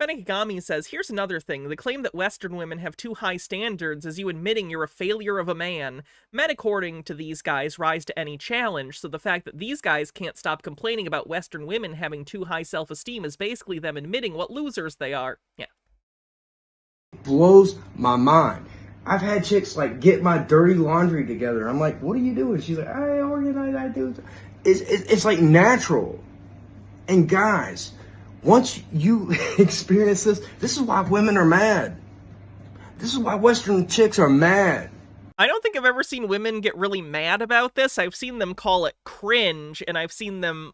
Fenekigami says, here's another thing. The claim that Western women have too high standards is you admitting you're a failure of a man. Men, according to these guys, rise to any challenge, so the fact that these guys can't stop complaining about Western women having too high self-esteem is basically them admitting what losers they are. Yeah. Blows my mind. I've had chicks, like, get my dirty laundry together. I'm like, what are you doing? She's like, I organize, I do. It's like natural. And guys, once you experience this is why women are mad. This is why Western chicks are mad. I don't think I've ever seen women get really mad about this. I've seen them call it cringe, and I've seen them,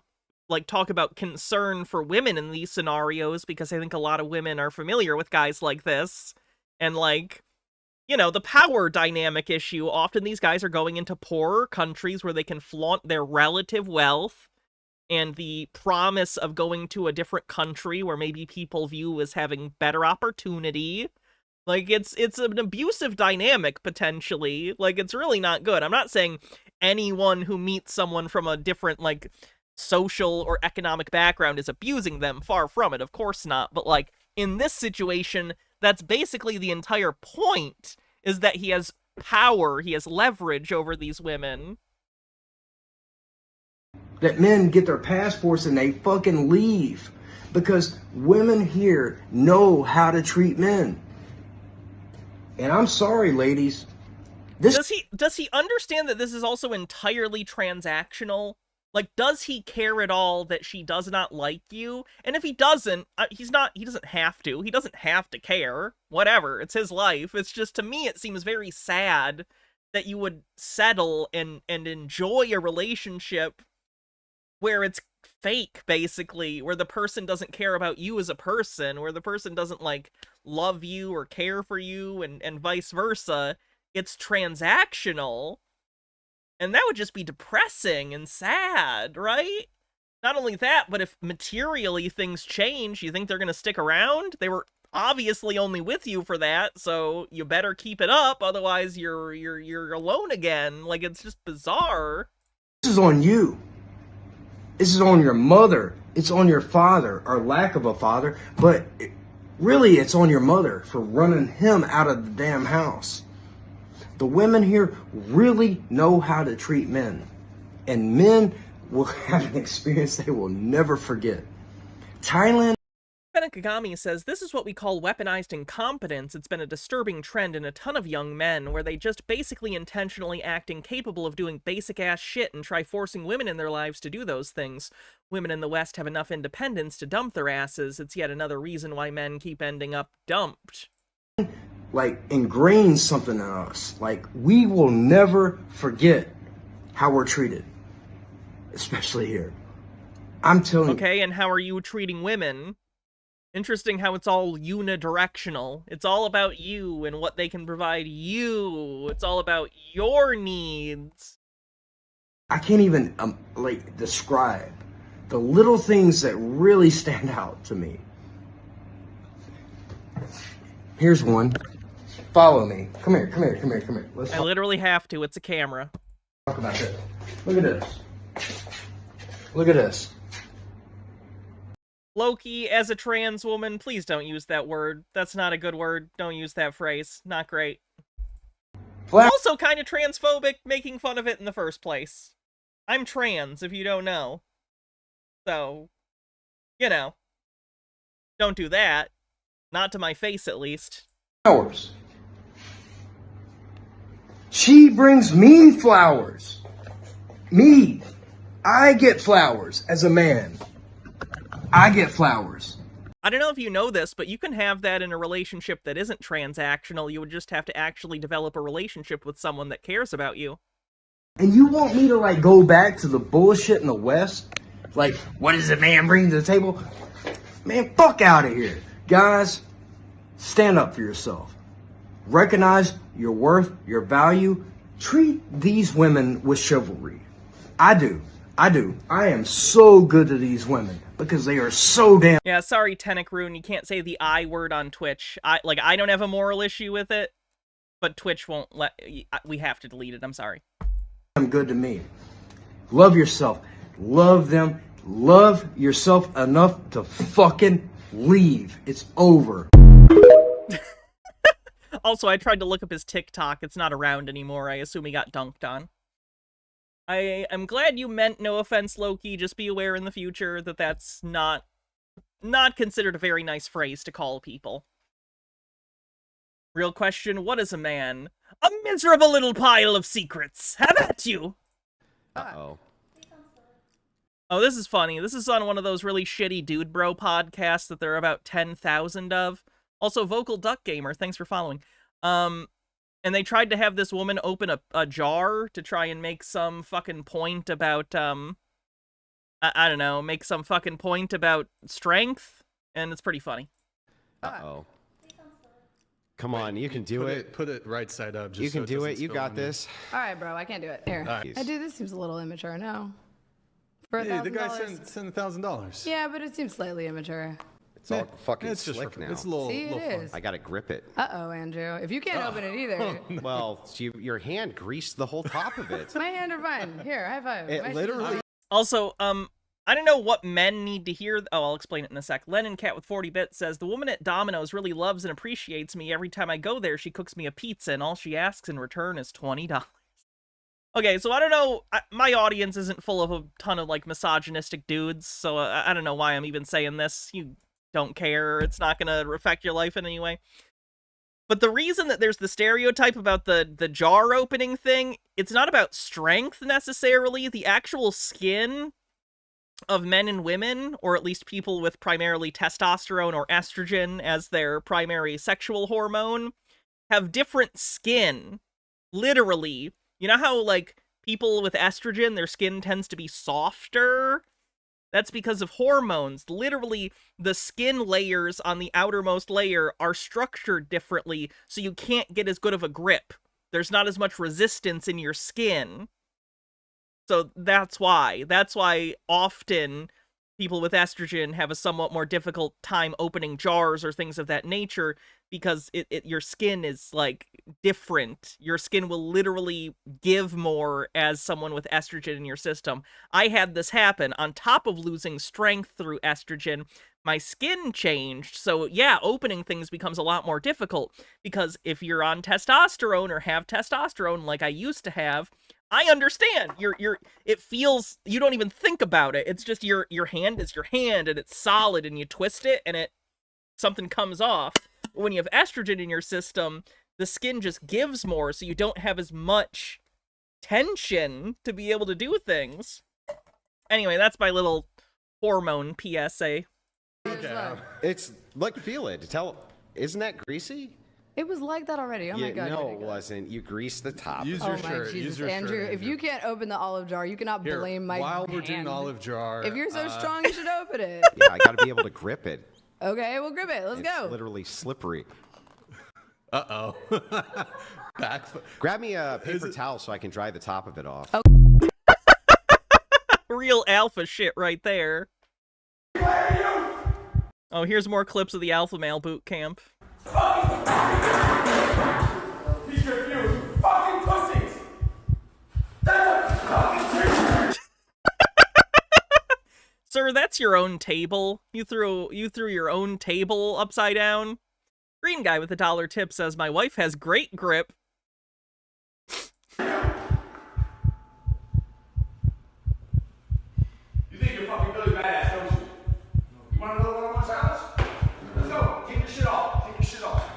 like, talk about concern for women in these scenarios, because I think a lot of women are familiar with guys like this. And, like, you know, the power dynamic issue. Often these guys are going into poorer countries where they can flaunt their relative wealth, and the promise of going to a different country where maybe people view as having better opportunity. Like, it's an abusive dynamic, potentially. Like, it's really not good. I'm not saying anyone who meets someone from a different, like, social or economic background is abusing them. Far from it, of course not. But, like, in this situation, that's basically the entire point, is that he has power, he has leverage over these women. That men get their passports and they fucking leave because women here know how to treat men. And I'm sorry, ladies. Does he understand that this is also entirely transactional? Like, does he care at all that she does not like you? And if he doesn't, he doesn't have to. He doesn't have to care. Whatever, it's his life. It's just, to me, it seems very sad that you would settle and enjoy a relationship where it's fake, basically, where the person doesn't care about you as a person, where the person doesn't, like, love you or care for you, and vice versa, it's transactional, and that would just be depressing and sad, right? Not only that, but if materially things change, you think they're going to stick around? They were obviously only with you for that, so you better keep it up, otherwise you're alone again. Like, it's just bizarre. This is on you. This is on your mother. It's on your father, or lack of a father, but really it's on your mother for running him out of the damn house. The women here really know how to treat men, and men will have an experience they will never forget. Thailand. Benakagami says, this is what we call weaponized incompetence. It's been a disturbing trend in a ton of young men, where they just basically intentionally act incapable of doing basic-ass shit and try forcing women in their lives to do those things. Women in the West have enough independence to dump their asses. It's yet another reason why men keep ending up dumped. Like, ingrains something in us. Like, we will never forget how we're treated. Especially here. I'm telling you. Okay, and how are you treating women? Interesting how it's all unidirectional. It's all about you and what they can provide you. It's all about your needs. I can't even, describe the little things that really stand out to me. Here's one. Follow me. Come here. Let's I literally have to. It's a camera. talk about this. Look at this. Look at this. Loki, as a trans woman, please don't use that word. That's not a good word. Don't use that phrase. Not great. Also kind of transphobic, making fun of it in the first place. I'm trans, if you don't know. So, you know. Don't do that. Not to my face, at least. Flowers. She brings me flowers. Me. I get flowers as a man. I get flowers. I don't know if you know this, but you can have that in a relationship that isn't transactional. You would just have to actually develop a relationship with someone that cares about you. And you want me to, go back to the bullshit in the West? Like, what does a man bring to the table? Man, fuck out of here. Guys, stand up for yourself. Recognize your worth, your value. Treat these women with chivalry. I do. I am so good to these women because they are so damn... Yeah, sorry, Tenic Rune, you can't say the I word on Twitch. I don't have a moral issue with it, but Twitch won't let... We have to delete it, I'm sorry. Good to me. Love yourself. Love them. Love yourself enough to fucking leave. It's over. Also, I tried to look up his TikTok. It's not around anymore. I assume he got dunked on. I'm glad you meant no offense, Loki. Just be aware in the future that that's not considered a very nice phrase to call people. Real question, what is a man? A miserable little pile of secrets. Have at you! Uh-oh. Oh, this is funny. This is on one of those really shitty dude bro podcasts that there are about 10,000 of. Also, Vocal Duck Gamer, thanks for following. And they tried to have this woman open a jar to try and make some fucking point about, I don't know, make some fucking point about strength, and it's pretty funny. Uh-oh. Come on, you can do it. Put it right side up. Just You can so it do doesn't it. You spill got on you. this. All right, bro, I can't do it. Here. All right. Dude, this seems a little immature, no? For Hey, the guy $1,000? sent $1,000. Yeah, but it seems slightly immature. It's all fucking it's just slick for, now. It's a little, See, it little fun. is. I gotta grip it. Uh-oh, Andrew. If you can't open it either. Well, your hand greased the whole top of it. My hand are fine. Here, high five. It My literally... Also, I don't know what men need to hear. Oh, I'll explain it in a sec. Lennon Cat with 40 bits says, the woman at Domino's really loves and appreciates me. Every time I go there, she cooks me a pizza, and all she asks in return is $20. Okay, so I don't know. My audience isn't full of a ton of, misogynistic dudes, so I don't know why I'm even saying this. You don't care. It's not gonna affect your life in any way. But the reason that there's the stereotype about the jar opening thing, it's not about strength necessarily. The actual skin of men and women, or at least people with primarily testosterone or estrogen as their primary sexual hormone, have different skin. Literally. You know how, people with estrogen, their skin tends to be softer? That's because of hormones. Literally, the skin layers on the outermost layer are structured differently, so you can't get as good of a grip There's not as much resistance in your skin. So that's why. That's why often people with estrogen have a somewhat more difficult time opening jars or things of that nature, because your skin is, like, different. Your skin will literally give more as someone with estrogen in your system. I had this happen. On top of losing strength through estrogen, my skin changed. So yeah, opening things becomes a lot more difficult, because if you're on testosterone or have testosterone like I used to have, I understand. It feels, you don't even think about it. It's just your hand is your hand, and it's solid, and you twist it and something comes off. When you have estrogen in your system, the skin just gives more, so you don't have as much tension to be able to do things. Anyway, that's my little hormone PSA. It's like, feel it. Isn't that greasy? It was like that already. Oh my god. No, it wasn't. You greased the top. Use Oh your my shirt. Jesus, Use your Andrew! shirt, If you can't open the olive jar, you cannot Here, blame my while we're doing hand. olive jar. If you're so strong, you should open it. Yeah, I got to be able to grip it. Okay, we'll grip it. Let's It's go. literally slippery. Uh-oh. Grab me a paper towel so I can dry the top of it off. Real alpha shit right there. Oh, here's more clips of the alpha male boot camp. He's refused. Fucking pussies! That's a fucking Sir, that's your own table. You threw your own table upside down. Green guy with a $1 tip says, my wife has great grip. You think you're fucking really badass, don't you? You wanna know what I want to house? Let's go. Take your shit off. Take your shit off.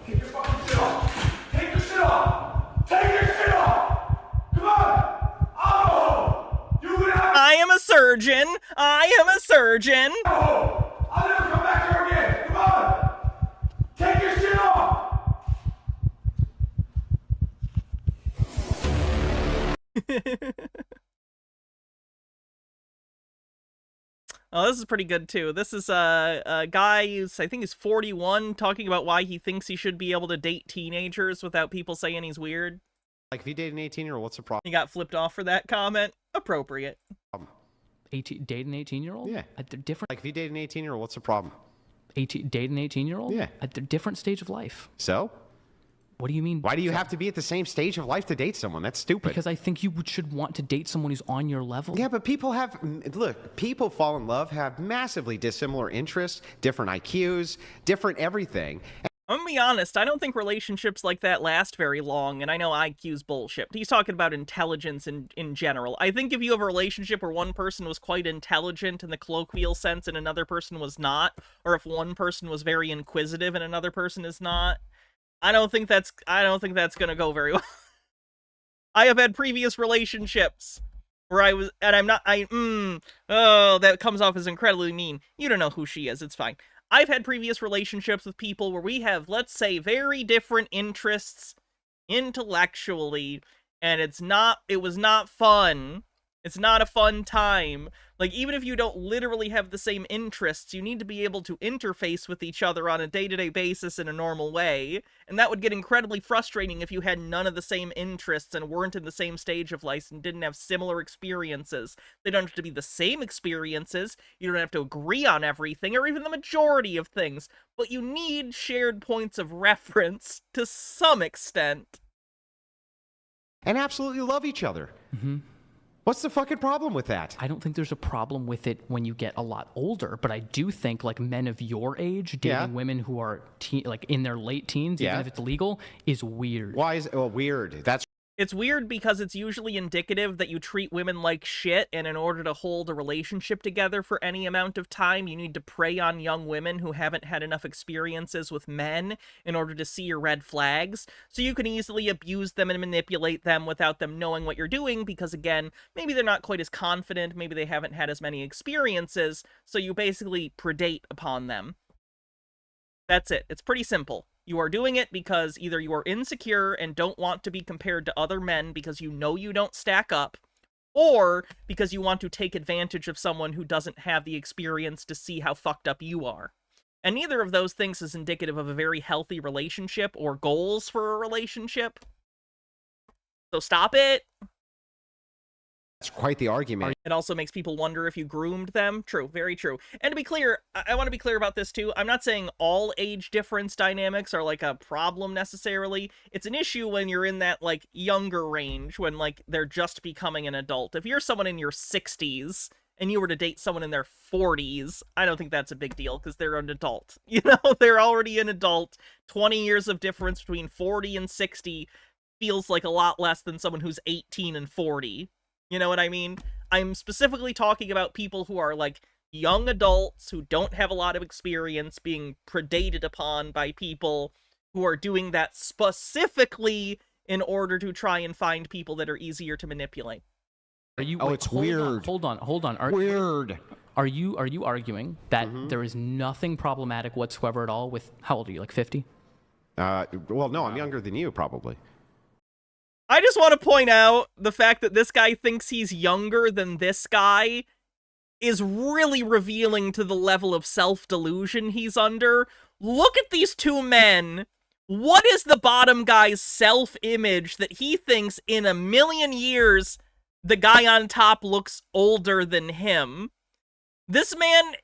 Take your fucking shit off. Take your shit off. Take your shit off. Come on. Oh! You and I am a surgeon. I am a surgeon. Oh! I'll never come back here again. Come on. Take your shit off. Oh, this is pretty good too. This is a guy who's, I think he's 41, talking about why he thinks he should be able to date teenagers without people saying he's weird. Like, if you date an 18-year-old, what's the problem? He got flipped off for that comment. Appropriate. 18, date an 18-year-old? Yeah. At the different. Like, if you date an 18-year-old, what's the problem? Date an 18-year-old? Yeah. At the different stage of life. So? What do you mean? Why do you have to be at the same stage of life to date someone? That's stupid. Because I think you should want to date someone who's on your level. Yeah, but people people fall in love, have massively dissimilar interests, different IQs, different everything. I'm gonna be honest, I don't think relationships like that last very long, and I know IQ's bullshit, but he's talking about intelligence in general. I think if you have a relationship where one person was quite intelligent in the colloquial sense and another person was not, or if one person was very inquisitive and another person is not, I don't think that's gonna go very well. I have had previous relationships where I was, and I'm not, oh, that comes off as incredibly mean. You don't know who she is, it's fine. I've had previous relationships with people where we have, let's say, very different interests intellectually, and it was not fun. It's not a fun time. Like, even if you don't literally have the same interests, you need to be able to interface with each other on a day-to-day basis in a normal way, and that would get incredibly frustrating if you had none of the same interests and weren't in the same stage of life and didn't have similar experiences. They don't have to be the same experiences, you don't have to agree on everything, or even the majority of things, but you need shared points of reference to some extent. And absolutely love each other. Mm-hmm. What's the fucking problem with that? I don't think there's a problem with it when you get a lot older, but I do think, like, men of your age dating women who are in their late teens, even if it's legal, is weird. Why is it weird? It's weird because it's usually indicative that you treat women like shit, and in order to hold a relationship together for any amount of time, you need to prey on young women who haven't had enough experiences with men in order to see your red flags. So you can easily abuse them and manipulate them without them knowing what you're doing, because again, maybe they're not quite as confident, maybe they haven't had as many experiences, so you basically predate upon them. That's it. It's pretty simple. You are doing it because either you are insecure and don't want to be compared to other men because you know you don't stack up, or because you want to take advantage of someone who doesn't have the experience to see how fucked up you are. And neither of those things is indicative of a very healthy relationship or goals for a relationship. So stop it. That's quite the argument. It also makes people wonder if you groomed them. True, very true. And to be clear, I want to be clear about this too. I'm not saying all age difference dynamics are like a problem necessarily. It's an issue when you're in that like younger range, when like they're just becoming an adult. If you're someone in your 60s and you were to date someone in their 40s, I don't think that's a big deal because they're an adult. You know, they're already an adult. 20 years of difference between 40 and 60 feels like a lot less than someone who's 18 and 40. You know what I mean? I'm specifically talking about people who are, like, young adults who don't have a lot of experience being predated upon by people who are doing that specifically in order to try and find people that are easier to manipulate. Are you? Oh, it's weird. Hold on. Weird. Are you arguing that there is nothing problematic whatsoever at all with, how old are you, like 50? Well, no, I'm younger than you, probably. I just want to point out the fact that this guy thinks he's younger than this guy is really revealing to the level of self-delusion he's under. Look at these two men. What is the bottom guy's self-image that he thinks in a million years the guy on top looks older than him? This man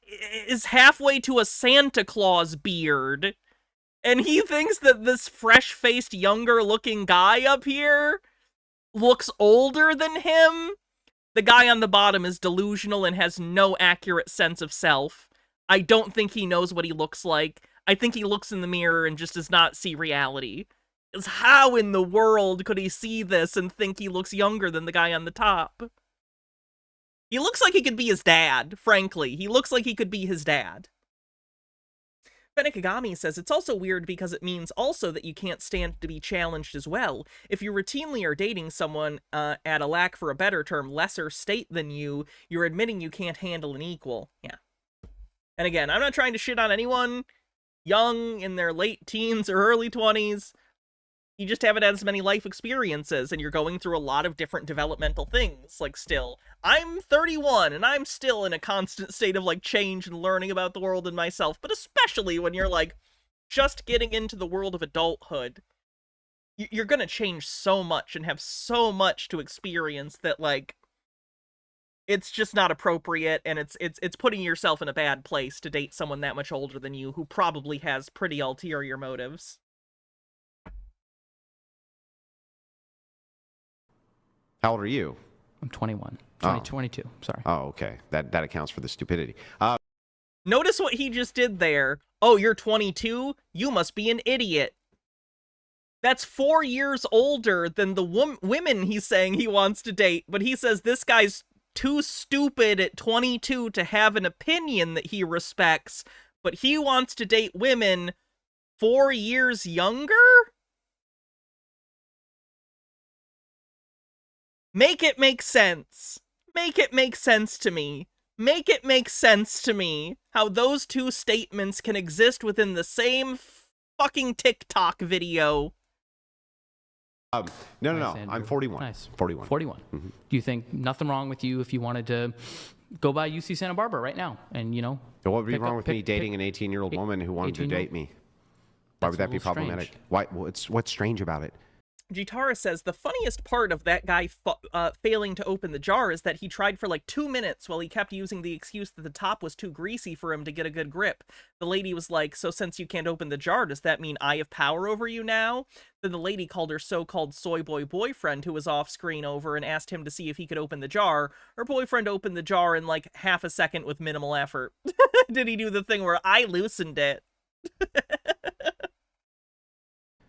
is halfway to a Santa Claus beard. And he thinks that this fresh-faced, younger-looking guy up here looks older than him? The guy on the bottom is delusional and has no accurate sense of self. I don't think he knows what he looks like. I think he looks in the mirror and just does not see reality. Because how in the world could he see this and think he looks younger than the guy on the top? He looks like he could be his dad, frankly. He looks like he could be his dad. Benikagami says, it's also weird because it means also that you can't stand to be challenged as well. If you routinely are dating someone at a lack for a better term, lesser state than you, you're admitting you can't handle an equal. Yeah. And again, I'm not trying to shit on anyone young in their late teens or early 20s. You just haven't had as many life experiences, and you're going through a lot of different developmental things, like, still. I'm 31, and I'm still in a constant state of, like, change and learning about the world and myself, but especially when you're, like, just getting into the world of adulthood. You're gonna change so much and have so much to experience that, like, it's just not appropriate, and it's putting yourself in a bad place to date someone that much older than you who probably has pretty ulterior motives. How old are you? I'm 21. 22, sorry. Oh, okay. That accounts for the stupidity. Notice what he just did there. Oh, you're 22? You must be an idiot. That's 4 years older than the women he's saying he wants to date, but he says this guy's too stupid at 22 to have an opinion that he respects, but he wants to date women 4 years younger? Make it make sense. Make it make sense to me. Make it make sense to me how those two statements can exist within the same fucking TikTok video. No. Andrew. I'm 41. Nice. 41. 41. Mm-hmm. Do you think nothing wrong with you if you wanted to go by UC Santa Barbara right now and, you know? So what would be wrong with me dating an 18-year-old woman who wanted to date me? Why would that be problematic? Why? What's strange about it? Jitara says, the funniest part of that guy failing to open the jar is that he tried for like 2 minutes while he kept using the excuse that the top was too greasy for him to get a good grip. The lady was like, so since you can't open the jar, does that mean I have power over you now? Then the lady called her so-called soy boy boyfriend, who was off screen, over and asked him to see if he could open the jar. Her boyfriend opened the jar in like half a second with minimal effort. Did he do the thing where I loosened it?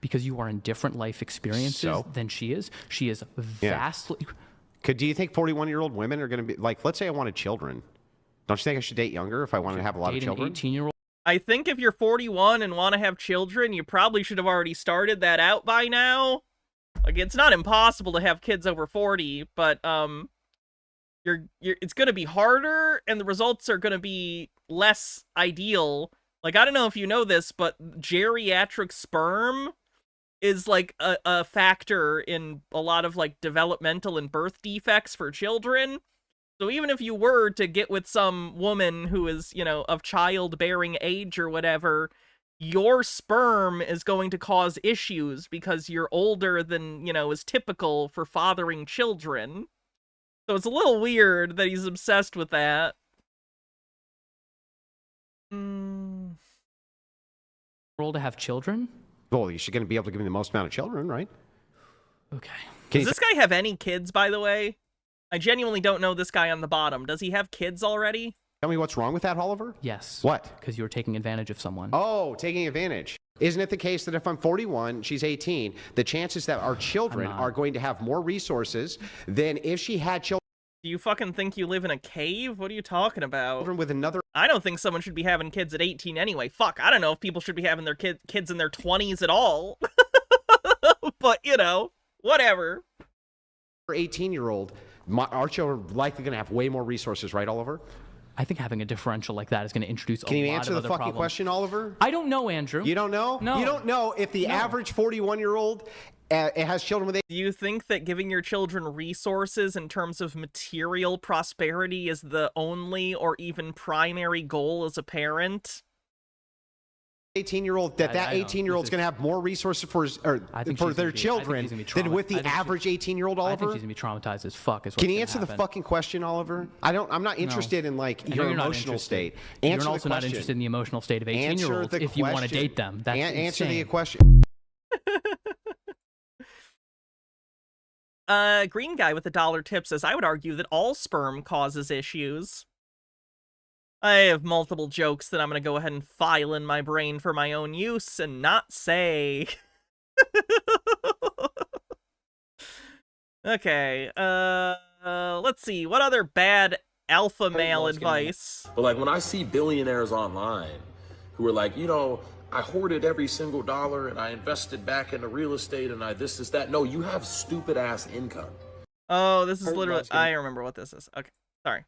Because you are in different life experiences than she is. She is vastly... Yeah. Do you think 41-year-old women are going to be... Like, let's say I wanted children. Don't you think I should date younger if I wanted to have a lot of children? 18-year-old. I think if you're 41 and want to have children, you probably should have already started that out by now. Like, it's not impossible to have kids over 40, but, it's going to be harder, and the results are going to be less ideal. Like, I don't know if you know this, but geriatric sperm is like a factor in a lot of like developmental and birth defects for children. So even if you were to get with some woman who is, you know, of childbearing age or whatever, your sperm is going to cause issues because you're older than, is typical for fathering children. So it's a little weird that he's obsessed with that. Role to have children? Well, you're going to be able to give me the most amount of children, right? Okay. Does this guy have any kids, by the way? I genuinely don't know this guy on the bottom. Does he have kids already? Tell me what's wrong with that, Oliver? Yes. What? Because you were taking advantage of someone. Oh, taking advantage. Isn't it the case that if I'm 41, she's 18, the chances that our children are going to have more resources than if she had children? Do you fucking think you live in a cave? What are you talking about? With another... I don't think someone should be having kids at 18 anyway. Fuck, I don't know if people should be having their kids in their 20s at all. But, whatever. For 18-year-old, our children are likely going to have way more resources, right, Oliver? I think having a differential like that is going to introduce a lot of other problems. Can you answer the fucking problems. question, Oliver? I don't know, Andrew. You don't know? No. You don't know if the average 41-year-old has children with... Do you think that giving your children resources in terms of material prosperity is the only or even primary goal as a parent? 18-year-old, that 18-year-old's going to have more resources for their children than with the average 18-year-old, Oliver? I think she's going to be traumatized as fuck. Can you answer the fucking question, Oliver? I'm not interested in, your emotional state. You're also not interested in the emotional state of 18-year-olds if you want to date them. That's answer the insane. question. Green guy with the dollar tip says, I would argue that all sperm causes issues. I have multiple jokes that I'm going to go ahead and file in my brain for my own use and not say. Okay, let's see. What other bad alpha male advice? But when I see billionaires online who are like, I hoarded every single dollar and I invested back into real estate and this, that. No, you have stupid ass income. Oh, this is literally, I remember what this is. Okay, sorry.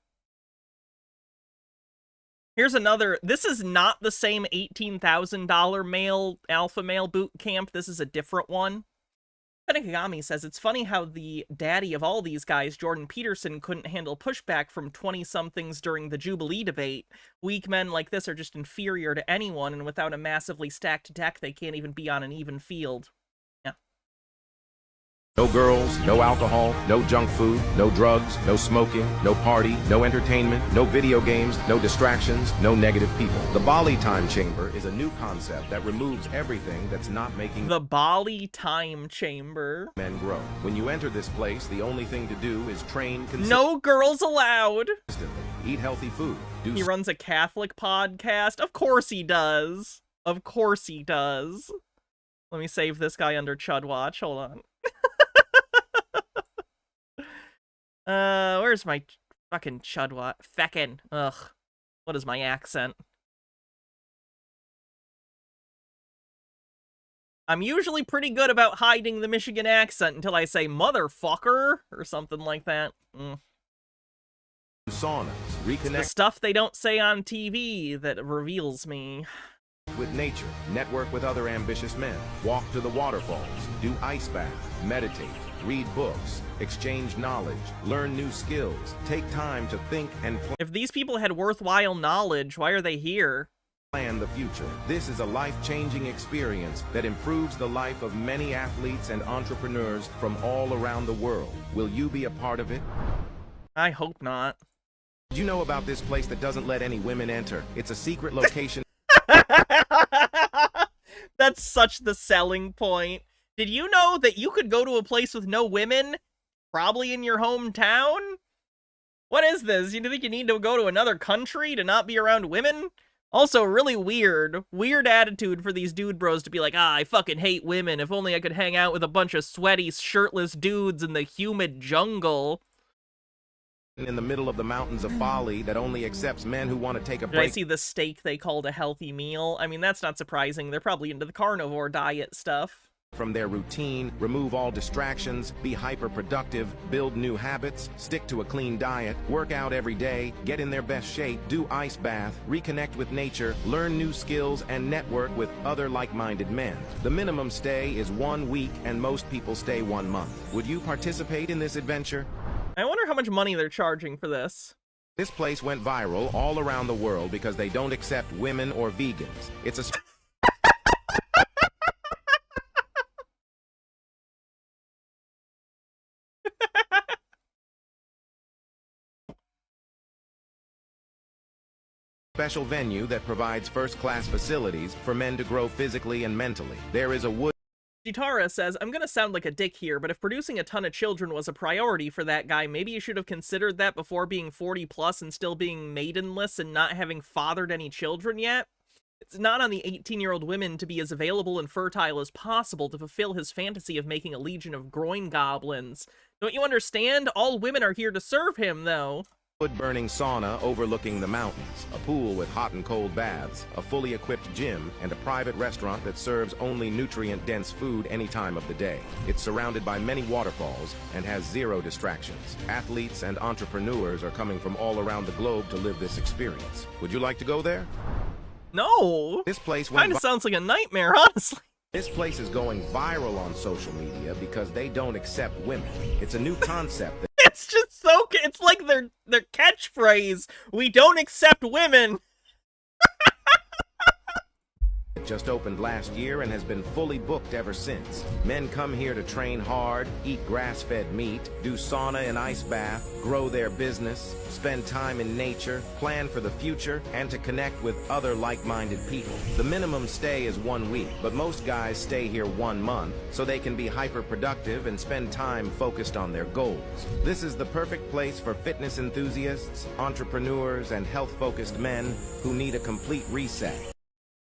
Here's another, this is not the same $18,000 alpha male boot camp. This is a different one. Penakagami says, it's funny how the daddy of all these guys, Jordan Peterson, couldn't handle pushback from 20-somethings during the Jubilee debate. Weak men like this are just inferior to anyone, and without a massively stacked deck, they can't even be on an even field. No girls, no alcohol, no junk food, no drugs, no smoking, no party, no entertainment, no video games, no distractions, no negative people. The Bali time chamber is a new concept that removes everything that's not making the Bali time chamber men grow. When you enter this place, the only thing to do is train no girls allowed. Eat healthy food. He runs a Catholic podcast. Of course he does. Of course he does. Let me save this guy under Chud Watch. Hold on. Where's my fucking chudwa? Feckin'. Ugh. What is my accent? I'm usually pretty good about hiding the Michigan accent until I say motherfucker or something like that. Saunas, reconnect. The stuff they don't say on TV that reveals me. With nature, network with other ambitious men, walk to the waterfalls, do ice baths, meditate, read books, exchange knowledge, learn new skills, take time to think and plan. If these people had worthwhile knowledge, why are they here? Plan the future. This is a life-changing experience that improves the life of many athletes and entrepreneurs from all around the world. Will you be a part of it? I hope not. Did you know about this place that doesn't let any women enter? It's a secret location. That's such the selling point. Did you know that you could go to a place with no women? Probably in your hometown? What is this? You think you need to go to another country to not be around women? Also, really weird. Weird attitude for these dude bros to be like, I fucking hate women. If only I could hang out with a bunch of sweaty, shirtless dudes in the humid jungle. In the middle of the mountains of Bali that only accepts men who want to take a break. Did I see the steak they called a healthy meal? I mean, that's not surprising. They're probably into the carnivore diet stuff. From their routine, remove all distractions, be hyper-productive, build new habits, stick to a clean diet, work out every day, get in their best shape, do ice bath, reconnect with nature, learn new skills, and network with other like-minded men. The minimum stay is 1 week, and most people stay 1 month. Would you participate in this adventure? I wonder how much money they're charging for this. This place went viral all around the world because they don't accept women or vegans. It's a... special venue that provides first-class facilities for men to grow physically and mentally. There is a wood... Jitara says, I'm gonna sound like a dick here, but if producing a ton of children was a priority for that guy, maybe you should have considered that before being 40 plus and still being maidenless and not having fathered any children yet. It's not on the 18-year-old women to be as available and fertile as possible to fulfill his fantasy of making a legion of groin goblins. Don't you understand? All women are here to serve him, though. Wood-burning sauna overlooking the mountains, a pool with hot and cold baths, a fully equipped gym, and a private restaurant that serves only nutrient-dense food any time of the day. It's surrounded by many waterfalls and has zero distractions. Athletes and entrepreneurs are coming from all around the globe to live this experience. Would you like to go there? No. This place kind of sounds like a nightmare, honestly. This place is going viral on social media because they don't accept women. It's a new concept. It's just so... It's like their catchphrase. We don't accept women. It just opened last year and has been fully booked ever since. Men come here to train hard, eat grass-fed meat, do sauna and ice bath, grow their business, spend time in nature, plan for the future, and to connect with other like-minded people. The minimum stay is 1 week, but most guys stay here 1 month so they can be hyper-productive and spend time focused on their goals. This is the perfect place for fitness enthusiasts, entrepreneurs, and health-focused men who need a complete reset.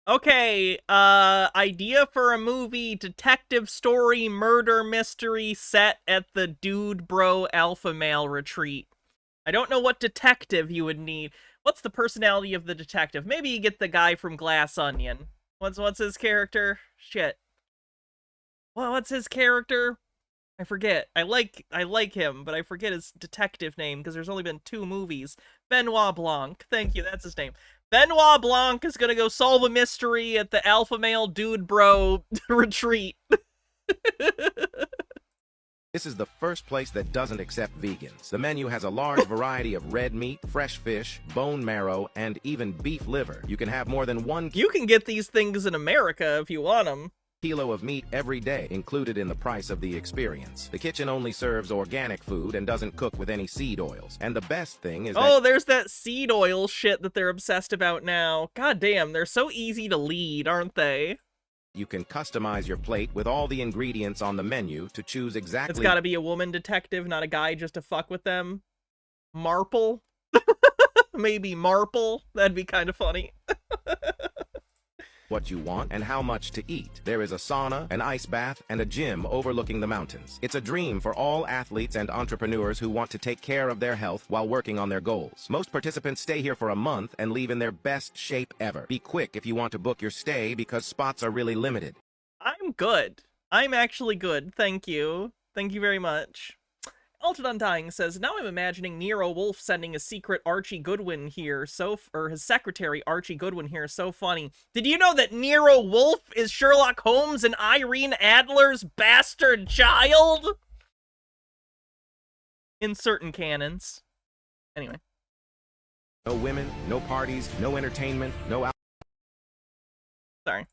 Okay, idea for a movie, detective story, murder mystery set at the dude bro alpha male retreat. I don't know what detective you would need. What's the personality of the detective? Maybe you get the guy from Glass Onion. What's his character? Shit. Well, what's his character? I forget. I like him, but I forget his detective name because there's only been 2 movies. Benoit Blanc. Thank you, that's his name. Benoit Blanc is gonna go solve a mystery at the alpha male dude bro retreat. This is the first place that doesn't accept vegans. The menu has a large variety of red meat, fresh fish, bone marrow, and even beef liver. You can have more than 1 You can get these things in America if you want them. kilo of meat every day included in the price of the experience. The kitchen only serves organic food and doesn't cook with any seed oils. And the best thing is Oh, there's that seed oil shit that they're obsessed about now. God damn, they're so easy to lead, aren't they? You can customize your plate with all the ingredients on the menu to choose exactly... It's gotta be a woman detective, not a guy just to fuck with them. Marple? Maybe Marple? That'd be kind of funny. what you want and how much to eat. There is a sauna, an ice bath, and a gym overlooking the mountains. It's a dream for all athletes and entrepreneurs who want to take care of their health while working on their goals. Most participants stay here for a month and leave in their best shape ever. Be quick if you want to book your stay because spots are really limited. I'm good. I'm actually good. Thank you. Thank you very much. Altered Undying says, now I'm imagining Nero Wolfe sending a secret Archie Goodwin here, or his secretary Archie Goodwin here, so funny. Did you know that Nero Wolfe is Sherlock Holmes and Irene Adler's bastard child? In certain canons. Anyway. No women, no parties, no entertainment, no Sorry.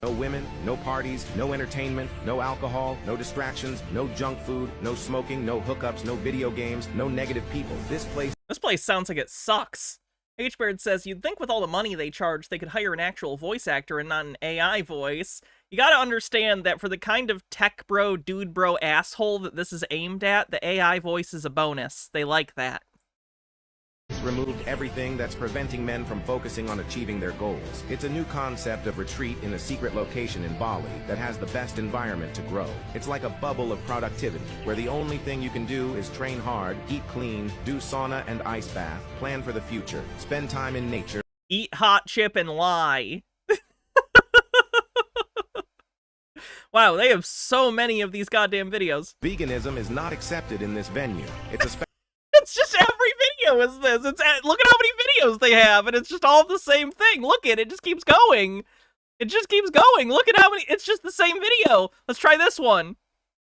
No women, no parties, no entertainment, no alcohol, no distractions, no junk food, no smoking, no hookups, no video games, no negative people. This place sounds like it sucks. H-Bird says, you'd think with all the money they charge, they could hire an actual voice actor and not an AI voice. You gotta understand that for the kind of tech bro, dude bro asshole that this is aimed at, the AI voice is a bonus. They like that. removed everything that's preventing men from focusing on achieving their goals. It's a new concept of retreat in a secret location in Bali that has the best environment to grow. It's like a bubble of productivity, where the only thing you can do is train hard, eat clean, do sauna and ice bath, plan for the future, spend time in nature, eat hot chip and lie. Wow, they have so many of these goddamn videos. Veganism is not accepted in this venue. It's a It's just every video is this. Look at how many videos they have, and it's just all the same thing. Look at it, just keeps going. It just keeps going. Look at how many, it's just the same video. Let's try this one.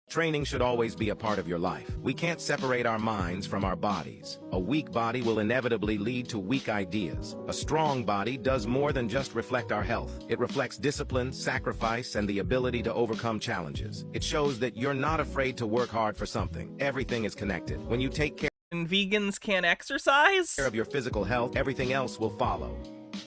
Training should always be a part of your life. We can't separate our minds from our bodies. A weak body will inevitably lead to weak ideas. A strong body does more than just reflect our health. It reflects discipline, sacrifice, and the ability to overcome challenges. It shows that you're not afraid to work hard for something. Everything is connected. When you take care and vegans can't exercise of your physical health, everything else will follow.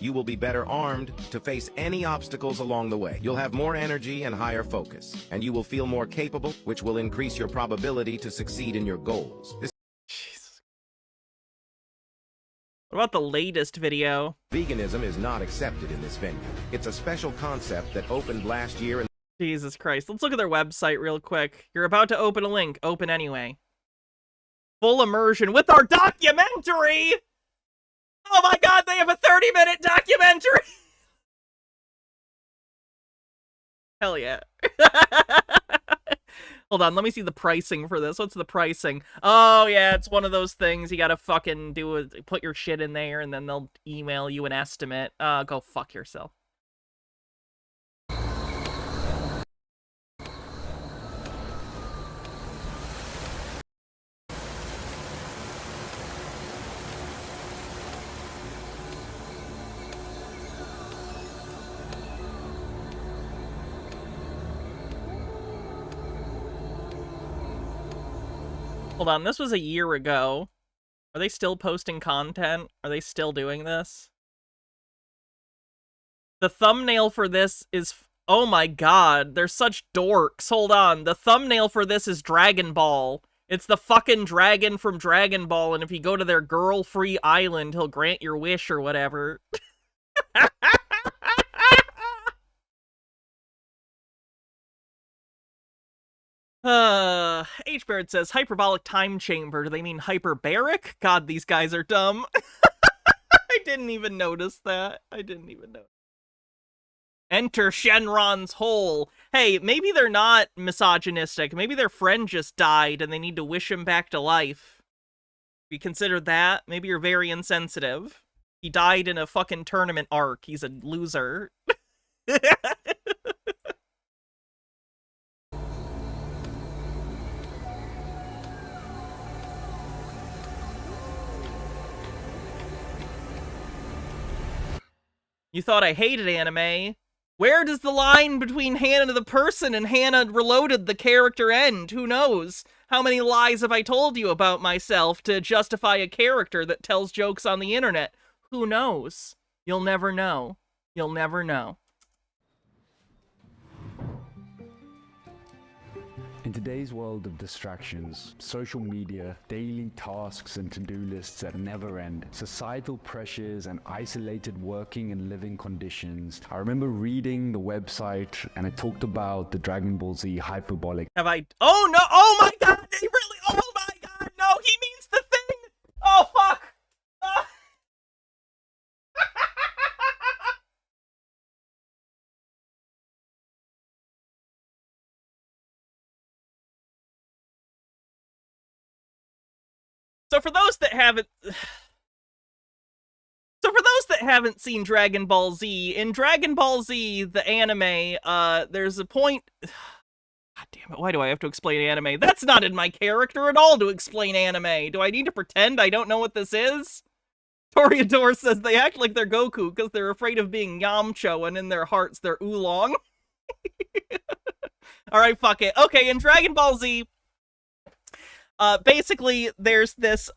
you will be better armed to face any obstacles along the way. You'll have more energy and higher focus, and you will feel more capable, which will increase your probability to succeed in your goals. What about the latest video? Veganism is not accepted in this venue. It's a special concept that opened last year and Jesus Christ. Let's look at their website real quick. You're about to open a link. Open anyway. Full immersion with our documentary! Oh my god, they have a 30-minute documentary! Hell yeah. Hold on, let me see the pricing for this. What's the pricing? Oh, yeah, it's one of those things. You gotta fucking put your shit in there, and then they'll email you an estimate. Go fuck yourself. Hold on, this was a year ago. Are they still posting content? Are they still doing this? The thumbnail for this is... Oh my god, they're such dorks. Hold on, the thumbnail for this is Dragon Ball. It's the fucking dragon from Dragon Ball, and if you go to their girl-free island, he'll grant your wish or whatever. H-Baird says, hyperbolic time chamber. Do they mean hyperbaric? God, these guys are dumb. I didn't even notice that. I didn't even know. Enter Shenron's hole. Hey, maybe they're not misogynistic. Maybe their friend just died and they need to wish him back to life. You consider that? Maybe you're very insensitive. He died in a fucking tournament arc. He's a loser. You thought I hated anime? Where does the line between Hannah the person and Hannah Reloaded the character end? Who knows? How many lies have I told you about myself to justify a character that tells jokes on the internet? Who knows? You'll never know. You'll never know. In today's world of distractions, social media, daily tasks and to-do lists that never end, societal pressures and isolated working and living conditions, I remember reading the website and it talked about the Dragon Ball Z hyperbolic. Have I? Oh no! Oh my god! They really? Oh my god! No! He means the thing! Oh fuck! So for those that haven't seen Dragon Ball Z, in Dragon Ball Z, the anime, there's a point... God damn it, why do I have to explain anime? That's not in my character at all to explain anime. Do I need to pretend I don't know what this is? Toreador says they act like they're Goku because they're afraid of being Yamcha and in their hearts they're Oolong. Alright, fuck it. Okay, in Dragon Ball Z... basically, there's this,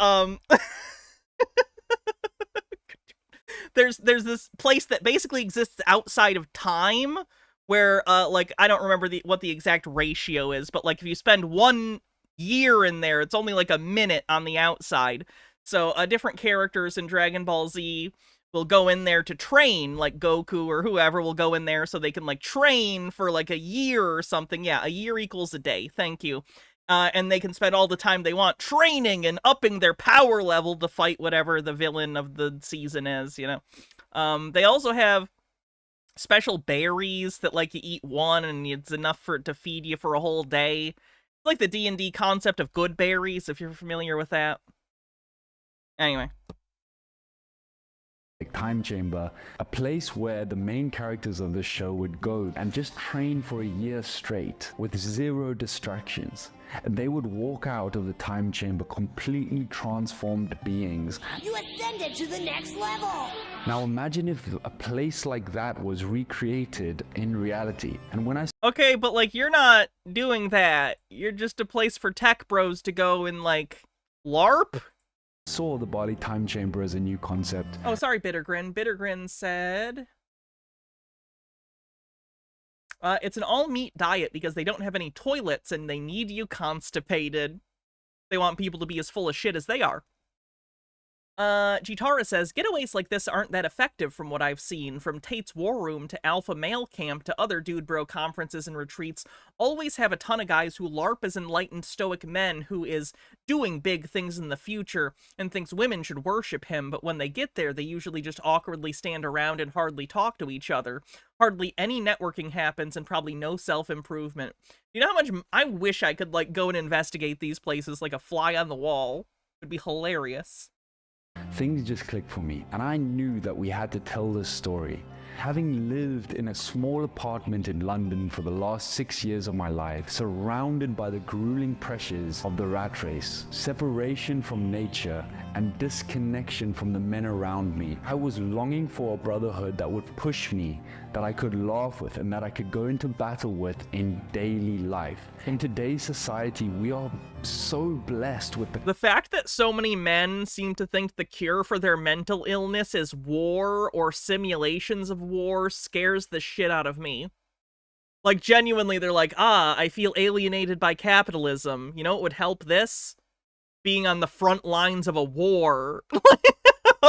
there's this place that basically exists outside of time, where, like, I don't remember what the exact ratio is, but, like, if you spend 1 year in there, it's only, like, a minute on the outside. So, different characters in Dragon Ball Z will go in there to train, like Goku or whoever will go in there so they can, like, train for, like, a year or something. Yeah, a year equals a day. Thank you. And they can spend all the time they want training and upping their power level to fight whatever the villain of the season is, you know. They also have special berries that, like, you eat one and it's enough for it to feed you for a whole day. It's like the D&D concept of good berries, if you're familiar with that. Anyway. Time chamber, a place where the main characters of the show would go and just train for a year straight with 0 distractions. And they would walk out of the time chamber completely transformed beings. You ascended to the next level! Now imagine if a place like that was recreated in reality. And when I... Okay, but, like, you're not doing that. You're just a place for tech bros to go and, like, LARP? saw the Bali time chamber as a new concept. Oh, sorry, Bittergrin. Bittergrin said... it's an all-meat diet because they don't have any toilets and they need you constipated. They want people to be as full of shit as they are. Jitara says, getaways like this aren't that effective from what I've seen. From Tate's War Room to Alpha Male Camp to other dude bro conferences and retreats, always have a ton of guys who LARP as enlightened stoic men who is doing big things in the future and thinks women should worship him, but when they get there, they usually just awkwardly stand around and hardly talk to each other. Hardly any networking happens and probably no self-improvement. You know how much I wish I could, like, go and investigate these places like a fly on the wall? It would be hilarious. Things just clicked for me, and I knew that we had to tell this story. Having lived in a small apartment in London for the last 6 years of my life, surrounded by the grueling pressures of the rat race, separation from nature, and disconnection from the men around me, I was longing for a brotherhood that would push me, that I could laugh with, and that I could go into battle with in daily life. In today's society, we are so blessed with the fact that so many men seem to think the cure for their mental illness is war or simulations of war scares the shit out of me. Like, genuinely, they're like, I feel alienated by capitalism. You know what would help this? Being on the front lines of a war.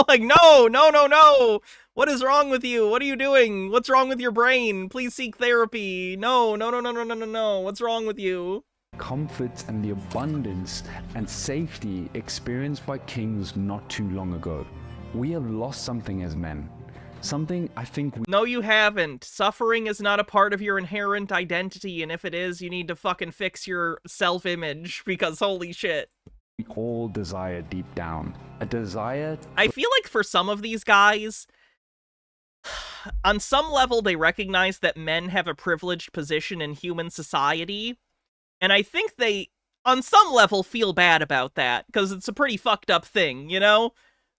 Like, no! What is wrong with you? What are you doing? What's wrong with your brain? Please seek therapy. No. What's wrong with you? Comforts and the abundance and safety experienced by kings not too long ago. We have lost something as men. Something I think we... No, you haven't. Suffering is not a part of your inherent identity, and if it is, you need to fucking fix your self-image, because holy shit. We all desire deep down. A desire... I feel like for some of these guys, on some level they recognize that men have a privileged position in human society, and I think they, on some level, feel bad about that, because it's a pretty fucked up thing, you know?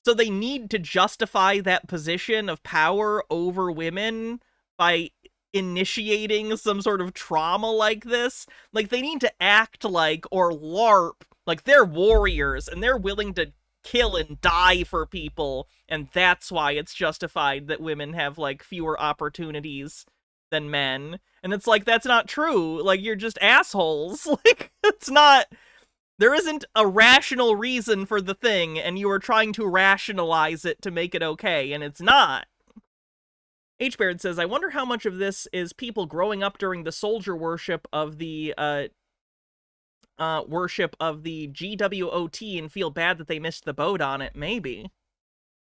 So they need to justify that position of power over women by initiating some sort of trauma like this. Like, they need to act like, or LARP, like they're warriors, and they're willing to kill and die for people, and that's why it's justified that women have, like, fewer opportunities than men. And it's like, that's not true. Like, you're just assholes. Like, it's not... There isn't a rational reason for the thing, and you are trying to rationalize it to make it okay, and it's not. H-Baird says, I wonder how much of this is people growing up during the soldier worship of the, GWOT and feel bad that they missed the boat on it. Maybe.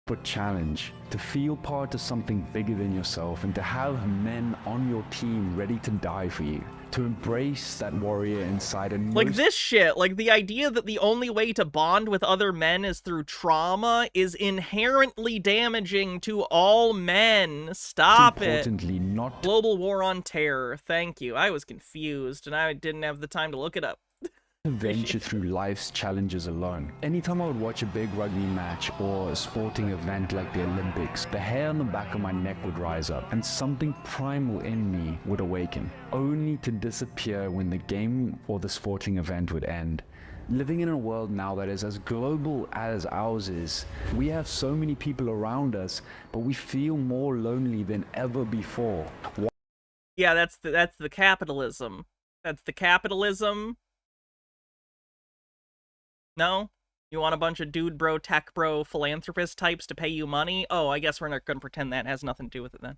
But challenge, to feel part of something bigger than yourself, and to have men on your team ready to die for you. To embrace that warrior inside and... Like this shit, like the idea that the only way to bond with other men is through trauma is inherently damaging to all men. Stop it. Importantly, not... Global War on Terror. Thank you. I was confused and I didn't have the time to look it up. To venture through life's challenges alone. Anytime I would watch a big rugby match or a sporting event like the Olympics, the hair on the back of my neck would rise up and something primal in me would awaken, only to disappear when the game or the sporting event would end. Living in a world now that is as global as ours is, we have so many people around us, but we feel more lonely than ever before. Yeah, that's the capitalism. That's the capitalism. No? You want a bunch of dude bro, tech bro, philanthropist types to pay you money? Oh, I guess we're not gonna pretend that has nothing to do with it then.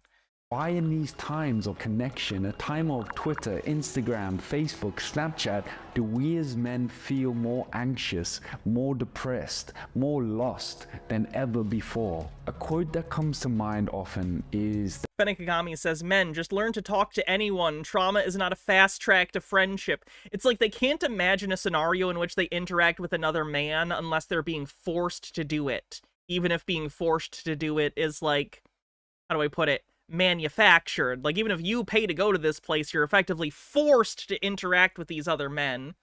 Why in these times of connection, a time of Twitter, Instagram, Facebook, Snapchat, do we as men feel more anxious, more depressed, more lost than ever before? A quote that comes to mind often is... Fenekagami says, men, just learn to talk to anyone. Trauma is not a fast track to friendship. It's like they can't imagine a scenario in which they interact with another man unless they're being forced to do it. Even if being forced to do it is like... How do I put it? Manufactured. Like, even if you pay to go to this place, you're effectively forced to interact with these other men.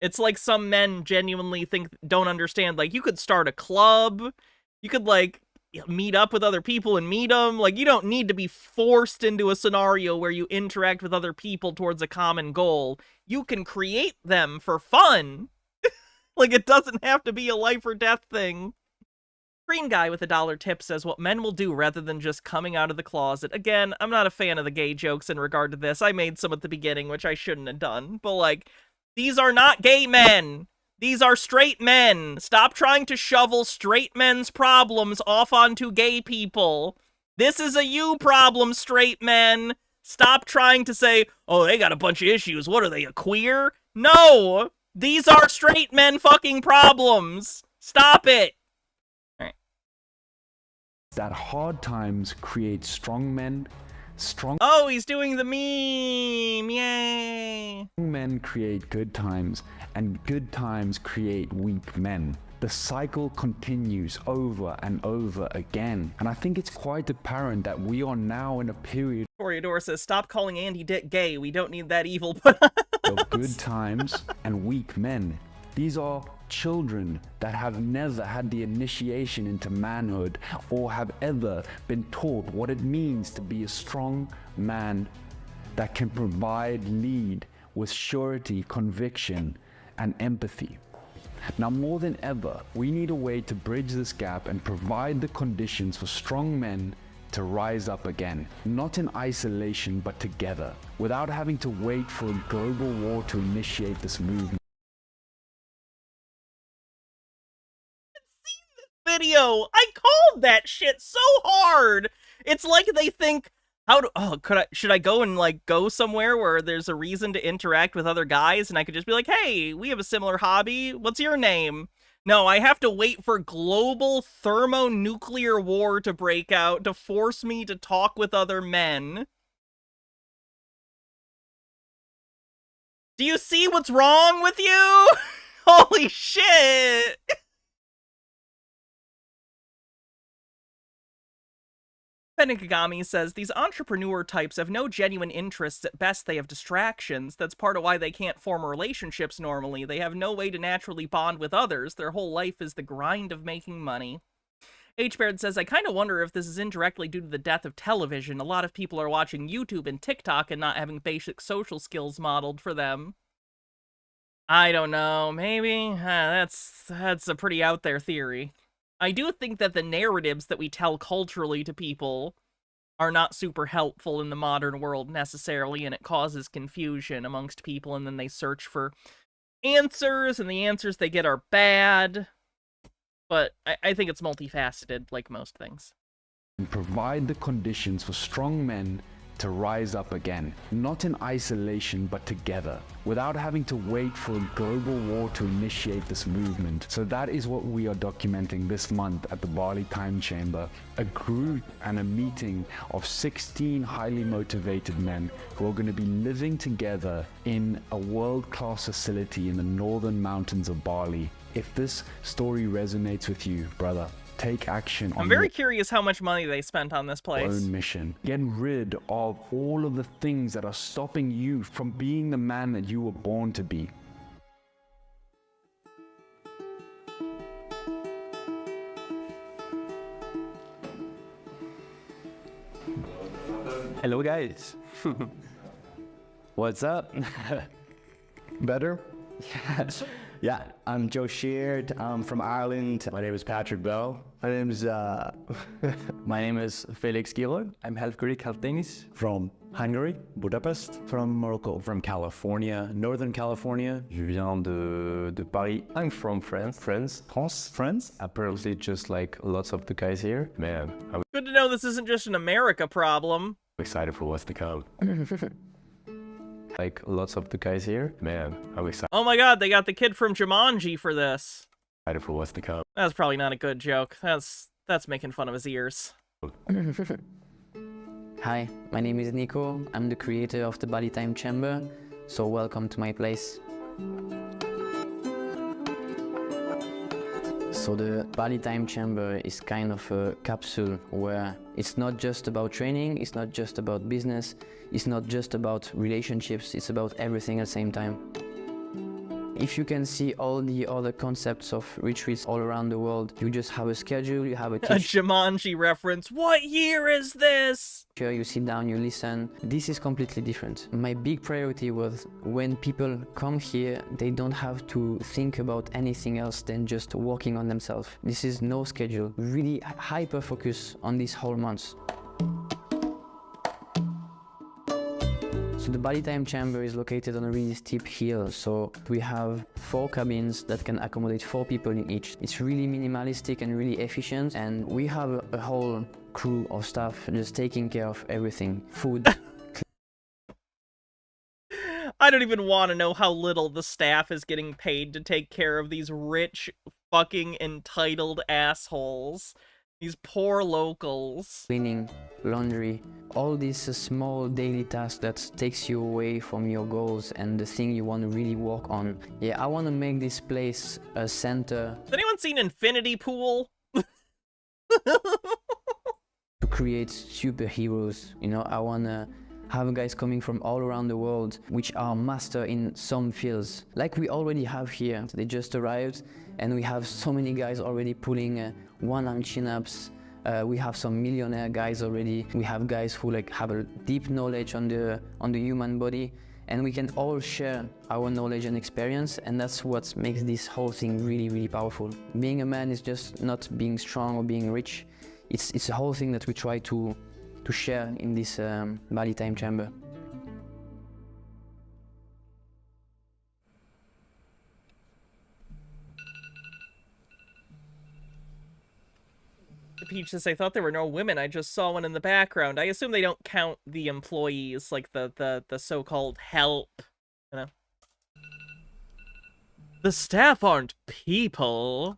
It's like some men genuinely don't understand, like, you could start a club, you could, like, meet up with other people and meet them. Like, you don't need to be forced into a scenario where you interact with other people towards a common goal. You can create them for fun. Like, it doesn't have to be a life or death thing. Green guy with $1 tip says what men will do rather than just coming out of the closet. Again, I'm not a fan of the gay jokes in regard to this. I made some at the beginning, which I shouldn't have done. But, like, these are not gay men. These are straight men. Stop trying to shovel straight men's problems off onto gay people. This is a you problem, straight men. Stop trying to say, oh, they got a bunch of issues. What are they, a queer? No! These are straight men fucking problems. Stop it. All right. That hard times create strong men. Oh, he's doing the meme. Yay. Men create good times, and good times create weak men. The cycle continues over and over again. And I think it's quite apparent that we are now in a period Toreador says, stop calling Andy Dick gay. We don't need that evil. of good times and weak men. These are children that have never had the initiation into manhood or have ever been taught what it means to be a strong man that can lead with surety, conviction, and empathy. Now more than ever, we need a way to bridge this gap and provide the conditions for strong men to rise up again, not in isolation but together, without having to wait for a global war to initiate this movement. Video, I called that shit so hard. It's like they think, should I go and like go somewhere where there's a reason to interact with other guys and I could just be like, hey, we have a similar hobby. What's your name? No, I have to wait for global thermonuclear war to break out to force me to talk with other men. Do you see what's wrong with you? Holy shit! Penikagami says, these entrepreneur types have no genuine interests. At best, they have distractions. That's part of why they can't form relationships normally. They have no way to naturally bond with others. Their whole life is the grind of making money. H-Baird says, I kind of wonder if this is indirectly due to the death of television. A lot of people are watching YouTube and TikTok and not having basic social skills modeled for them. I don't know. Maybe? That's a pretty out there theory. I do think that the narratives that we tell culturally to people are not super helpful in the modern world necessarily, and it causes confusion amongst people, and then they search for answers, and the answers they get are bad. But I think it's multifaceted, like most things. And provide the conditions for strong men to rise up again, not in isolation but together, without having to wait for a global war to initiate this movement. So that is what we are documenting this month at the Bali Time Chamber, a group and a meeting of 16 highly motivated men who are going to be living together in a world-class facility in the northern mountains of Bali. If this story resonates with you, brother, take action on I'm very curious how much money they spent on this place. Own mission. Get rid of all of the things that are stopping you from being the man that you were born to be. Hello guys. What's up? Better? Yeah, I'm Joe Sheard. I'm from Ireland. My name is Patrick Bell. My name is Felix Gilon. I'm half Greek, half Danish. From Hungary, Budapest. From Morocco. From California, Northern California. Je viens de Paris. I'm from France. France. Apparently just like lots of the guys here. Man, I'm Good to know this isn't just an America problem. excited for what's to come. Like lots of the guys here. Man, I'm excited Oh my god, they got the kid from Jumanji for this. for what's to come. That's probably not a good joke. That's making fun of his ears. Hi, my name is Nico. I'm the creator of the Bali Time Chamber, so welcome to my place. So the Bali Time Chamber is kind of a capsule where it's not just about training, it's not just about business, it's not just about relationships, it's about everything at the same time. If you can see all the other concepts of retreats all around the world, you just have a schedule, you have a A Jumanji reference. What year is this? You sit down, you listen. This is completely different. My big priority was when people come here, they don't have to think about anything else than just working on themselves. This is no schedule. Really hyper focus on this whole month. So the Bali Time Chamber is located on a really steep hill, so we have 4 cabins that can accommodate 4 people in each. It's really minimalistic and really efficient, and we have a whole crew of staff just taking care of everything. Food. I don't even want to know how little the staff is getting paid to take care of these rich, fucking entitled assholes. These poor locals. Cleaning, laundry, all these small daily tasks that takes you away from your goals and the thing you want to really work on. Yeah, I want to make this place a center. Has anyone seen Infinity Pool? To create superheroes, you know, I want to have guys coming from all around the world which are master in some fields, like we already have here. They just arrived and we have so many guys already pulling one-arm chin-ups. We have some millionaire guys already. We have guys who like have a deep knowledge on the human body, and we can all share our knowledge and experience, and that's what makes this whole thing really, really powerful. Being a man is just not being strong or being rich. It's a whole thing that we try to share in this Bali Time Chamber. Peach says, I thought there were no women. I just saw one in the background. I assume they don't count the employees, like the so-called help, you know. The staff aren't people.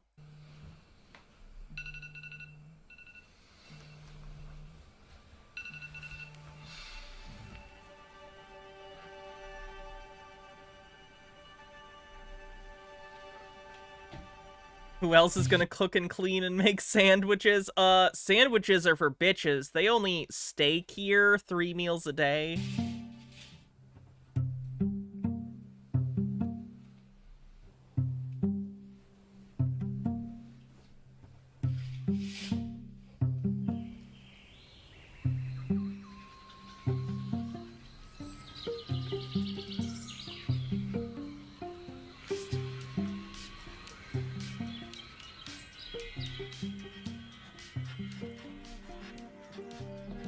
Who else is gonna cook and clean and make sandwiches? Sandwiches are for bitches. They only steak here 3 meals a day.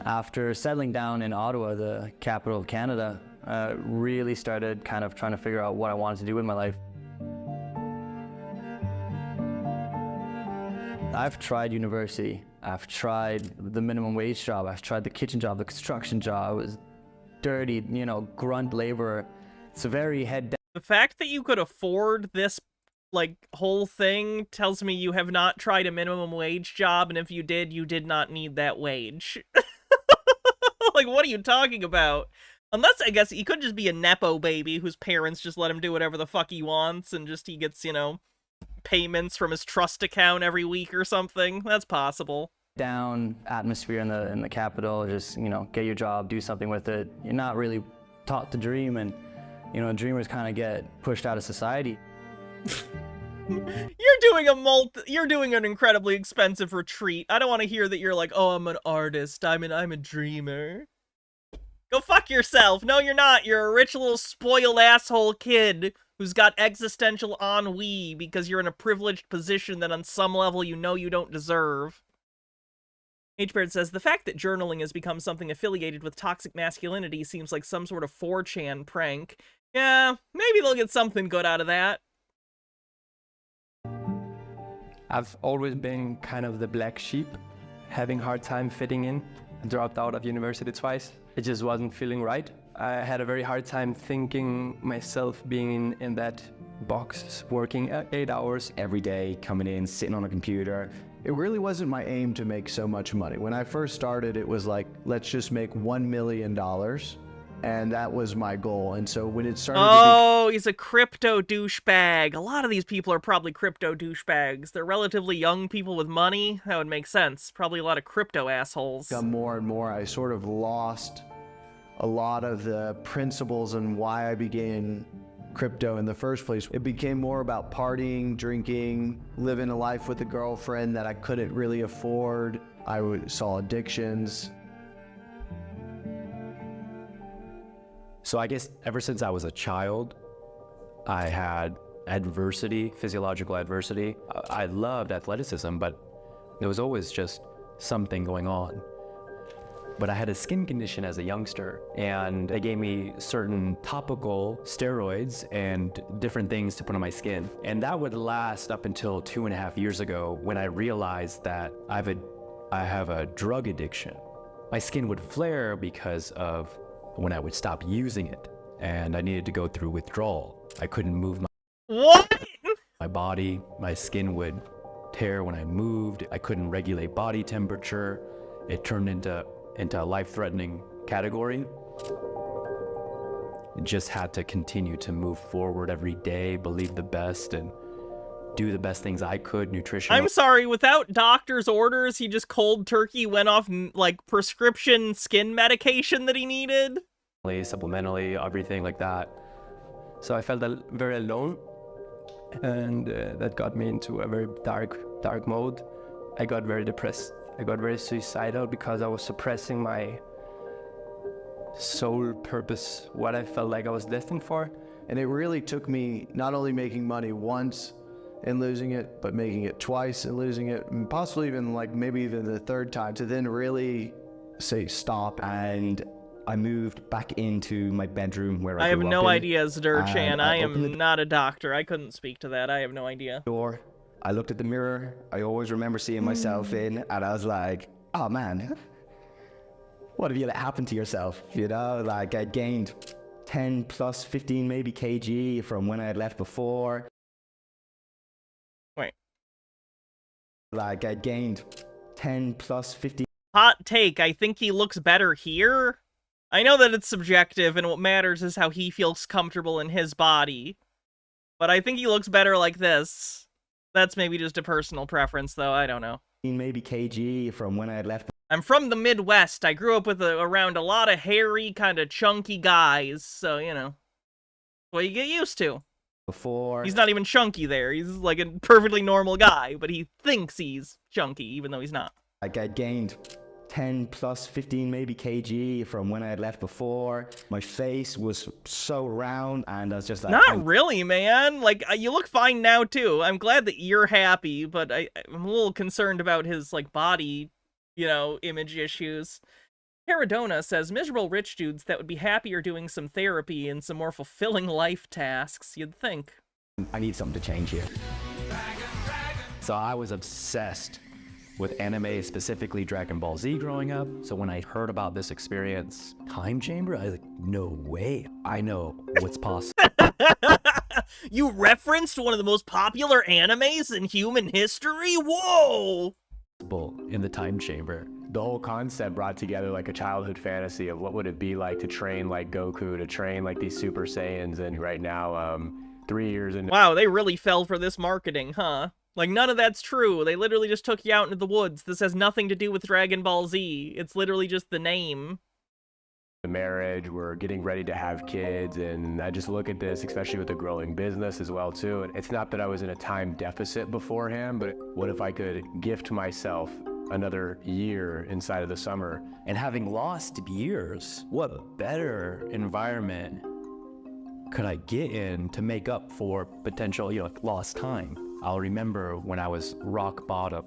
After settling down in Ottawa, the capital of Canada, really started kind of trying to figure out what I wanted to do with my life. I've tried university, I've tried the minimum wage job, I've tried the kitchen job, the construction job. It was dirty, you know, grunt labor. It's a very head down. The fact that you could afford this, like, whole thing tells me you have not tried a minimum wage job, and if you did not need that wage. Like, what are you talking about? Unless, I guess, he could just be a Nepo baby whose parents just let him do whatever the fuck he wants, and just he gets, you know, payments from his trust account every week or something. That's possible. Down atmosphere in the capital, just, you know, get your job, do something with it. You're not really taught to dream, and, you know, dreamers kind of get pushed out of society. You're doing an incredibly expensive retreat. I don't want to hear that you're like, oh, I'm an artist, I'm a dreamer. Go fuck yourself. No, you're not. You're a rich little spoiled asshole kid who's got existential ennui because you're in a privileged position that on some level you know you don't deserve. H-Bird says, the fact that journaling has become something affiliated with toxic masculinity seems like some sort of 4chan prank. Yeah, maybe they'll get something good out of that. I've always been kind of the black sheep, having a hard time fitting in. I dropped out of university twice. It just wasn't feeling right. I had a very hard time thinking myself being in that box, working 8 hours every day, coming in, sitting on a computer. It really wasn't my aim to make so much money. When I first started, it was like, let's just make $1 million. And that was my goal. And so when it started Oh, he's a crypto douchebag. A lot of these people are probably crypto douchebags. They're relatively young people with money. That would make sense. Probably a lot of crypto assholes. More and more, I sort of lost a lot of the principles and why I began crypto in the first place. It became more about partying, drinking, living a life with a girlfriend that I couldn't really afford. I saw addictions. So I guess ever since I was a child, I had adversity, physiological adversity. I loved athleticism, but there was always just something going on. But I had a skin condition as a youngster, and they gave me certain topical steroids and different things to put on my skin. And that would last up until 2.5 years ago, when I realized that I have a drug addiction. My skin would flare because of when I would stop using it, and I needed to go through withdrawal. I couldn't move my body. My skin would tear when I moved. I couldn't regulate body temperature. It turned into a life-threatening category. Just had to continue to move forward every day, believe the best, and do the best things I could, nutrition. I'm sorry, without doctor's orders, he just cold turkey went off, like, prescription skin medication that he needed? Supplementally, everything like that. So I felt very alone, and that got me into a very dark mode. I got very depressed. I got very suicidal because I was suppressing my sole purpose, what I felt like I was destined for. And it really took me not only making money once and losing it, but making it twice and losing it, and possibly even maybe even the third time, to then really say stop. And I moved back into my bedroom where I have grew no up in, idea, Zdurchan. and I opened am not a doctor. I couldn't speak to that. I have no idea. door. I looked at the mirror. I always remember seeing myself in, and I was like, oh man, what have you let happen to yourself? You know, like I gained 10 plus 15 maybe kg from when I had left before. Wait. Like I gained 10 plus 15. Hot take, I think he looks better here. I know that it's subjective, and what matters is how he feels comfortable in his body. But I think he looks better like this. That's maybe just a personal preference, though. I don't know. Maybe kg from when I had left. I'm from the Midwest. I grew up with around a lot of hairy, kind of chunky guys, so, you know. What you get used to. Before. He's not even chunky there. He's like a perfectly normal guy, but he thinks he's chunky, even though he's not. Like I gained 10 plus 15 maybe kg from when I had left before. My face was so round, and I was just like, not really, man. Like, you look fine now too. I'm glad that you're happy, but I'm a little concerned about his like body, you know, image issues. Paradona says, miserable rich dudes that would be happier doing some therapy and some more fulfilling life tasks, you'd think. I need something to change here. So I was obsessed with anime, specifically Dragon Ball Z growing up. So when I heard about this experience, time chamber, I was like, no way. I know what's possible. You referenced one of the most popular animes in human history? Whoa! In the time chamber. The whole concept brought together like a childhood fantasy of what would it be like to train like Goku, to train like these Super Saiyans, and right now, 3 years into— Wow, they really fell for this marketing, huh? Like, none of that's true. They literally just took you out into the woods. This has nothing to do with Dragon Ball Z. It's literally just the name. The marriage, we're getting ready to have kids, and I just look at this, especially with the growing business as well, too. And it's not that I was in a time deficit beforehand, but what if I could gift myself another year inside of the summer? And having lost years, what better environment could I get in to make up for potential, lost time? I'll remember when I was rock bottom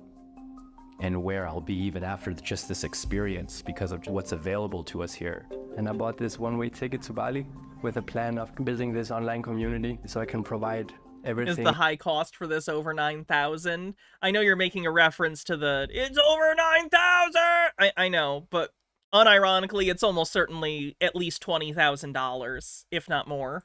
and where I'll be even after just this experience because of what's available to us here. And I bought this one-way ticket to Bali with a plan of building this online community so I can provide everything. Is the high cost for this over 9,000? I know you're making a reference to the, it's over 9,000! I know, but unironically, it's almost certainly at least $20,000, if not more.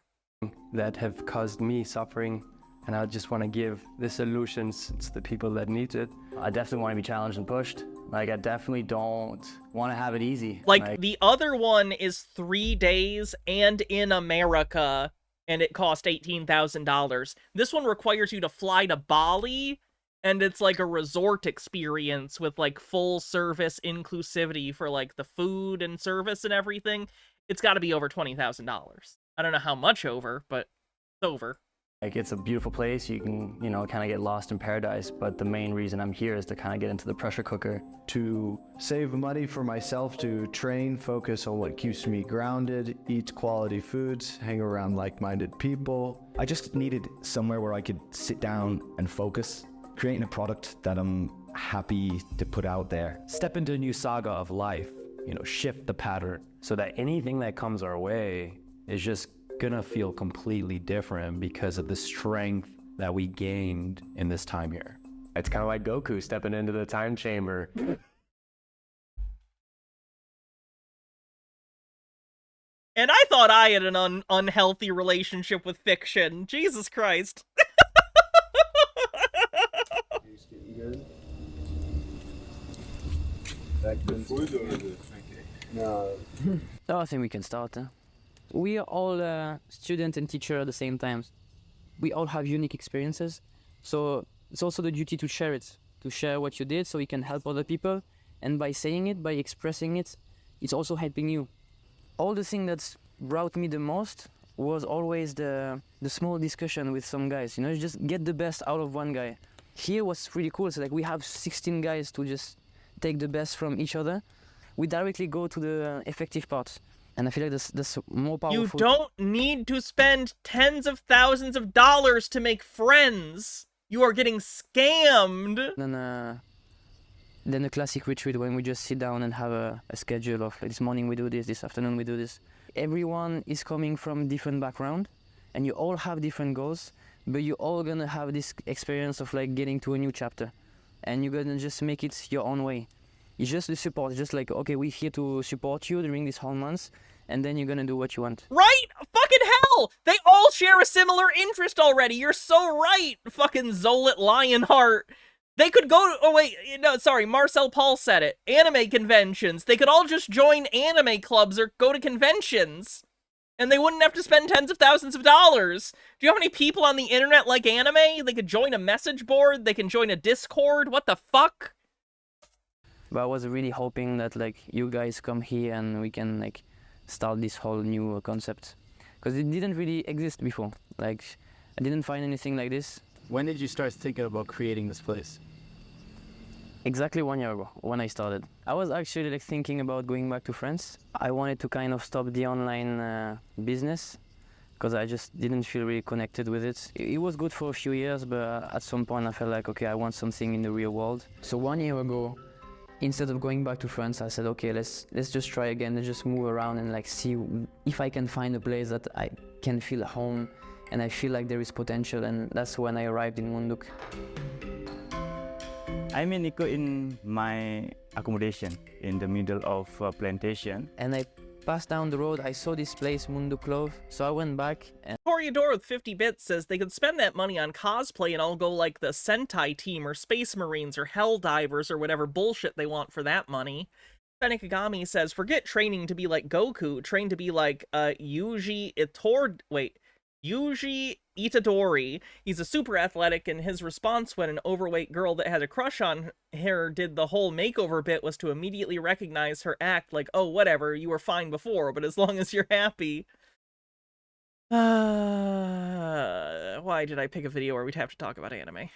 That have caused me suffering. And I just want to give the solutions to the people that need it. I definitely want to be challenged and pushed. Like, I definitely don't want to have it easy. Like, the other one is 3 days and in America, and it cost $18,000. This one requires you to fly to Bali, and it's like a resort experience with, like, full service inclusivity for, like, the food and service and everything. It's got to be over $20,000. I don't know how much over, but it's over. Like, it's a beautiful place. You can, you know, kind of get lost in paradise. But the main reason I'm here is to kind of get into the pressure cooker. To save money for myself, to train, focus on what keeps me grounded, eat quality foods, hang around like-minded people. I just needed somewhere where I could sit down and focus, creating a product that I'm happy to put out there. Step into a new saga of life, you know, shift the pattern so that anything that comes our way is just gonna feel completely different because of the strength that we gained in this time here. It's kind of like Goku stepping into the time chamber. And I thought I had an unhealthy relationship with fiction. Jesus Christ. No, I think we can start. We are all student and teacher at the same time. We all have unique experiences, so it's also the duty to share it, to share what you did so you can help other people. And by saying it, by expressing it, it's also helping you. All the thing that's brought me the most was always the small discussion with some guys. You know, you just get the best out of one guy. Here was really cool. So like we have 16 guys to just take the best from each other. We directly go to the effective parts. And I feel like that's more powerful. You don't need to spend tens of thousands of dollars to make friends. You are getting scammed. Then a classic retreat when we just sit down and have a schedule of like, this morning we do this, this afternoon we do this. Everyone is coming from different background and you all have different goals, but you're all gonna have this experience of like getting to a new chapter and you're gonna just make it your own way. It's just the support. It's just like, okay, we're here to support you during these whole months, and then you're gonna do what you want. Right? Fucking hell! They all share a similar interest already. You're so right, fucking Zolit Lionheart. They could go to, oh wait, no, sorry, Marcel Paul said it. Anime conventions. They could all just join anime clubs or go to conventions. And they wouldn't have to spend tens of thousands of dollars. Do you know how many people on the internet like anime? They could join a message board. They can join a Discord. What the fuck? But I was really hoping that like you guys come here and we can like start this whole new concept, because it didn't really exist before. Like I didn't find anything like this. When did you start thinking about creating this place? Exactly 1 year ago when I started. I was actually like thinking about going back to France. I wanted to kind of stop the online business because I just didn't feel really connected with it. It was good for a few years, but at some point I felt like, okay, I want something in the real world. So 1 year ago, instead of going back to France, I said, okay, let's just try again. Let's just move around and like see if I can find a place that I can feel home and I feel like there is potential. And that's when I arrived in Munduk. I met Nico in my accommodation in the middle of a plantation. And I passed down the road, I saw this place, Munduk Love, so I went back and... Toreador with 50 bits says they could spend that money on cosplay and I'll go like the Sentai team or Space Marines or Helldivers or whatever bullshit they want for that money. Benikagami says, forget training to be like Goku, train to be like Yuji Itadori. He's a super athletic, and his response when an overweight girl that had a crush on her did the whole makeover bit was to immediately recognize her act like, oh, whatever, you were fine before, but as long as you're happy. Why did I pick a video where we'd have to talk about anime?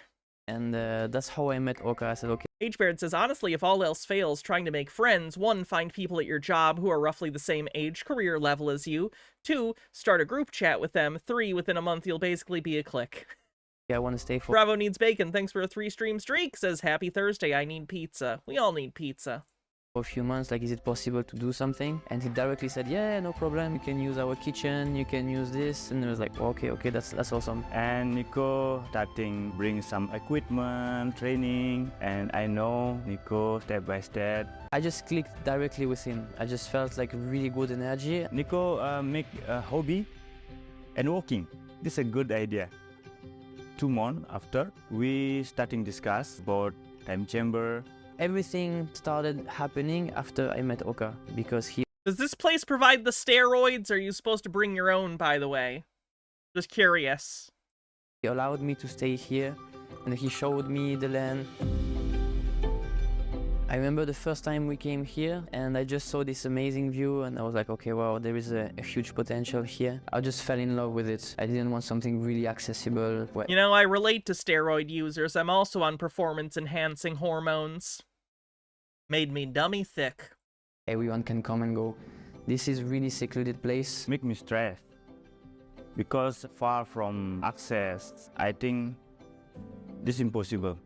And that's how I met Oka. I said, okay. H-Baird says, honestly, if all else fails trying to make friends, 1, find people at your job who are roughly the same age, career level as you. 2, start a group chat with them. 3, within a month, you'll basically be a clique. Yeah, I want to stay for... Bravo Needs Bacon, thanks for a 3-stream streak, says, happy Thursday, I need pizza. We all need pizza. For a few months, like, is it possible to do something? And he directly said, yeah, no problem, you can use our kitchen, you can use this. And I was like, okay, that's awesome. And Nico starting bring some equipment, training, and I know Nico step by step. I just clicked directly with him. I just felt like really good energy. Nico make a hobby and walking. This is a good idea. 2 months after, we starting discuss about time chamber. Everything started happening after I met Oka, because he... Does this place provide the steroids, or are you supposed to bring your own, by the way? Just curious. He allowed me to stay here, and he showed me the land. I remember the first time we came here and I just saw this amazing view and I was like, okay, wow, there is a huge potential here. I just fell in love with it. I didn't want something really accessible. You know, I relate to steroid users. I'm also on performance-enhancing hormones. Made me dummy thick. Everyone can come and go. This is really secluded place. Make me stress. Because far from access, I think this is impossible.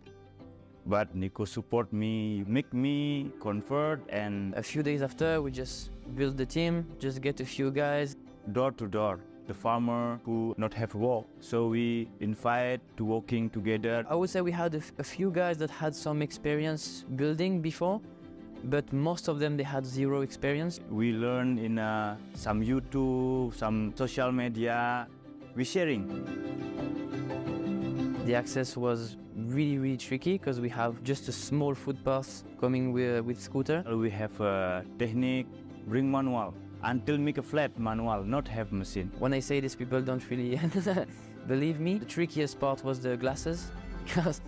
But Nico support me, make me convert, and a few days after, we just build the team, just get a few guys. Door to door, the farmer who not have work, so we invite to working together. I would say we had a few guys that had some experience building before, but most of them, they had zero experience. We learn in some YouTube, some social media, we sharing. The access was really tricky because we have just a small footpath coming with scooter. We have a technique, bring manual, until make a flat manual, not have machine. When I say this, people don't really believe me. The trickiest part was the glasses, because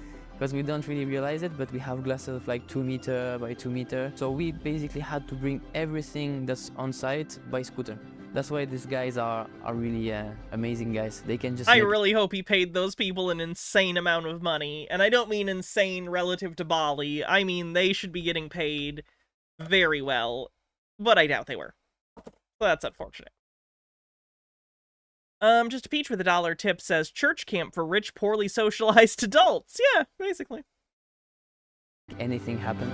we don't really realize it, but we have glasses of like 2 meter by 2 meter. So we basically had to bring everything that's on site by scooter. That's why these guys are really amazing guys. They can just... I really hope he paid those people an insane amount of money. And I don't mean insane relative to Bali. I mean, they should be getting paid very well. But I doubt they were. So that's unfortunate. Just a Peach with $1 tip says, church camp for rich, poorly socialized adults. Yeah, basically. Anything happen.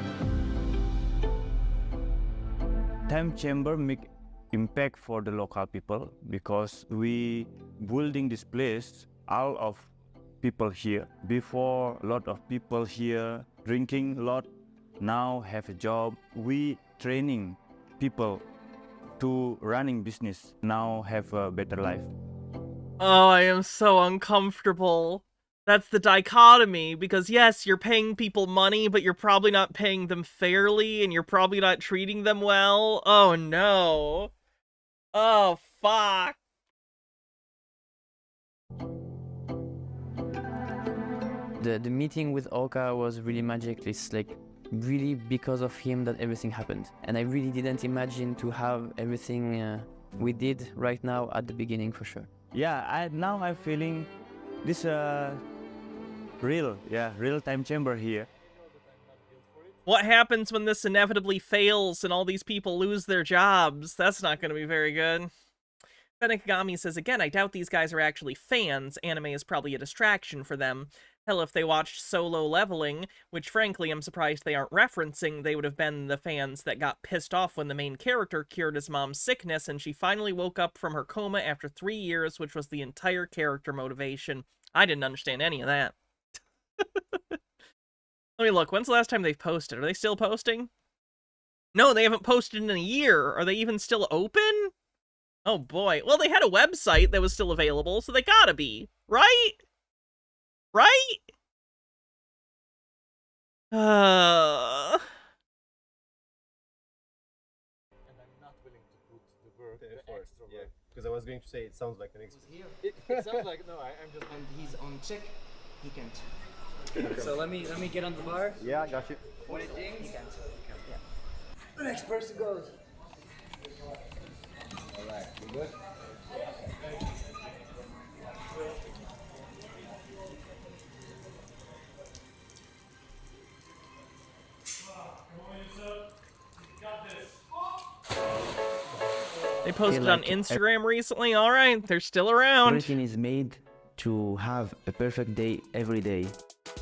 Time chamber make impact for the local people because we building this place all of people here. Before, a lot of people here drinking a lot, now have a job. We training people to running business, now have a better life. Oh, I am so uncomfortable. That's the dichotomy, because yes, you're paying people money, but you're probably not paying them fairly, and you're probably not treating them well. Oh no. Oh, fuck. The meeting with Oka was really magic. It's like really because of him that everything happened. And I really didn't imagine to have everything we did right now at the beginning for sure. Yeah, now I'm feeling this real time chamber here. What happens when this inevitably fails and all these people lose their jobs? That's not going to be very good. Fenekagami says, again, I doubt these guys are actually fans. Anime is probably a distraction for them. Hell, if they watched Solo Leveling, which frankly I'm surprised they aren't referencing, they would have been the fans that got pissed off when the main character cured his mom's sickness and she finally woke up from her coma after 3 years, which was the entire character motivation. I didn't understand any of that. Let me look. When's the last time they've posted? Are they still posting? No, they haven't posted in a year. Are they even still open? Oh boy. Well, they had a website that was still available, so they gotta be. Right? Right? Because I was going to say it sounds like an experience. It sounds like no. I'm just. And he's on check. He can't. So let me get on the bar. Yeah, I got you. When it dings, he can't. Yeah. The next person goes. All right, you good? They posted on Instagram recently. All right, they're still around. Everything is made to have a perfect day every day.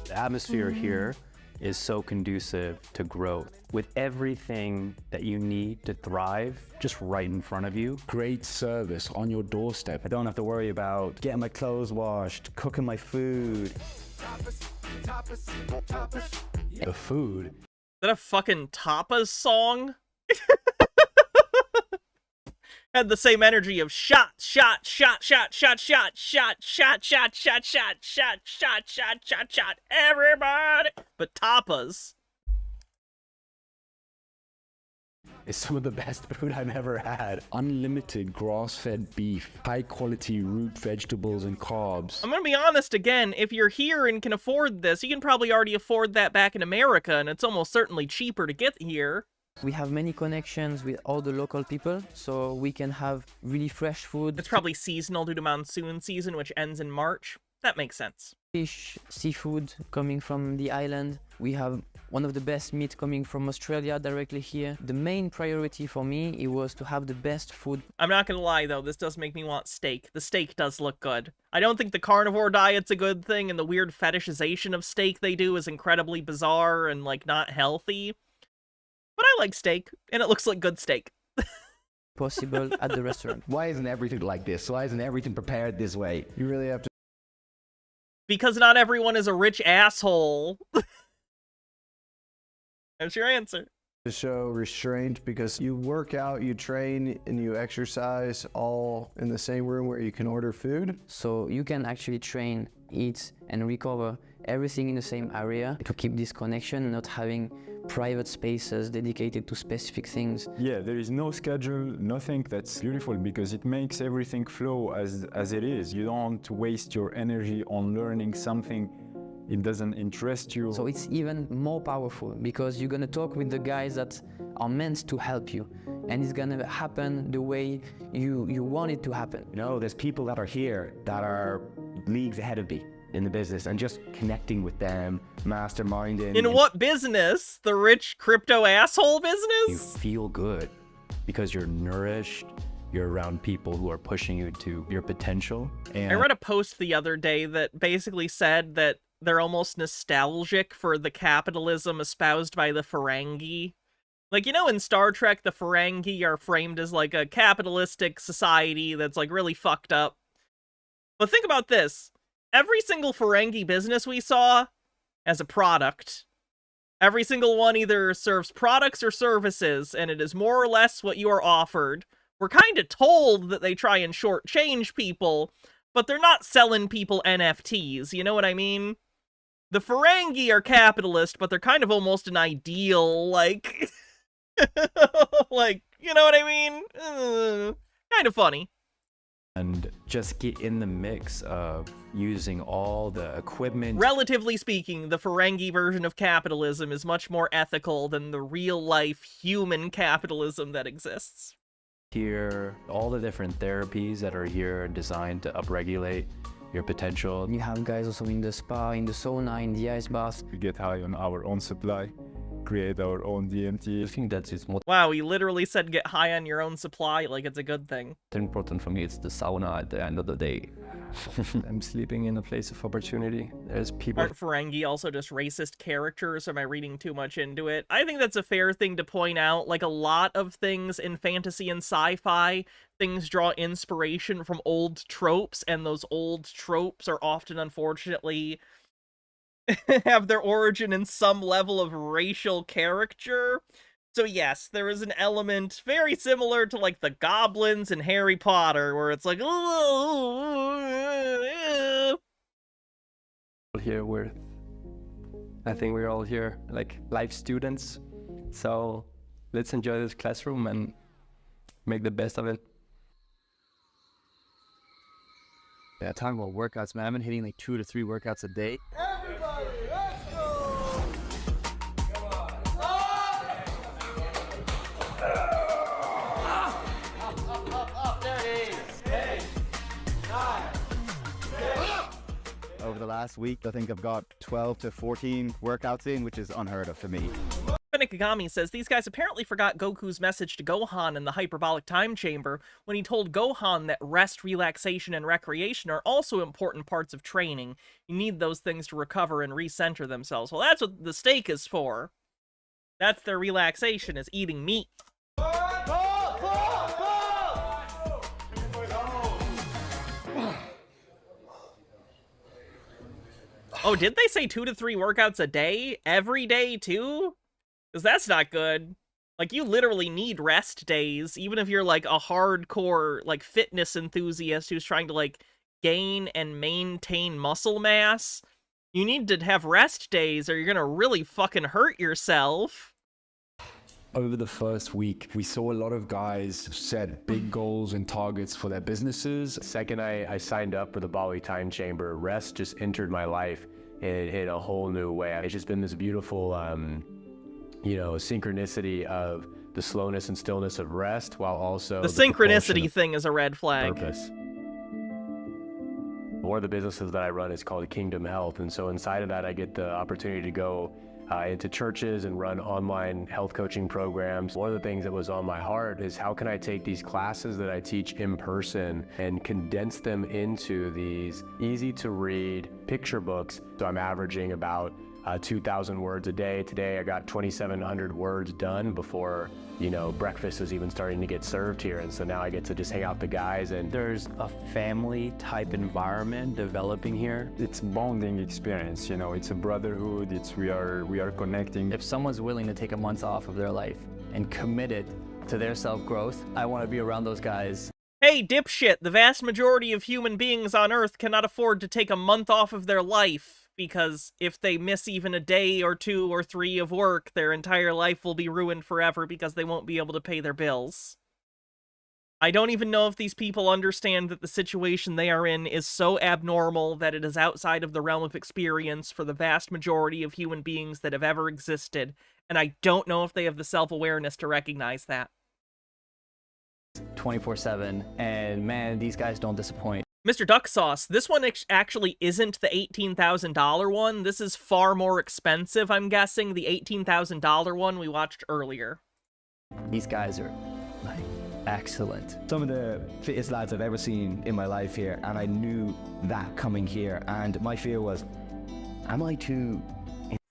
The atmosphere here is so conducive to growth. With everything that you need to thrive just right in front of you. Great service on your doorstep. I don't have to worry about getting my clothes washed, cooking my food. The food. Is that a fucking Tapas song? Had the same energy of shot, shot, shot, shot, shot, shot, shot, shot, shot, shot, shot, shot, shot, shot, shot, shot, everybody. But Tapas. is some of the best food I've ever had. Unlimited grass-fed beef, high-quality root vegetables and carbs. I'm gonna be honest again, if you're here and can afford this, you can probably already afford that back in America, and it's almost certainly cheaper to get here. We have many connections with all the local people, so we can have really fresh food. It's probably seasonal due to monsoon season, which ends in March. That makes sense. Fish, seafood coming from the island. We have one of the best meat coming from Australia directly here. The main priority for me, it was to have the best food. I'm not gonna lie though, this does make me want steak. The steak does look good. I don't think the carnivore diet's a good thing, and the weird fetishization of steak they do is incredibly bizarre and, like, not healthy. But I like steak, and it looks like good steak. Possible at the restaurant. Why isn't everything like this? Why isn't everything prepared this way? You really have to. Because not everyone is a rich asshole. That's your answer. To show restraint, because you work out, you train, and you exercise all in the same room where you can order food. So you can actually train, eat, and recover everything in the same area to keep this connection, not having private spaces dedicated to specific things. Yeah, there is no schedule, nothing. That's beautiful because it makes everything flow as it is. You don't waste your energy on learning something it doesn't interest you. So it's even more powerful because you're gonna talk with the guys that are meant to help you, and it's gonna happen the way you want it to happen. You know, there's people that are here that are leagues ahead of me in the business, and just connecting with them, masterminding. In what business? The rich crypto asshole business? You feel good because you're nourished. You're around people who are pushing you to your potential. And I read a post the other day that basically said that they're almost nostalgic for the capitalism espoused by the Ferengi. Like, you know, in Star Trek, the Ferengi are framed as, like, a capitalistic society that's, like, really fucked up. But think about this. Every single Ferengi business we saw as a product, every single one either serves products or services, and it is more or less what you are offered. We're kind of told that they try and shortchange people, but they're not selling people NFTs, you know what I mean? The Ferengi are capitalist, but they're kind of almost an ideal, like... like, you know what I mean? Kind of funny. And just get in the mix of using all the equipment. Relatively speaking, the Ferengi version of capitalism is much more ethical than the real-life human capitalism that exists. Here, all the different therapies that are here designed to upregulate your potential. You have guys also in the spa, in the sauna, in the ice bath. We get high on our own supply, create our own DMT. I think that is more Wow, he literally said get high on your own supply like it's a good thing. important for me. It's the sauna at the end of the day. I'm sleeping in a place of opportunity. There's people. Aren't Ferengi also just racist characters? Am I reading too much into it? I think that's a fair thing to point out. Like, a lot of things in fantasy and sci-fi, things draw inspiration from old tropes, and those old tropes are often, unfortunately, have their origin in some level of racial caricature. So yes, there is an element very similar to, like, the goblins in Harry Potter, where it's like, here I think we're all here like life students, so let's enjoy this classroom and make the best of it. Yeah, talking about workouts, man. I've been hitting like 2 to 3 workouts a day. Everybody, let's go! Over the last week, I think I've got 12 to 14 workouts in, which is unheard of for me. Nikigami says these guys apparently forgot Goku's message to Gohan in the hyperbolic time chamber when he told Gohan that rest, relaxation, and recreation are also important parts of training. You need those things to recover and recenter themselves. Well, that's what the steak is for. That's their relaxation, is eating meat. Oh, did they say 2 to 3 workouts a day? Every day, too? Because that's not good. Like, you literally need rest days, even if you're, like, a hardcore, like, fitness enthusiast who's trying to, like, gain and maintain muscle mass. You need to have rest days, or you're gonna really fucking hurt yourself. Over the first week, we saw a lot of guys set big goals and targets for their businesses. The second I signed up for the Bali Time Chamber, rest just entered my life in a whole new way. It's just been this beautiful, synchronicity of the slowness and stillness of rest, while also the synchronicity thing is a red flag. Purpose. One of the businesses that I run is called Kingdom Health, and so inside of that, I get the opportunity to go into churches and run online health coaching programs. One of the things that was on my heart is how can I take these classes that I teach in person and condense them into these easy to read picture books. So I'm averaging about 2,000 words a day. Today I got 2,700 words done before, breakfast is even starting to get served here. And so now I get to just hang out with the guys, and there's a family type environment developing here. It's bonding experience, it's a brotherhood, we are connecting. If someone's willing to take a month off of their life and commit it to their self-growth, I want to be around those guys. Hey, dipshit, the vast majority of human beings on Earth cannot afford to take a month off of their life, because if they miss even a day or 2 or 3 of work, their entire life will be ruined forever because they won't be able to pay their bills. I don't even know if these people understand that the situation they are in is so abnormal that it is outside of the realm of experience for the vast majority of human beings that have ever existed, and I don't know if they have the self-awareness to recognize that. 24/7, and man, these guys don't disappoint. Mr. Duck Sauce, this one actually isn't the $18,000 one. This is far more expensive, I'm guessing. The $18,000 one we watched earlier. These guys are, excellent. Some of the fittest lads I've ever seen in my life here, and I knew that coming here, and my fear was, am I too...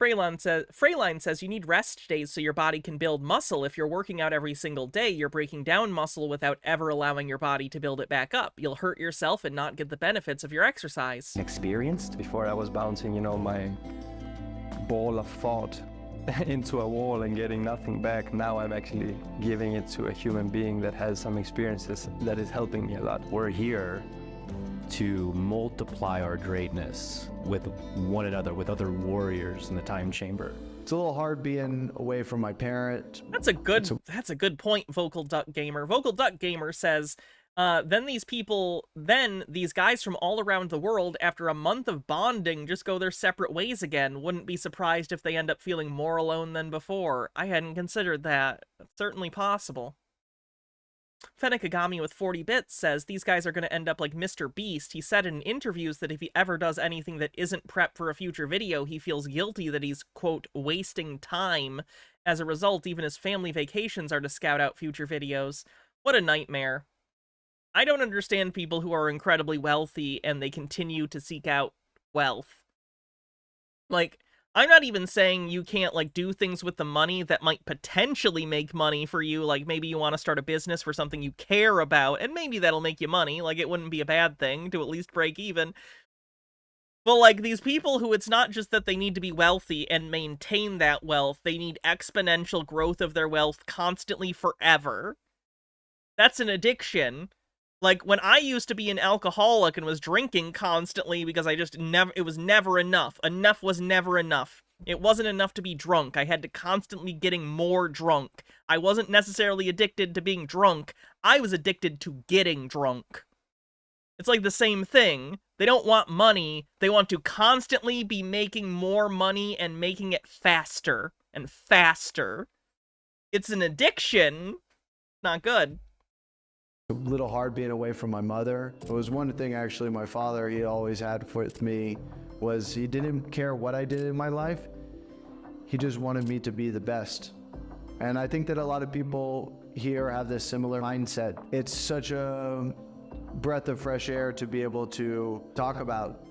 Freyline says you need rest days so your body can build muscle. If you're working out every single day, you're breaking down muscle without ever allowing your body to build it back up. You'll hurt yourself and not get the benefits of your exercise. Experienced. Before I was bouncing, my ball of thought into a wall and getting nothing back. Now I'm actually giving it to a human being that has some experiences that is helping me a lot. We're here to multiply our greatness with one another, with other warriors in the time chamber. It's a little hard being away from my parent. That's a good point, Vocal Duck Gamer. Vocal Duck Gamer says, then these guys from all around the world, after a month of bonding, just go their separate ways again. Wouldn't be surprised if they end up feeling more alone than before. I hadn't considered that. That's certainly possible. Fenekagami with 40 bits says, these guys are going to end up like Mr. Beast. He said in interviews that if he ever does anything that isn't prep for a future video, he feels guilty that he's, quote, wasting time. As a result, even his family vacations are to scout out future videos. What a nightmare. I don't understand people who are incredibly wealthy and they continue to seek out wealth. Like, I'm not even saying you can't, do things with the money that might potentially make money for you. Like, maybe you want to start a business for something you care about, and maybe that'll make you money. Like, it wouldn't be a bad thing to at least break even. But, these people who it's not just that they need to be wealthy and maintain that wealth, they need exponential growth of their wealth constantly forever. That's an addiction. Like, when I used to be an alcoholic and was drinking constantly because it was never enough. Enough was never enough. It wasn't enough to be drunk. I had to constantly getting more drunk. I wasn't necessarily addicted to being drunk. I was addicted to getting drunk. It's like the same thing. They don't want money. They want to constantly be making more money and making it faster and faster. It's an addiction. Not good. A little hard being away from my mother. It was one thing actually my father, he always had with me, was he didn't care what I did in my life. He just wanted me to be the best. And I think that a lot of people here have this similar mindset. It's such a breath of fresh air to be able to talk about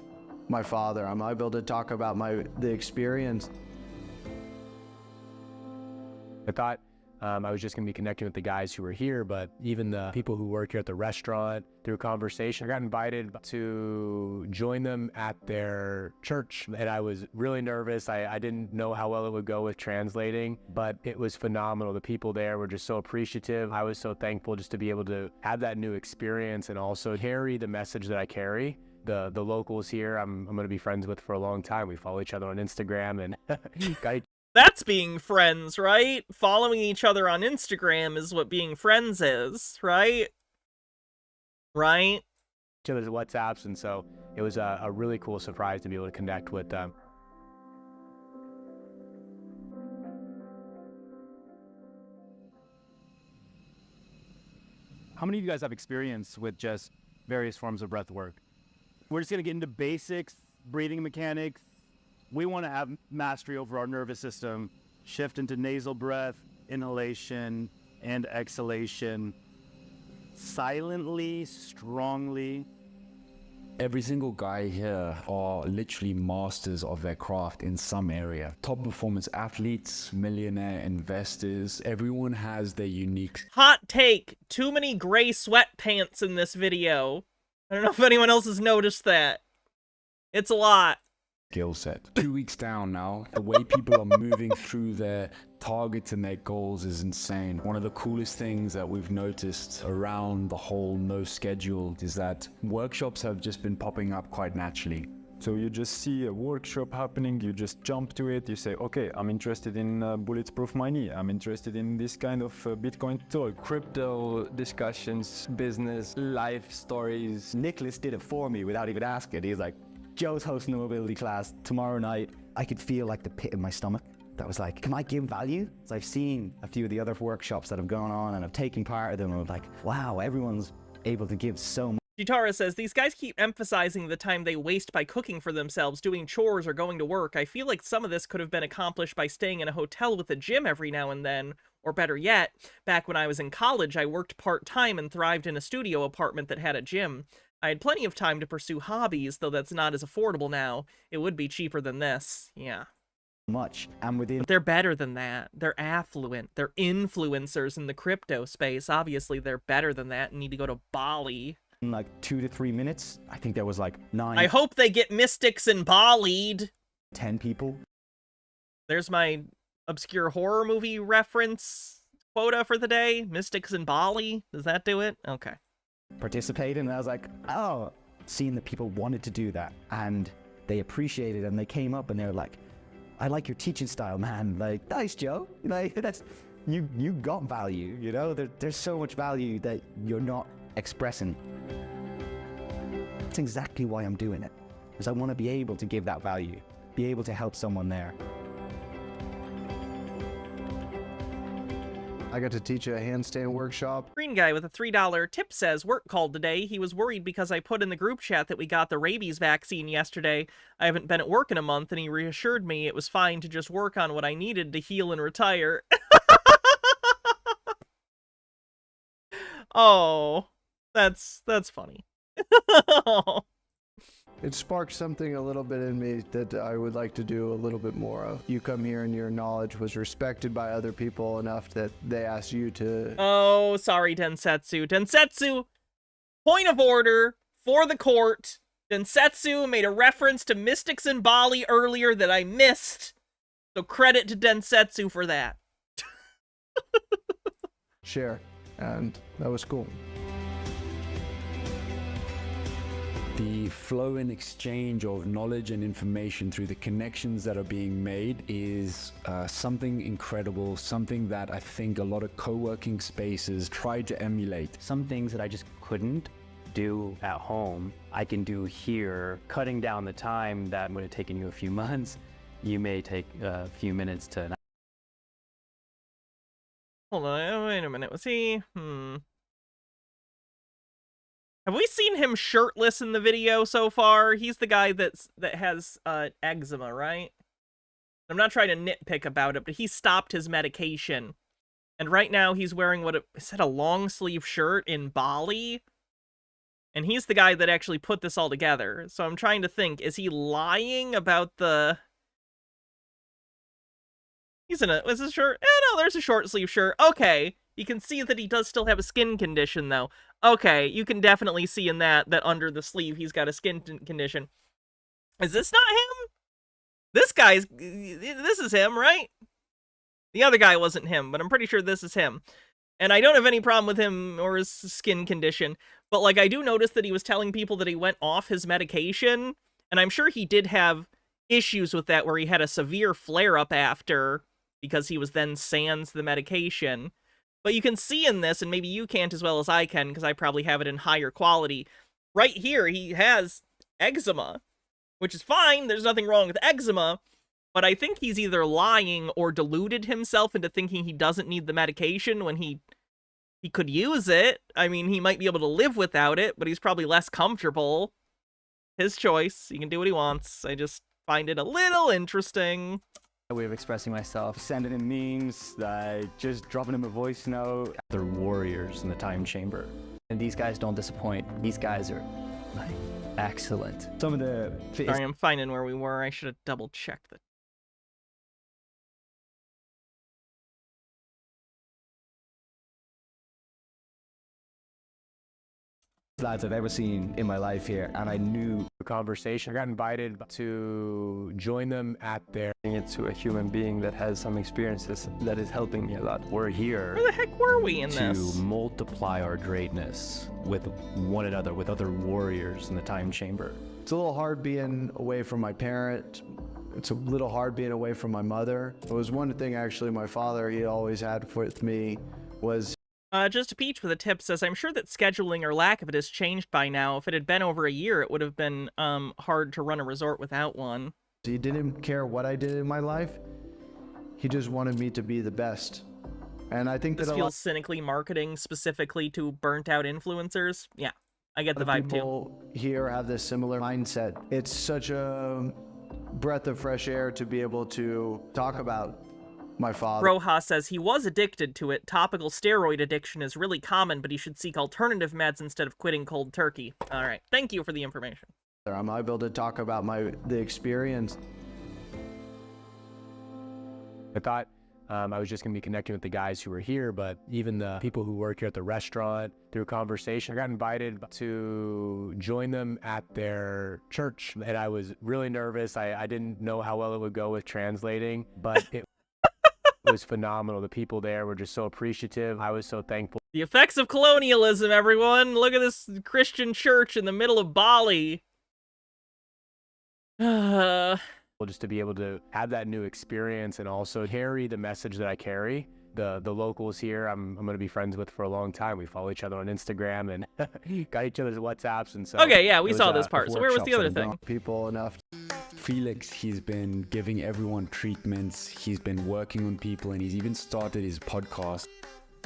my father. I'm able to talk about the experience. I thought I was just going to be connecting with the guys who were here, but even the people who work here at the restaurant, through conversation, I got invited to join them at their church, and I was really nervous. I didn't know how well it would go with translating, but it was phenomenal. The people there were just so appreciative. I was so thankful just to be able to have that new experience and also carry the message that I carry. The locals here, I'm going to be friends with for a long time. We follow each other on Instagram and got That's being friends, right? Following each other on Instagram is what being friends is, right? Right? Each other's WhatsApps, and so it was a really cool surprise to be able to connect with them. How many of you guys have experience with just various forms of breath work? We're just gonna get into basics, breathing mechanics. We wanna have mastery over our nervous system, shift into nasal breath, inhalation, and exhalation. Silently, strongly. Every single guy here are literally masters of their craft in some area. Top performance athletes, millionaire investors, everyone has their unique Hot take. Too many gray sweatpants in this video. I don't know if anyone else has noticed that. It's a lot. skill set. 2 weeks down now, the way people are moving through their targets and their goals is insane. One of the coolest things that we've noticed around the whole no schedule is that workshops have just been popping up quite naturally. So you just see a workshop happening, you just jump to it, you say, okay, I'm interested in bulletproof money, I'm interested in this kind of Bitcoin talk. Crypto discussions, business, life stories. Nicholas did it for me without even asking. He's like, Joe's hosting a mobility class tomorrow night. I could feel like the pit in my stomach. That was like, can I give value? So I've seen a few of the other workshops that have gone on and I've taken part of them, and I'm like, wow, everyone's able to give so much. Jutara says, these guys keep emphasizing the time they waste by cooking for themselves, doing chores, or going to work. I feel like some of this could have been accomplished by staying in a hotel with a gym every now and then. Or better yet, back when I was in college, I worked part-time and thrived in a studio apartment that had a gym. I had plenty of time to pursue hobbies, though that's not as affordable now. It would be cheaper than this. Yeah. Much. And within... But they're better than that. They're affluent. They're influencers in the crypto space. Obviously, they're better than that and need to go to Bali. In like 2 to 3 minutes, I think there was like 9... I hope they get mystics in Bali'd. 10 people. There's my obscure horror movie reference quota for the day. Mystics in Bali. Does that do it? Okay. Participate, and I was like, oh, seeing that people wanted to do that and they appreciated it, and they came up and they were like, I like your teaching style, man. Like, nice, Joe. Like, that's you got value, you know? There's so much value that you're not expressing. That's exactly why I'm doing it, because I want to be able to give that value, be able to help someone there. I got to teach a handstand workshop. Green guy with a $3 tip says, work called today. He was worried because I put in the group chat that we got the rabies vaccine yesterday. I haven't been at work in a month, and he reassured me it was fine to just work on what I needed to heal and retire. Oh, that's funny. It sparked something a little bit in me that I would like to do a little bit more of. You come here and your knowledge was respected by other people enough that they asked you to... Oh, sorry, Densetsu. Densetsu! Point of order for the court. Densetsu made a reference to mystics in Bali earlier that I missed. So credit to Densetsu for that. Share. And that was cool. The flow and exchange of knowledge and information through the connections that are being made is something incredible, something that I think a lot of co-working spaces try to emulate. Some things that I just couldn't do at home, I can do here. Cutting down the time that would have taken you a few months, you may take a few minutes to... Hold on, wait a minute. Was he? Have we seen him shirtless in the video so far? He's the guy that has eczema, right? I'm not trying to nitpick about it, but he stopped his medication. And right now he's wearing is that a long sleeve shirt in Bali? And he's the guy that actually put this all together. So I'm trying to think, is he lying about the... He's in a... Was this shirt? No, there's a short sleeve shirt. Okay. You can see that he does still have a skin condition, though. Okay, you can definitely see in that under the sleeve he's got a skin condition. Is this not him? This is him, right? The other guy wasn't him, but I'm pretty sure this is him. And I don't have any problem with him or his skin condition, but like I do notice that he was telling people that he went off his medication, and I'm sure he did have issues with that where he had a severe flare-up after because he was then sans the medication. But you can see in this, and maybe you can't as well as I can because I probably have it in higher quality. Right here, he has eczema, which is fine. There's nothing wrong with eczema. But I think he's either lying or deluded himself into thinking he doesn't need the medication when he could use it. I mean, he might be able to live without it, but he's probably less comfortable. His choice. He can do what he wants. I just find it a little interesting. Way of expressing myself, sending in memes, just dropping him a voice note. They're warriors in the time chamber. And these guys don't disappoint. These guys are like excellent. Some of the... Sorry, I'm finding where we were. I should have double-checked the... lads I've ever seen in my life here, and I knew the conversation. I got invited to join them at their... to a human being that has some experiences that is helping me a lot. We're here. Where the heck were we in this? To multiply our greatness with one another, with other warriors in the time chamber. It's a little hard being away from my parent. It's a little hard being away from my mother. It was one thing actually my father, he always had with me was... Just a Peach with a tip says, I'm sure that scheduling or lack of it has changed by now. If it had been over a year, it would have been hard to run a resort without one. He didn't care what I did in my life. He just wanted me to be the best. And I think this that feels cynically marketing specifically to burnt out influencers. Yeah, I get the vibe too. People here have this similar mindset. It's such a breath of fresh air to be able to talk about my father. Rojas says he was addicted to it. Topical steroid addiction is really common, but he should seek alternative meds instead of quitting cold turkey. All right, thank you for the information. I'm able to talk about the experience. I thought I was just going to be connecting with the guys who were here, but even the people who work here at the restaurant, through conversation, I got invited to join them at their church, and I was really nervous. I didn't know how well it would go with translating, but it was phenomenal. The people there were just so appreciative. I was so thankful. The effects of colonialism, everyone. Look at this Christian church in the middle of Bali. Just to be able to have that new experience and also carry the message that I carry. The locals here, I'm going to be friends with for a long time. We follow each other on Instagram and got each other's WhatsApps and so. Okay, yeah, we saw this part. So where was the other thing? People enough. Felix, he's been giving everyone treatments. He's been working on people, and he's even started his podcast.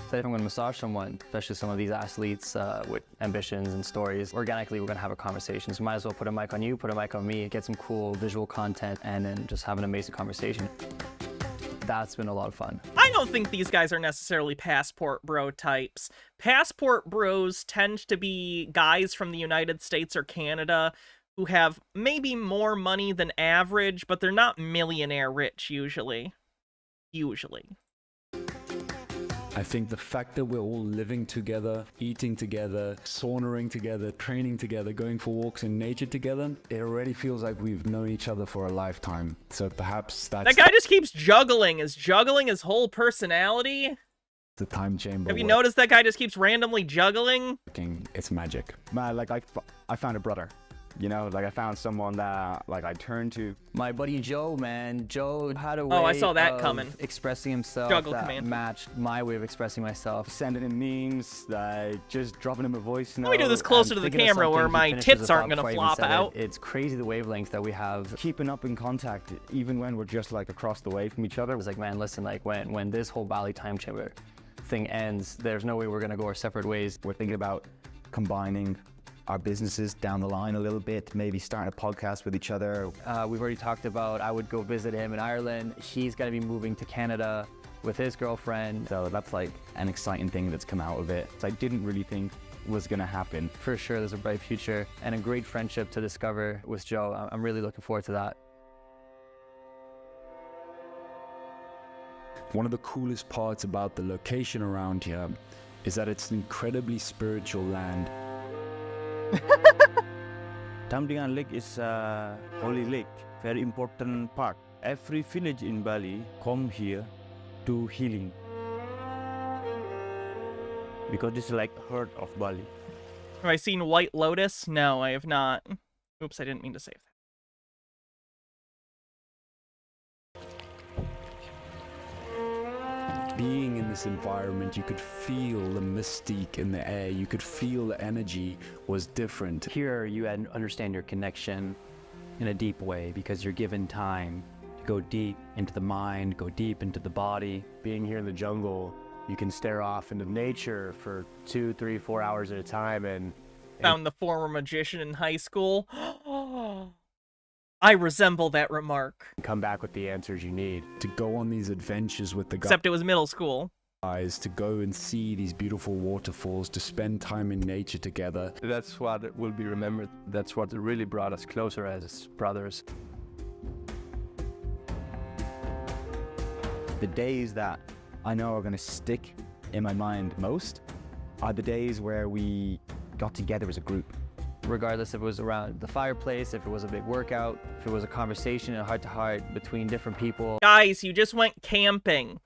So if I'm going to massage someone, especially some of these athletes with ambitions and stories, organically we're going to have a conversation. So might as well put a mic on you, put a mic on me, get some cool visual content, and then just have an amazing conversation. That's been a lot of fun. I don't think these guys are necessarily passport bro types. Passport bros tend to be guys from the United States or Canada who have maybe more money than average, but they're not millionaire rich usually. I think the fact that we're all living together, eating together, sauntering together, training together, going for walks in nature together, it already feels like we've known each other for a lifetime. So perhaps that's... That guy just keeps juggling. Is juggling his whole personality? The time chamber. Have you noticed that guy just keeps randomly juggling? It's magic. Man, like I found a brother. You know, like I found someone that like I turned to. My buddy Joe, man. Joe had a way I saw that of coming. expressing himself Juggle that command. matched my way of expressing myself. Sending in memes, just dropping him a voice note. Let me do this closer to the camera where my tits aren't going to flop out. It's crazy the wavelength that we have. Keeping up in contact, even when we're just like across the way from each other. It was like, man, listen, like when this whole Bali time chamber thing ends, there's no way we're going to go our separate ways. We're thinking about combining our businesses down the line a little bit, maybe starting a podcast with each other. We've already talked about I would go visit him in Ireland. He's going to be moving to Canada with his girlfriend. So that's like an exciting thing that's come out of it. So I didn't really think was going to happen. For sure, there's a bright future and a great friendship to discover with Joe. I'm really looking forward to that. One of the coolest parts about the location around here is that it's an incredibly spiritual land. Tamdingan Lake is a holy lake, very important part. Every village in Bali come here to healing. Because this is like heart of Bali. Have I seen White Lotus? No, I have not. Oops, I didn't mean to save that. being in this environment, you could feel the mystique in the air. You could feel the energy was different. Here, you understand your connection in a deep way because you're given time to go deep into the mind, go deep into the body. Being here in the jungle, you can stare off into nature for 2, 3, 4 hours at a time and Found the former magician in high school. I resemble that remark. come back with the answers you need. To go on these adventures with the Except it was middle school. guys, to go and see these beautiful waterfalls, to spend time in nature together. That's what will be remembered. That's what really brought us closer as brothers. The days that I know are going to stick in my mind most are the days where we got together as a group. Regardless if it was around the fireplace, if it was a big workout, if it was a conversation and heart-to-heart between different people. Guys, you just went camping.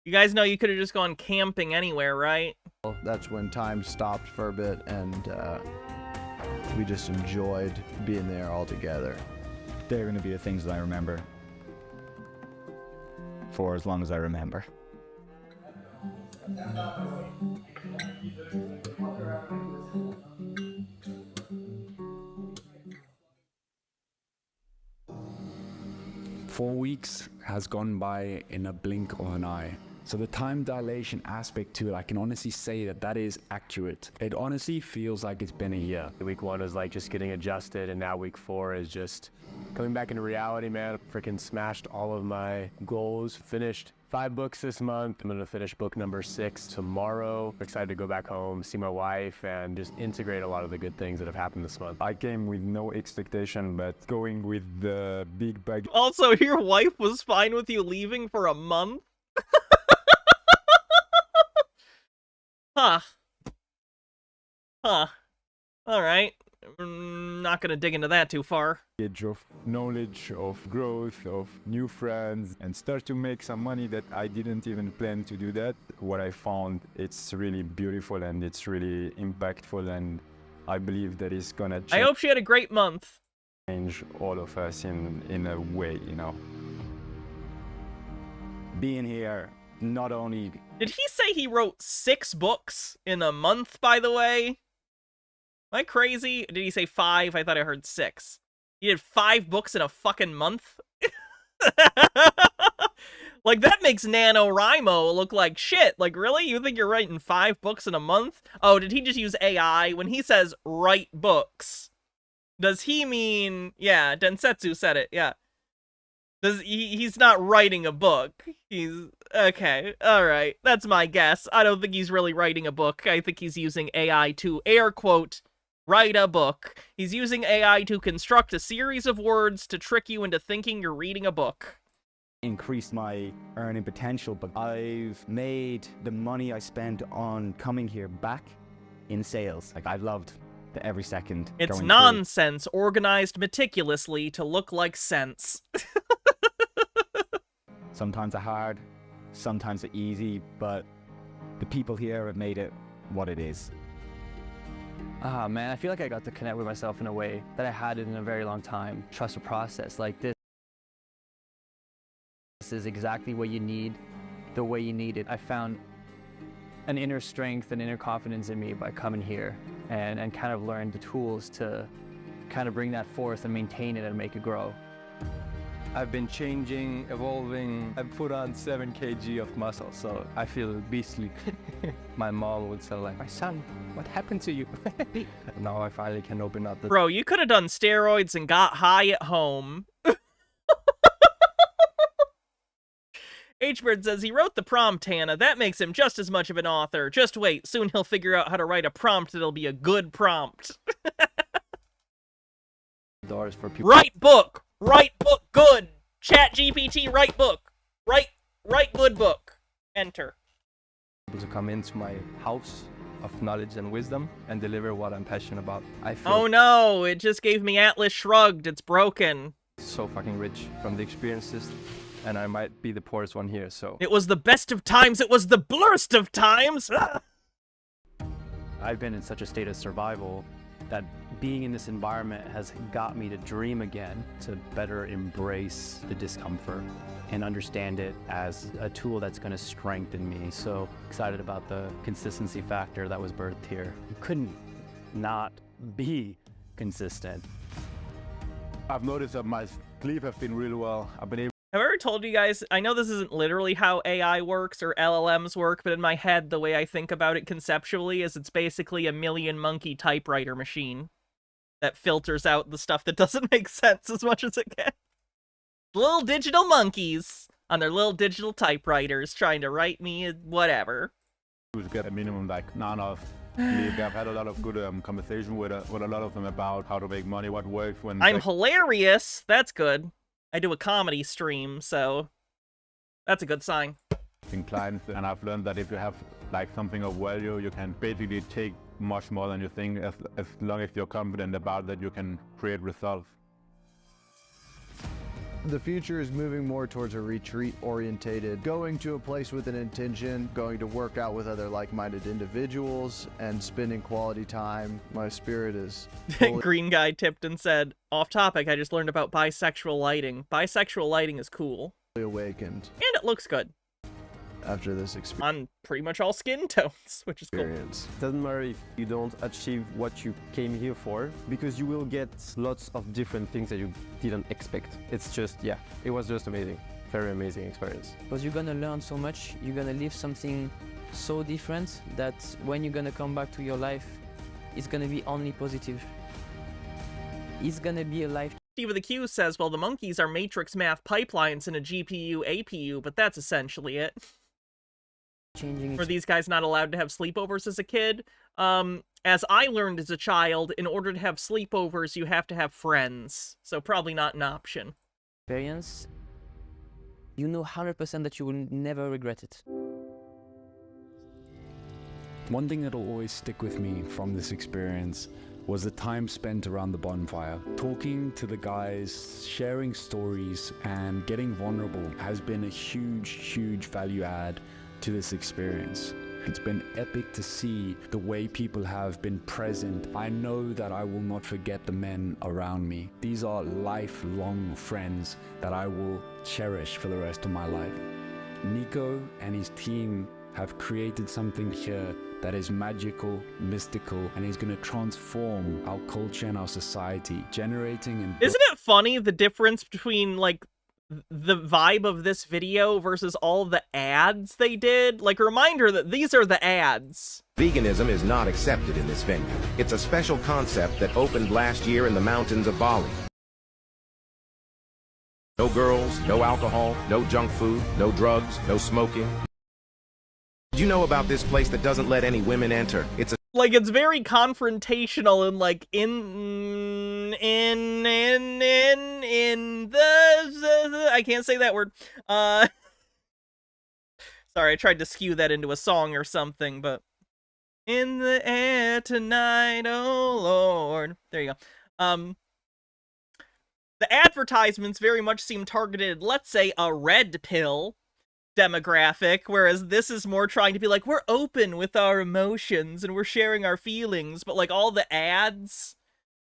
You guys know you could have just gone camping anywhere, right? That's when time stopped for a bit, and we just enjoyed being there all together. They're going to be the things that I remember for as long as I remember. Four weeks has gone by in a blink of an eye. So the time dilation aspect to it, I can honestly say that that is accurate. It honestly feels like it's been a year. Week 1 was like just getting adjusted, and now week 4 is just coming back into reality, man. Freaking smashed all of my goals, finished 5 books this month. I'm gonna finish book number 6 tomorrow. I'm excited to go back home, see my wife, and just integrate a lot of the good things that have happened this month. I came with no expectation, but going with the big bag. Also, your wife was fine with you leaving for a month? Huh. Huh. Alright. Not gonna dig into that too far. Age of knowledge, of growth, of new friends, and start to make some money that I didn't even plan to do that. What I found, it's really beautiful and it's really impactful, and I believe that it's gonna change. I hope she had a great month. Change all of us in a way, you know. Being here, not only... Did he say he wrote 6 books in a month, by the way? Am I crazy? Did he say 5? I thought I heard 6. He did 5 books in a fucking month? Like, that makes NaNoWriMo look like shit. Like, really? You think you're writing 5 books in a month? Oh, did he just use AI? When he says write books, does he mean... Yeah, Densetsu said it, yeah. He's not writing a book. He's... Okay, alright. That's my guess. I don't think he's really writing a book. I think he's using AI to, air quote, write a book. He's using AI to construct a series of words to trick you into thinking you're reading a book. Increased my earning potential, but I've made the money I spent on coming here back in sales. Like, I've loved every second. It's going nonsense organized meticulously to look like sense. Sometimes they're hard, sometimes they're easy, but the people here have made it what it is. Ah, man, I feel like I got to connect with myself in a way that I hadn't in a very long time. Trust the process. Like, this is exactly what you need, the way you need it. I found an inner strength and inner confidence in me by coming here and kind of learned the tools to kind of bring that forth and maintain it and make it grow. I've been changing, evolving. I've put on 7 kg of muscle, so I feel beastly. My mom would say like, my son, what happened to you? Now I finally can open up the... Bro, you could have done steroids and got high at home. H-Bird says he wrote the prompt, Hannah. That makes him just as much of an author. Just wait, soon he'll figure out how to write a prompt that'll be a good prompt. Doors for people. Write book! Write book good! Chat GPT, write book! Write good book. Enter. To come into my house of knowledge and wisdom and deliver what I'm passionate about. I feel Oh no, it just gave me Atlas Shrugged. It's broken. so fucking rich from the experiences, and I might be the poorest one here, so... It was the best of times, it was the blurst of times! I've been in such a state of survival that being in this environment has got me to dream again, to better embrace the discomfort and understand it as a tool that's going to strengthen me. So excited about the consistency factor that was birthed here. You couldn't not be consistent. I've noticed that my sleep has been really well. I've ever told you guys, I know this isn't literally how AI works or LLMs work, but in my head, the way I think about it conceptually is it's basically a million monkey typewriter machine that filters out the stuff that doesn't make sense as much as it can. Little digital monkeys on their little digital typewriters trying to write me whatever. Get a minimum like 9 hours sleep. I've had a lot of good conversation with a lot of them about how to make money, what works when... I'm hilarious. That's good. I do a comedy stream, so that's a good sign. Clients, and I've learned that if you have like something of value, you can basically take much more than you think, as long as you're confident about that you can create results. The future is moving more towards a retreat-orientated, going to a place with an intention, going to work out with other like-minded individuals, and spending quality time. My spirit is Green guy tipped and said, off topic, I just learned about bisexual lighting. Bisexual lighting is cool. Awakened. And it looks good. After this experience. On pretty much all skin tones, which is cool. Doesn't matter if you don't achieve what you came here for, because you will get lots of different things that you didn't expect. It's just, yeah, it was just amazing. Very amazing experience. Because you're gonna learn so much, you're gonna live something so different that when you're gonna come back to your life, it's gonna be only positive. It's gonna be a life. Steve with the Q says, well, the monkeys are matrix math pipelines in a GPU, APU, but that's essentially it. Were these guys not allowed to have sleepovers as a kid? As I learned as a child, in order to have sleepovers, you have to have friends. So probably not an option. Experience, you know 100% that you will never regret it. One thing that'll always stick with me from this experience was the time spent around the bonfire. Talking to the guys, sharing stories, and getting vulnerable has been a huge, huge value add to this experience. It's been epic to see the way people have been present. I know that I will not forget the men around me. These are lifelong friends that I will cherish for the rest of my life. Nico and his team have created something here that is magical, mystical, and is going to transform our culture and our society, generating and... Isn't it funny the difference between, like, the vibe of this video versus all the ads they did? Like, a reminder that these are the ads. Veganism is not accepted in this venue. It's a special concept that opened last year in the mountains of Bali. No girls, no alcohol, no junk food, no drugs, no smoking. Did you know about this place that doesn't let any women enter? It's a... Like, it's very confrontational and, like, in the... I can't say that word. Sorry, I tried to skew that into a song or something, but... In the air tonight, oh Lord. There you go. The advertisements very much seem targeted, let's say, a red pill demographic, whereas this is more trying to be like, we're open with our emotions and we're sharing our feelings, but like all the ads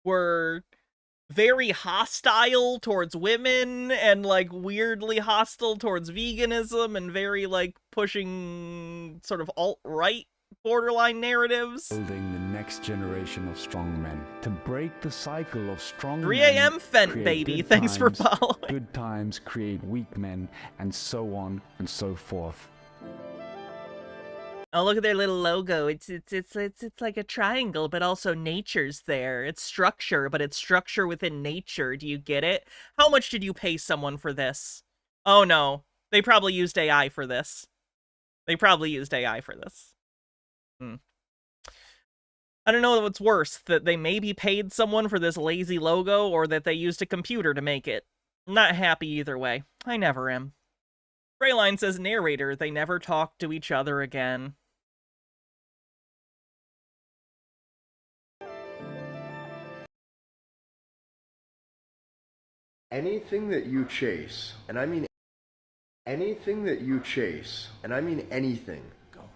were very hostile towards women and like weirdly hostile towards veganism and very like pushing sort of alt-right borderline narratives. Building the next generation of strong men. To break the cycle of strong 3 men. 3 a.m. Fent, baby. Thanks for following. Good times create weak men, and so on and so forth. Oh, look at their little logo. It's like a triangle, but also nature's there. It's structure, but it's structure within nature. Do you get it? How much did you pay someone for this? Oh no. They probably used AI for this. They probably used AI for this. I don't know what's worse, that they maybe paid someone for this lazy logo or that they used a computer to make it. I'm not happy either way. I never am. Greyline says, narrator, they never talked to each other again. Anything that you chase, and I mean anything that you chase, and I mean anything,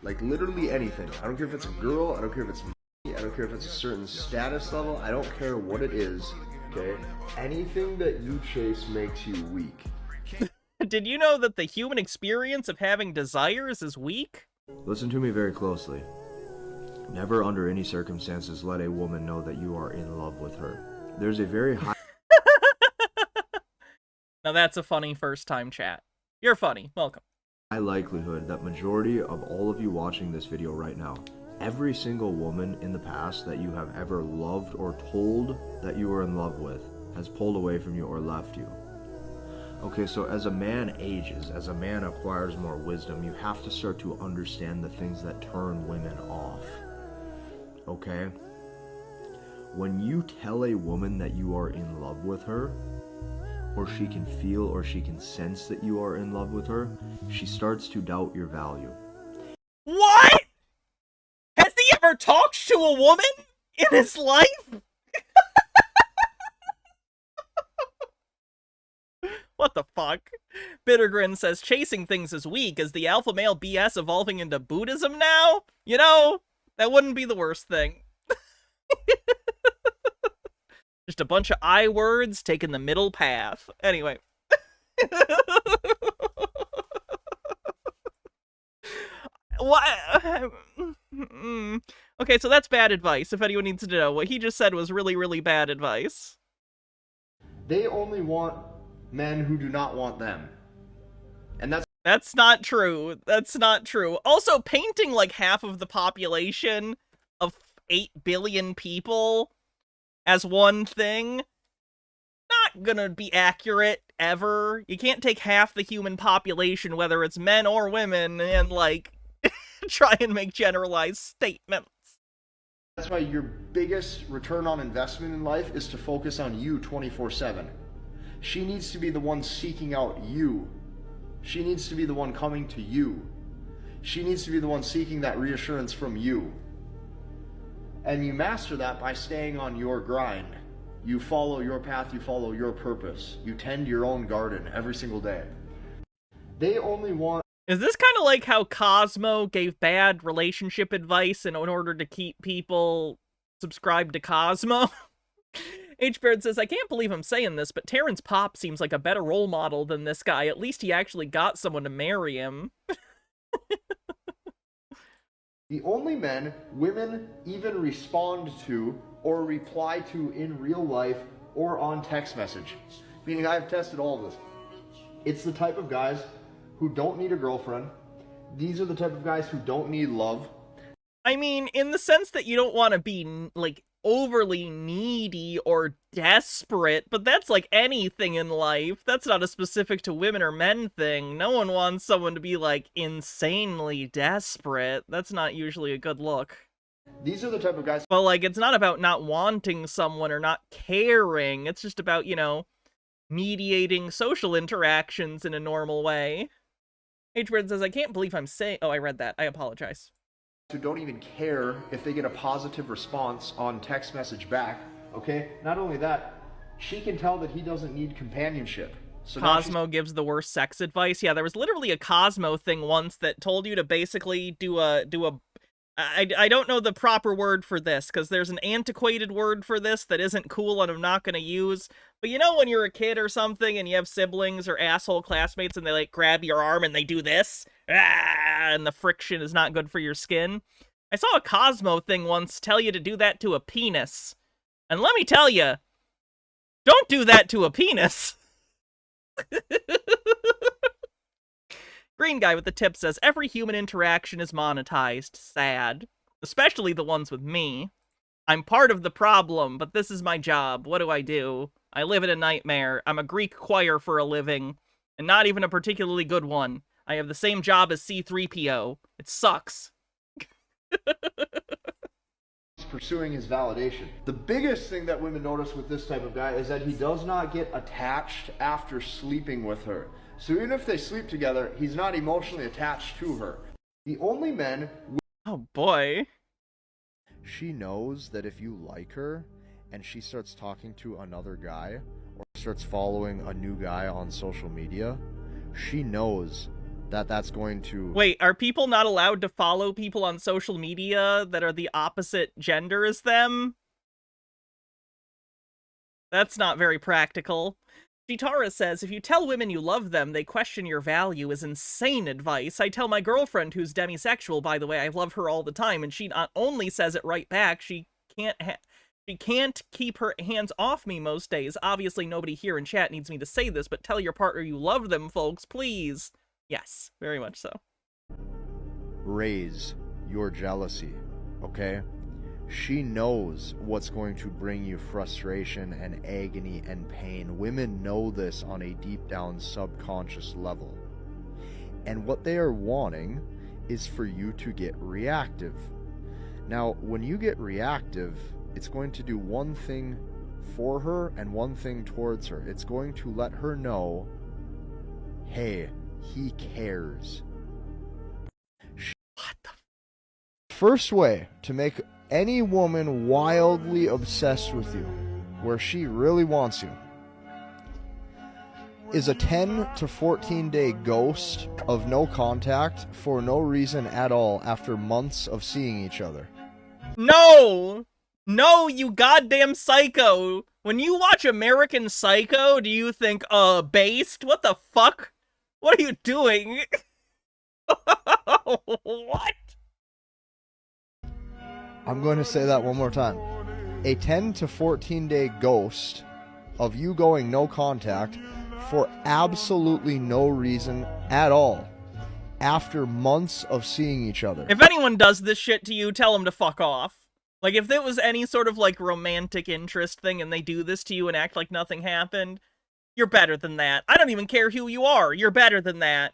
like literally anything. I don't care if it's a girl, I don't care if it's I don't care if it's a certain status level. I don't care what it is. Okay? Anything that you chase makes you weak. Did you know that the human experience of having desires is weak? Listen to me very closely. Never under any circumstances let a woman know that you are in love with her. There's a very high... Now that's a funny first time chat. You're funny. Welcome. high likelihood that majority of all of you watching this video right now, every single woman in the past that you have ever loved or told that you were in love with has pulled away from you or left you. Okay, so as a man ages, as a man acquires more wisdom, you have to start to understand the things that turn women off. Okay? When you tell a woman that you are in love with her, or she can feel or she can sense that you are in love with her, she starts to doubt your value. What? Has he ever talked to a woman in his life? What the fuck? Bittergrin says, chasing things is weak. Is the alpha male BS evolving into Buddhism now? You know, that wouldn't be the worst thing. Just a bunch of I words taking the middle path. Anyway. What? Okay, so that's bad advice, if anyone needs to know. What he just said was really, really bad advice. They only want men who do not want them. And that's not true. That's not true. Also, painting like half of the population of 8 billion people as one thing, not gonna be accurate ever. You can't take half the human population, whether it's men or women, and like try and make generalized statements. That's why your biggest return on investment in life is to focus on you 24/7. She needs to be the one seeking out you. She needs to be the one coming to you. She needs to be the one seeking that reassurance from you. And you master that by staying on your grind. You follow your path, you follow your purpose. You tend your own garden every single day. They only want... Is this kind of like how Cosmo gave bad relationship advice in order to keep people subscribed to Cosmo? H-Baird says, I can't believe I'm saying this, but Terrence Popp seems like a better role model than this guy. At least he actually got someone to marry him. The only men women even respond to or reply to in real life or on text message. Meaning I've tested all of this. It's the type of guys who don't need a girlfriend. These are the type of guys who don't need love. I mean, in the sense that you don't want to be, like, overly needy or desperate, but that's like anything in life. That's not a specific to women or men thing. No one wants someone to be, like, insanely desperate. That's not usually a good look. These are the type of guys... Well, like, it's not about not wanting someone or not caring. It's just about, you know, mediating social interactions in a normal way. H-Bird says, I can't believe I'm saying... Oh, I read that. I apologize. Who don't even care if they get a positive response on text message back, okay? Not only that, she can tell that he doesn't need companionship. So Cosmo gives the worst sex advice. Yeah, there was literally a Cosmo thing once that told you to basically do a I don't know the proper word for this, because there's an antiquated word for this that isn't cool and I'm not going to use. But you know when you're a kid or something and you have siblings or asshole classmates and they like grab your arm and they do this? And the friction is not good for your skin? I saw a Cosmo thing once tell you to do that to a penis. And let me tell you, don't do that to a penis. Green guy with the tip says, every human interaction is monetized. Sad. Especially the ones with me. I'm part of the problem, but this is my job. What do? I live in a nightmare. I'm a Greek choir for a living, and not even a particularly good one. I have the same job as C-3PO. It sucks. He's pursuing his validation. The biggest thing that women notice with this type of guy is that he does not get attached after sleeping with her. So even if they sleep together, he's not emotionally attached to her. The only men... Oh boy. She knows that if you like her, and she starts talking to another guy, or starts following a new guy on social media, she knows that's going to... Wait, are people not allowed to follow people on social media that are the opposite gender as them? That's not very practical. Chitara says, if you tell women you love them, they question your value is insane advice. I tell my girlfriend, who's demisexual, by the way, I love her all the time, and she not only says it right back, she can't keep her hands off me most days. Obviously, nobody here in chat needs me to say this, but tell your partner you love them, folks, please. Yes, very much so. Raise your jealousy, okay? She knows what's going to bring you frustration and agony and pain. Women know this on a deep down subconscious level. And what they are wanting is for you to get reactive. Now, when you get reactive, it's going to do one thing for her and one thing towards her. It's going to let her know, hey, he cares. What the? First way to make any woman wildly obsessed with you, where she really wants you, is a 10 to 14 day ghost of no contact for no reason at all after months of seeing each other. No! No, you goddamn psycho! When you watch American Psycho, do you think, based? What the fuck? What are you doing? What? I'm going to say that one more time. A 10 to 14 day ghost of you going no contact for absolutely no reason at all after months of seeing each other. If anyone does this shit to you, tell them to fuck off. Like, if there was any sort of, like, romantic interest thing and they do this to you and act like nothing happened, you're better than that. I don't even care who you are. You're better than that.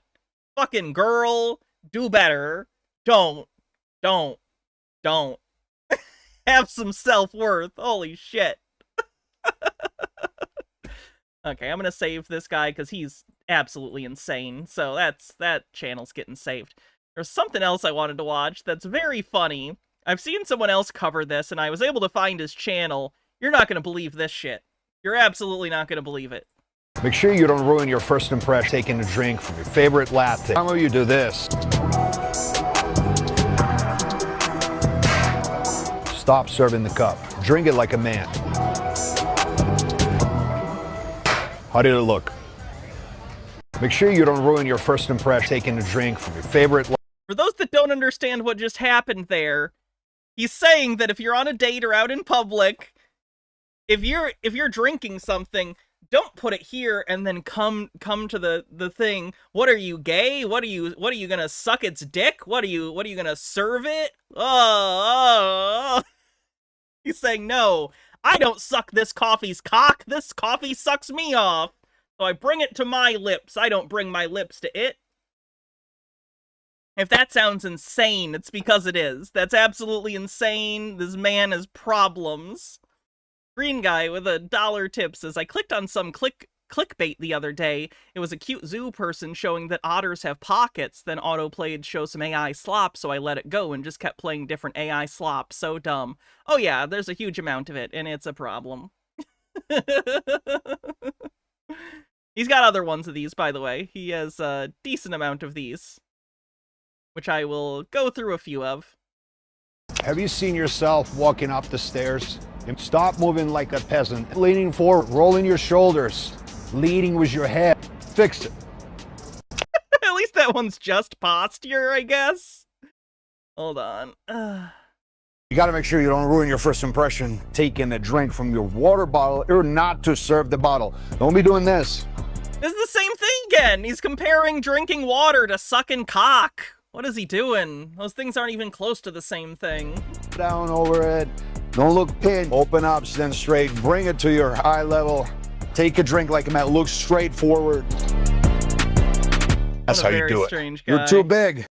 Fucking girl, do better. Don't. Have some self-worth. Holy shit. Okay, I'm gonna save this guy because he's absolutely insane. So that channel's getting saved. There's something else I wanted to watch that's very funny. I've seen someone else cover this, and I was able to find his channel. You're not gonna believe this shit. You're absolutely not gonna believe it. Make sure you don't ruin your first impression taking a drink from your favorite latte. Some of you do this. Stop serving the cup. Drink it like a man. How did it look? Make sure you don't ruin your first impression taking a drink from your favorite. For those that don't understand what just happened there, he's saying that if you're on a date or out in public, if you're drinking something, don't put it here and then come to the thing. What are you, gay? What are you gonna suck its dick? What are you gonna serve it? Oh. He's saying, no, I don't suck this coffee's cock. This coffee sucks me off. So I bring it to my lips. I don't bring my lips to it. If that sounds insane, it's because it is. That's absolutely insane. This man has problems. Green guy with a $1 tip says, I clicked on some clickbait the other day. It was a cute zoo person showing that otters have pockets. Then autoplayed show some AI slop, so I let it go and just kept playing different AI slop. So dumb. Oh yeah, there's a huge amount of it, and it's a problem. He's got other ones of these, by the way. He has a decent amount of these, which I will go through a few of. Have you seen yourself walking up the stairs? Stop moving like a peasant. Leaning forward, rolling your shoulders, leading with your head. Fix it. At least that one's just posture, I guess. Hold on. You gotta make sure you don't ruin your first impression taking a drink from your water bottle or not to serve the bottle. Don't be doing this. This is the same thing again. He's comparing drinking water to sucking cock. What is he doing? Those things aren't even close to the same thing. Down over it. Don't look pinned. Open up, stand straight. Bring it to your eye level. Take a drink like a man. Look straight forward. That's how you do it. You're too big.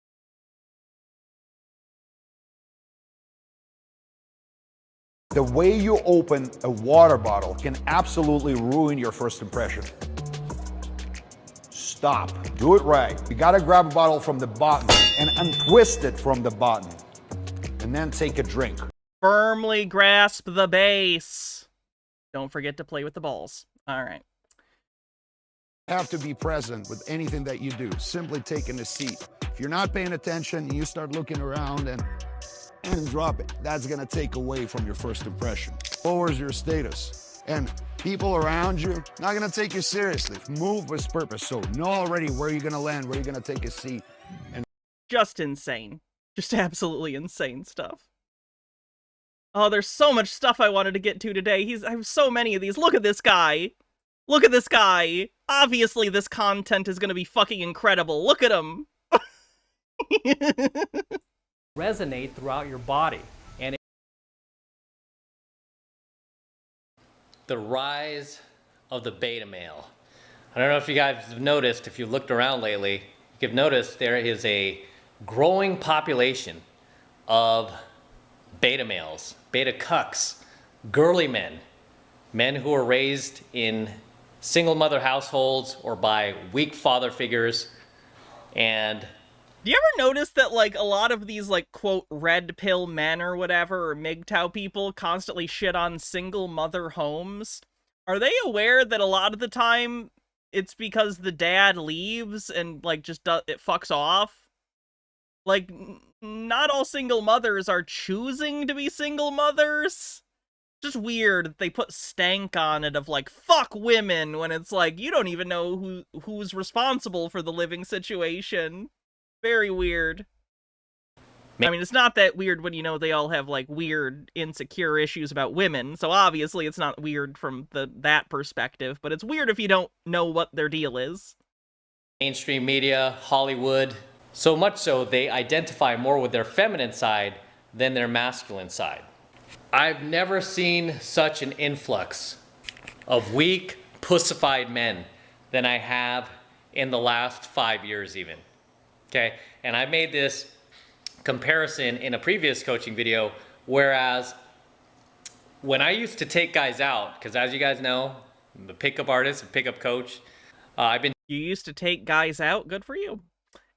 The way you open a water bottle can absolutely ruin your first impression. Stop. Do it right. You gotta grab a bottle from the bottom and untwist it from the bottom. And then take a drink. Firmly grasp the base. Don't forget to play with the balls. All right. have to be present with anything that you do. Simply taking a seat. If you're not paying attention, you start looking around and drop it. That's gonna take away from your first impression. Lowers your status. And people around you not gonna take you seriously. Move with purpose. So know already where you're gonna land, where you're gonna take a seat. And just insane. Just absolutely insane stuff. Oh, there's so much stuff I wanted to get to today. I have so many of these. Look at this guy. Look at this guy. Obviously, this content is going to be fucking incredible. Look at him. Resonate throughout your body. And the rise of the beta male. I don't know if you guys have noticed, if you looked around lately, you've noticed there is a growing population of beta males, beta cucks, girly men, men who are raised in single mother households or by weak father figures. And do you ever notice that, like, a lot of these, like, quote, red pill men or whatever, or MGTOW people constantly shit on single mother homes? Are they aware that a lot of the time it's because the dad leaves and, like, just it fucks off? Like, not all single mothers are choosing to be single mothers. Just weird that they put stank on it of, like, fuck women, when it's like, you don't even know who's responsible for the living situation. Very weird. I mean, it's not that weird when you know they all have, like, weird, insecure issues about women, so obviously it's not weird from that perspective, but it's weird if you don't know what their deal is. Mainstream media, Hollywood, so much so they identify more with their feminine side than their masculine side. I've never seen such an influx of weak, pussified men than I have in the last 5 years even. Okay, and I made this comparison in a previous coaching video, whereas when I used to take guys out, because as you guys know, I'm a pickup artist, a pickup coach, You used to take guys out? Good for you.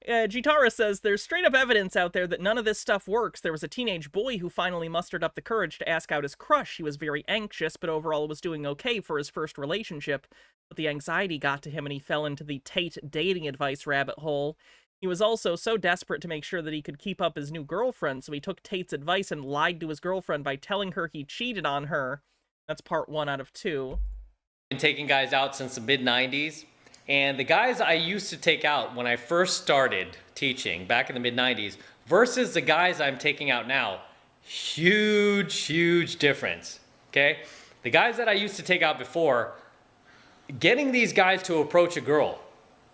Jitara says, there's straight up evidence out there that none of this stuff works. There was a teenage boy who finally mustered up the courage to ask out his crush. He was very anxious, but overall was doing okay for his first relationship. But the anxiety got to him and he fell into the Tate dating advice rabbit hole. He was also so desperate to make sure that he could keep up his new girlfriend, so he took Tate's advice and lied to his girlfriend by telling her he cheated on her. That's part 1 out of 2. Been taking guys out since the mid-90s. And the guys I used to take out when I first started teaching back in the mid-90s versus the guys I'm taking out now, huge difference, okay? The guys that I used to take out before, getting these guys to approach a girl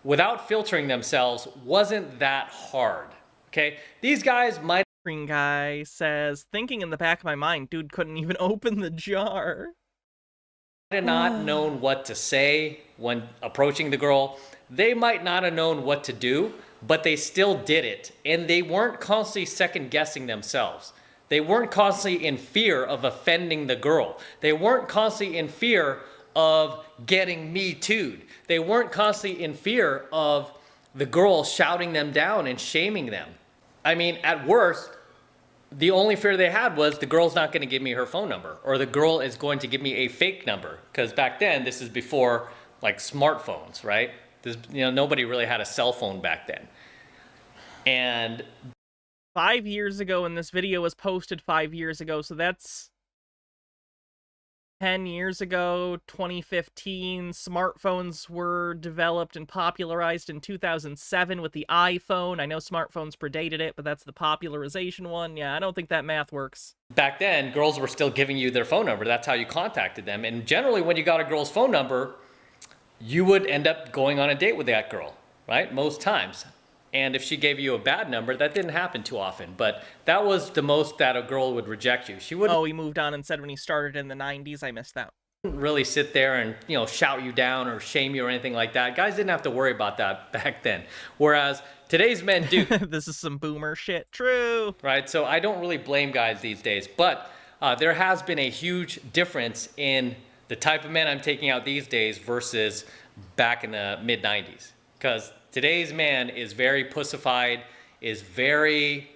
without filtering themselves wasn't that hard, okay? These guys might... Green guy says, thinking in the back of my mind, dude couldn't even open the jar. Have not known what to say when approaching the girl. They might not have known what to do, but they still did it. And they weren't constantly second guessing themselves. They weren't constantly in fear of offending the girl. They weren't constantly in fear of getting me too'd. They weren't constantly in fear of the girl shouting them down and shaming them. I mean, at worst, the only fear they had was the girl's not going to give me her phone number, or the girl is going to give me a fake number. Because back then, this is before like smartphones, right? Nobody really had a cell phone back then. And 5 years ago, and this video was posted 5 years ago, so that's 10 years ago, 2015. Smartphones were developed and popularized in 2007 with the iPhone. I know smartphones predated it, but that's the popularization one. Yeah, I don't think that math works. Back then, girls were still giving you their phone number. That's how you contacted them. And generally, when you got a girl's phone number, you would end up going on a date with that girl, right? Most times. And if she gave you a bad number, that didn't happen too often. But that was the most that a girl would reject you. She wouldn't... Oh, he moved on and said when he started in the 90s. I missed that. Really sit there and, shout you down or shame you or anything like that. Guys didn't have to worry about that back then. Whereas today's men do. This is some boomer shit. True. Right? So I don't really blame guys these days. But there has been a huge difference in the type of men I'm taking out these days versus back in the mid-90s. Because today's man is very pussified, is very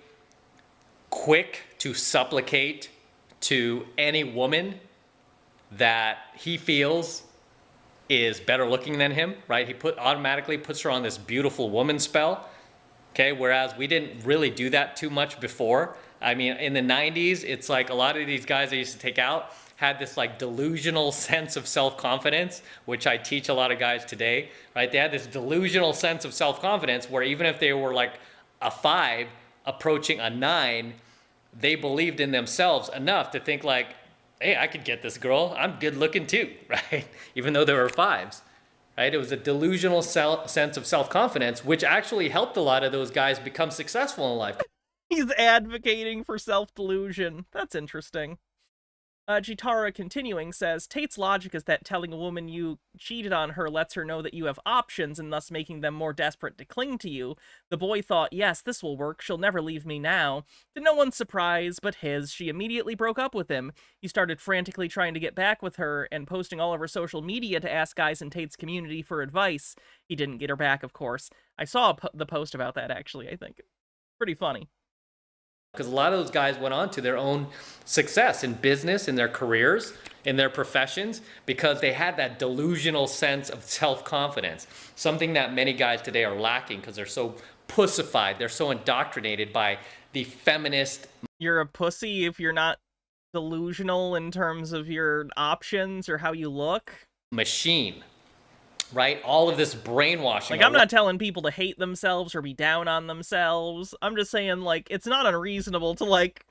quick to supplicate to any woman that he feels is better looking than him, right? He automatically puts her on this beautiful woman spell, okay? Whereas we didn't really do that too much before. I mean, in the 90s, it's like a lot of these guys I used to take out had this like delusional sense of self-confidence, which I teach a lot of guys today, right? They had this delusional sense of self-confidence where even if they were like a 5 approaching a 9, they believed in themselves enough to think like, hey, I could get this girl. I'm good looking too, right? Even though they were 5s, right? It was a delusional sense of self-confidence, which actually helped a lot of those guys become successful in life. He's advocating for self-delusion. That's interesting. Jitara continuing says, Tate's logic is that telling a woman you cheated on her lets her know that you have options and thus making them more desperate to cling to you. The boy thought, yes, this will work. She'll never leave me now. To no one's surprise but his, she immediately broke up with him. He started frantically trying to get back with her and posting all over social media to ask guys in Tate's community for advice. He didn't get her back, of course. I saw the post about that, actually, I think. Pretty funny. Because a lot of those guys went on to their own success in business, in their careers, in their professions, because they had that delusional sense of self-confidence, something that many guys today are lacking because they're so pussified, they're so indoctrinated by the feminist. You're a pussy if you're not delusional in terms of your options or how you look. Machine. Right? All of this brainwashing. Like, I'm not telling people to hate themselves or be down on themselves. I'm just saying, like, it's not unreasonable to, like,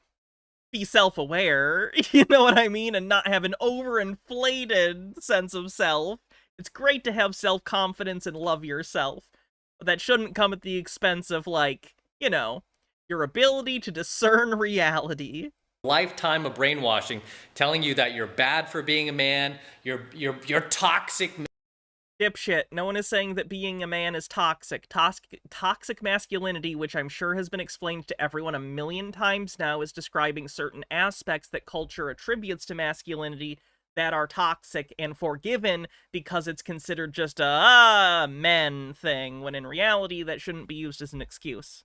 be self-aware, you know what I mean? And not have an overinflated sense of self. It's great to have self-confidence and love yourself. But that shouldn't come at the expense of, like, you know, your ability to discern reality. Lifetime of brainwashing, telling you that you're bad for being a man, you're toxic. Dipshit. No one is saying that being a man is toxic. Toxic masculinity, which I'm sure has been explained to everyone a million times now, is describing certain aspects that culture attributes to masculinity that are toxic and forgiven because it's considered just a men thing, when in reality that shouldn't be used as an excuse.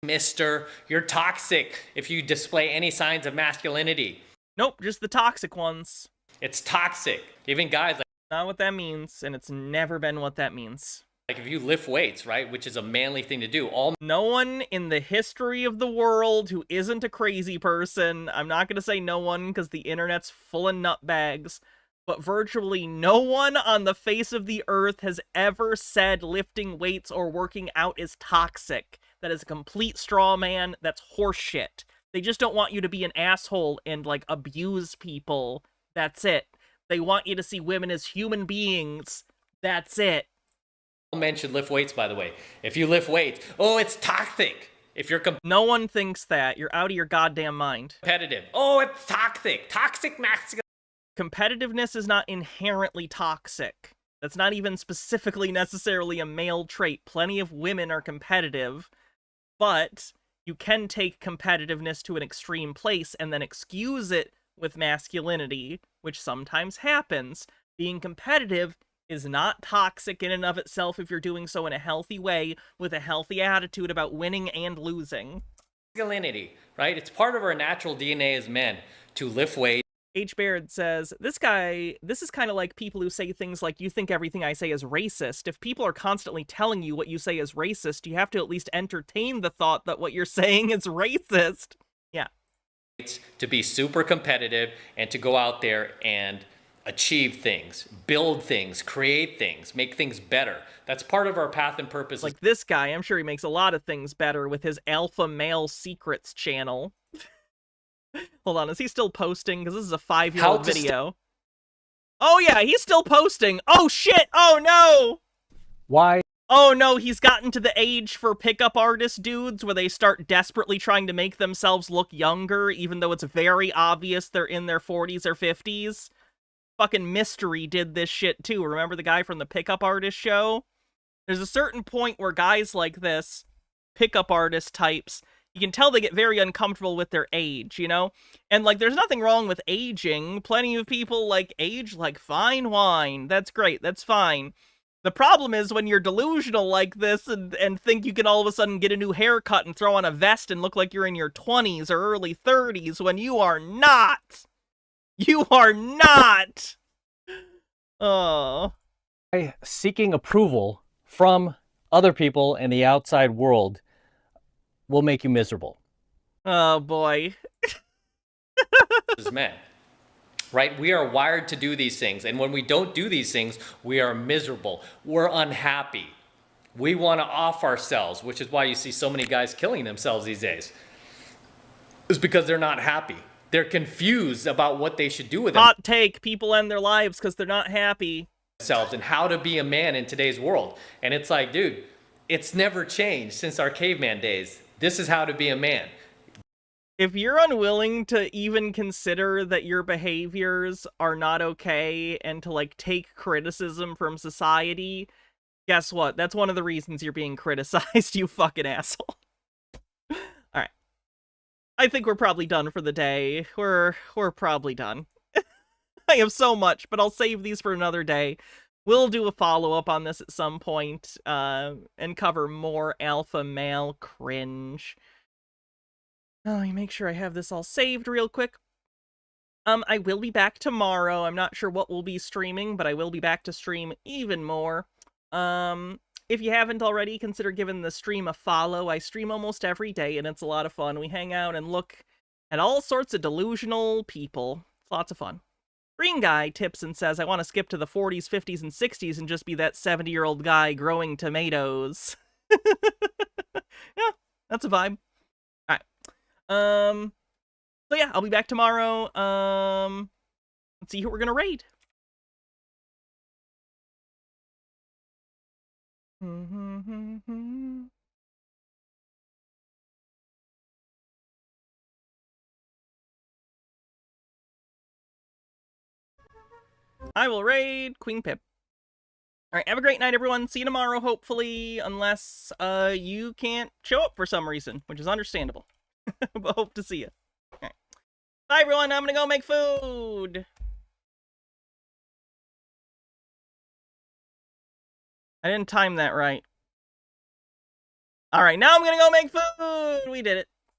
Mister, you're toxic if you display any signs of masculinity. Nope, just the toxic ones. It's toxic. Even guys like, not what that means, and it's never been what that means. Like if you lift weights, right, which is a manly thing to do. No one in the history of the world who isn't a crazy person, I'm not going to say no one because the internet's full of nutbags, but virtually no one on the face of the earth has ever said lifting weights or working out is toxic. That is a complete straw man. That's horseshit. They just don't want you to be an asshole and, like, abuse people. That's it. They want you to see women as human beings. That's it. All men should lift weights, by the way. If you lift weights, oh, it's toxic. If you're no one thinks that. You're out of your goddamn mind. Competitive. Oh, it's toxic. Toxic masculinity. Competitiveness is not inherently toxic. That's not even specifically necessarily a male trait. Plenty of women are competitive, but you can take competitiveness to an extreme place and then excuse it with masculinity, which sometimes happens. Being competitive is not toxic in and of itself if you're doing so in a healthy way with a healthy attitude about winning and losing. Masculinity, right? It's part of our natural DNA as men to lift weights. H. Baird says, this is kind of like people who say things like, you think everything I say is racist. If people are constantly telling you what you say is racist, you have to at least entertain the thought that what you're saying is racist. Yeah. To be super competitive and to go out there and achieve things, build things, create things, make things better. That's part of our path and purpose. Like this guy, I'm sure he makes a lot of things better with his Alpha Male Secrets channel. Hold on, is he still posting? Because this is a 5-year-old video. Oh yeah, he's still posting. Oh shit, oh no! Why? Oh no, he's gotten to the age for pickup artist dudes where they start desperately trying to make themselves look younger, even though it's very obvious they're in their 40s or 50s. Fucking Mystery did this shit too. Remember the guy from the pickup artist show? There's a certain point where guys like this, pickup artist types, you can tell they get very uncomfortable with their age, you know? And, like, there's nothing wrong with aging. Plenty of people, like, age like fine wine. That's great. That's fine. The problem is when you're delusional like this and think you can all of a sudden get a new haircut and throw on a vest and look like you're in your 20s or early 30s when you are not. You are not. Oh. Seeking approval from other people in the outside world will make you miserable. Oh boy. As men, right? We are wired to do these things, and when we don't do these things, we are miserable. We're unhappy. We want to off ourselves, which is why you see so many guys killing themselves these days. It's because they're not happy. They're confused about what they should do with Hot take, people end their lives because they're not happy. themselves and how to be a man in today's world. And it's like, dude, it's never changed since our caveman days. This is how to be a man. If you're unwilling to even consider that your behaviors are not okay and to, like, take criticism from society, guess what? That's one of the reasons you're being criticized, you fucking asshole. Alright. I think we're probably done for the day. We're probably done. I have so much, but I'll save these for another day. We'll do a follow-up on this at some point, and cover more alpha male cringe. Let me make sure I have this all saved real quick. I will be back tomorrow. I'm not sure what we'll be streaming, but I will be back to stream even more. If you haven't already, consider giving the stream a follow. I stream almost every day, and it's a lot of fun. We hang out and look at all sorts of delusional people. It's lots of fun. Green Guy tips and says, I want to skip to the 40s, 50s, and 60s and just be that 70-year-old guy growing tomatoes. Yeah, that's a vibe. Alright. So yeah, I'll be back tomorrow. Let's see who we're gonna raid. I will raid Queen Pip. Alright, have a great night, everyone. See you tomorrow, hopefully, unless you can't show up for some reason, which is understandable. But hope to see you. Alright. Bye, everyone. I'm gonna go make food. I didn't time that right. Alright, now I'm gonna go make food! We did it.